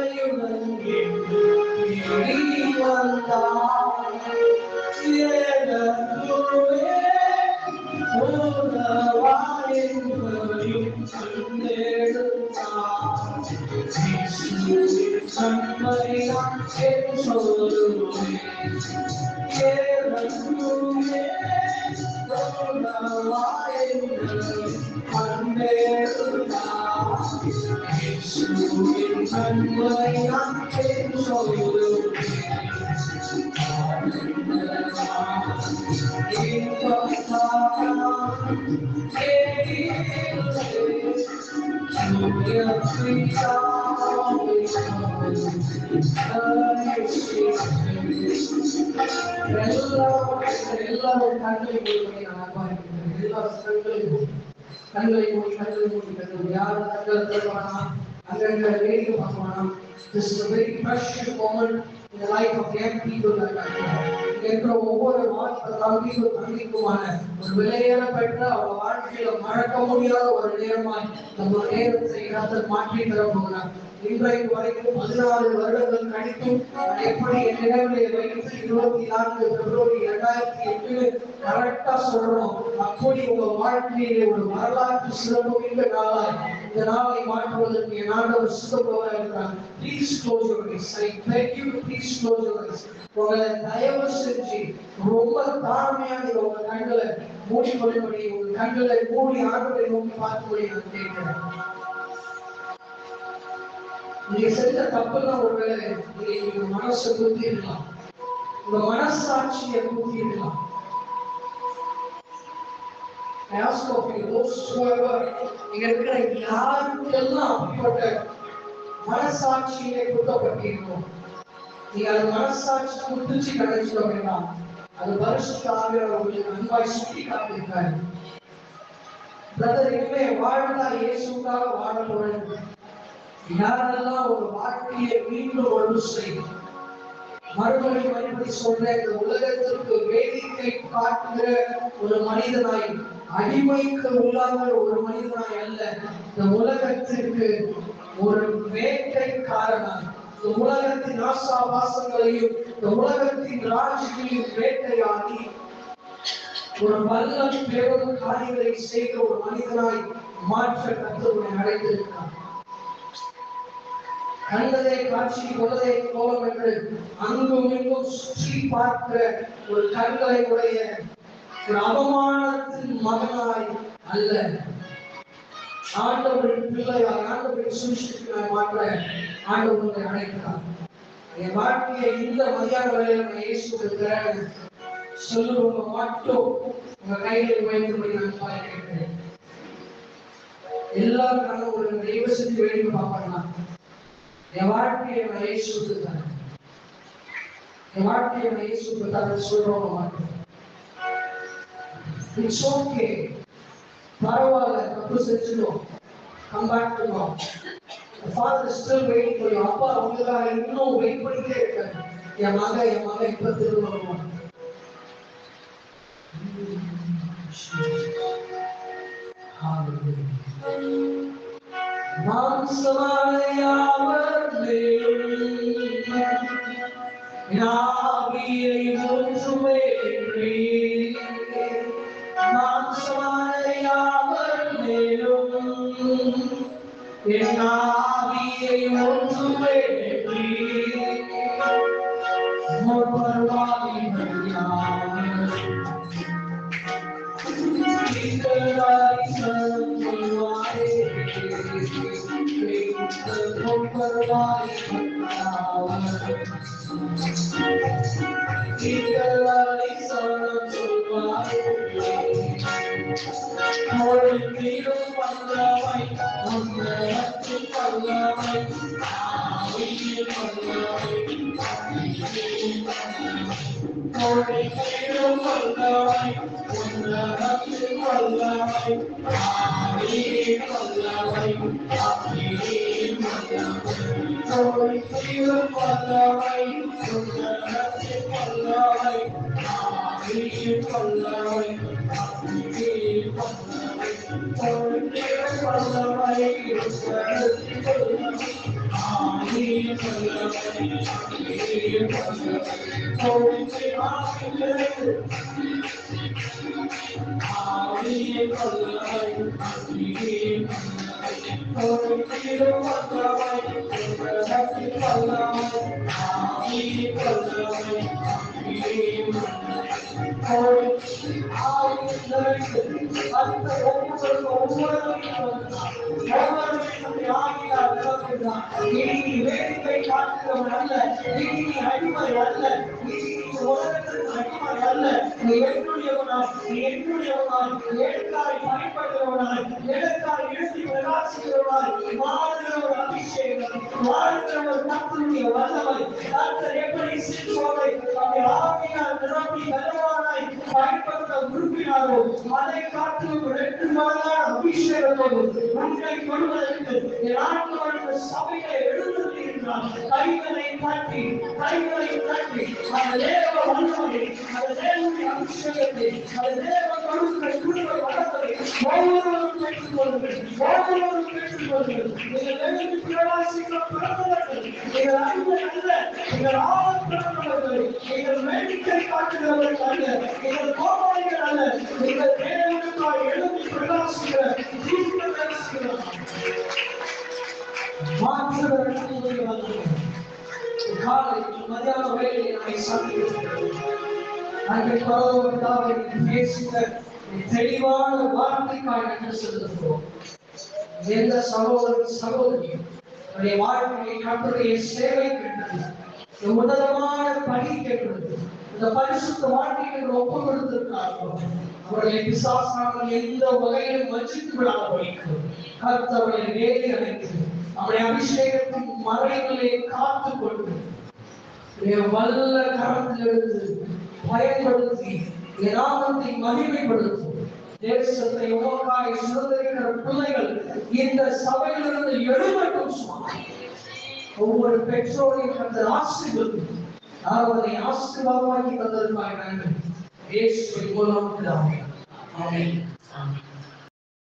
This is a very precious moment in the life of young people like ஒவ்வொரு தம்பிக்குமான ஒரு விலையேறப்பட்ட அவங்க வாழ்க்கையில மறக்க முடியாத ஒரு நேரமாய் நம்ம நேரத்தை மாற்றி தர போகிறார். இன்றைக்கு வரைக்கும் 14 வருடங்கள் கழித்தும் எப்படி என் நினைவுகளை வைத்து 24 பிப்ரவரி 2008 கரெக்டா சொல்றோம். அப்படி உங்க வாழ்க்கையிலே ஒரு வரலாற்று சிறப்புமிக்க நாளாய் இந்த நாளை மாற்றுவதற்கு என் ஆண்டவர் சித்தப்பவராக இருக்கிறார். Please close your eyes. I beg you to please close your eyes. உங்களை தயவு செஞ்சு ரொம்ப தாழ்மையா நீங்க உங்க கண்களை மூடிக்கொள்ளும்படி உங்க கண்களை மூடி ஆண்டவரை நோக்கி பார்க்கும்படி நான் கேட்கிறேன். நீங்க செஞ்ச தப்புலாம் ஒருவேளை நீங்க மனசை குத்தி இருக்கலாம், உங்க மனசாட்சியை குத்தி இருக்கலாம். இங்க இருக்கிற யாருக்கெல்லாம் அப்படிப்பட்ட மனசாட்சியை குத்தப்பட்டிருக்கும், நீங்க அது மனசாட்சி குடிச்சு கிடைச்சிட வேண்டாம். அது பரிசுத்த ஆவியானவர் உங்களுக்கு அன்பாய் சுட்டி காட்டியிருக்காரு. பிரதர், இனிமே வாழ்ந்தா இயேசுக்காக வாழ போறது. யாரெல்லாம் ஒரு வாழ்க்கையை மீண்டும் ஒன்று செய்யும் மறுபடி சொல்றேன், இந்த உலகத்திற்கு வேடிக்கை காட்டுகிற ஒரு மனிதனாய், அடிமைக்கு உள்ளாத ஒரு மனிதனாய் அல்ல, இந்த உலகத்திற்கு ஒரு வேட்டைக்காரனாய், இந்த உலகத்தின் ஆசாபாசங்களையும் இந்த உலகத்தின் ராஜ்யங்களையும் வேட்டையாடி ஒரு நல்ல பெரும் காரியங்களை செய்த ஒரு மனிதனாய் மாற்ற கர்த்தர் அழைத்திருக்கிறார். கண்டதை காட்சி கொள்ளதை கோலம் என்று அங்கும் இங்கும் சுற்றி பார்க்கிற ஒரு கண்களை உடைய ஒரு அவமானத்தின் மகனாய் அல்ல, ஆண்டவரின் பிள்ளையாய் ஆண்டவரின் சுவிசேஷத்தினாய் மாற்ற ஆண்டவரை அழைக்கிறார். என் வாழ்க்கையை இந்த மதியான வேளையில் நான் இயேசுவின் சொல்லுவங்க மட்டும் உங்க கையில் வைக்கும்படி நான் பார்க்கிறேன். எல்லாரும் ஒரு தெய்வ செஞ்சு வேடிக்கை பார்ப்பாங்க. என் வாழ்க்கையை நான் இயேசுவின் என் வாழ்க்கையை நான் இயேசுவின் சொல்றவங்க மாட்டேன். It's okay. பரவாயில்ல, தப்பு செஞ்சிடும். Come back to God. The Father is still waiting for you. அப்பா உங்களுக்காக இன்னும் வெயிட் பண்ணிட்டே இருக்காரு. என் மகன் இப்ப திரும்ப வருவான். நான் சமாளையாவர் மேலும் நாவியை ஒன்றுமே நான் சமாளையாவர் மேலும் என் நாவியை ஒன்றுமே அதை காட்டிலும் 2 மடங்கான அபிஷேகத்தோடு உன்னை கொள்வதற்கு சபையை எழுந்திருக்கிறார். கைகளை தட்டி அந்த தேவ வல்லமை, அந்த தேவனுடைய அபிஷேகத்தை, அந்த தேவ கொடுக்கிற குழுவை வளர்ப்பதை ஒவ்வொருவரும் பெற்றுக்கொள்ளுங்கள். நீங்கள் எழுதி பிரவாசிக்கிற பிறந்தவர்கள், நீங்கள் அறிந்த அல்ல, நீங்கள் ஆள் பிறந்தவர்கள், நீங்கள் வேடிக்கை காட்டுகிறவர்கள் அல்ல, நீங்கள் கோபாளிகள் அல்ல, நீங்கள் தேவனுக்காக எழுதி பிரகாசிக்கிற காலை மதியான வேலையை நம்மை சந்திக்கிறோம். அங்கே பரவலாக பேசுகிற தெளிவான வார்த்தைக்காக நன்றி செலுத்துகிறோம். எந்த சகோதரியும் தன்னுடைய வாழ்க்கையை கர்த்தருடைய சேவை கேட்டது, உன்னதமான பணி கேட்டது, இந்த பரிசுத்த வாழ்க்கையை ஒப்பு கொடுத்திருக்கிறார்கள். அவர்களை பிசாசானவர்கள் எந்த வகையிலும் வஞ்சித்து விடாத வைக்கும் கர்த்தரை வேலை அழைத்து அவருடைய அபிஷேகத்தின் மறைகளை காத்துக் கொண்டு வல்ல கரத்திலிருந்து பயன்படுத்தி நாமத்தை மகிமைப்படுத்தும். தேசத்தை உமக்காக சுதந்திரிக்கிற பிள்ளைகள் இந்த சபையிலிருந்து எழுமட்டும். ஒவ்வொரு பெற்றோரையும் கர்த்தர் ஆசீர்வதித்து அவரை ஆசீர்வாதமாக்கி தந்ததற்காக நன்றி. இயேசுவின் மூலம் ஆமென்.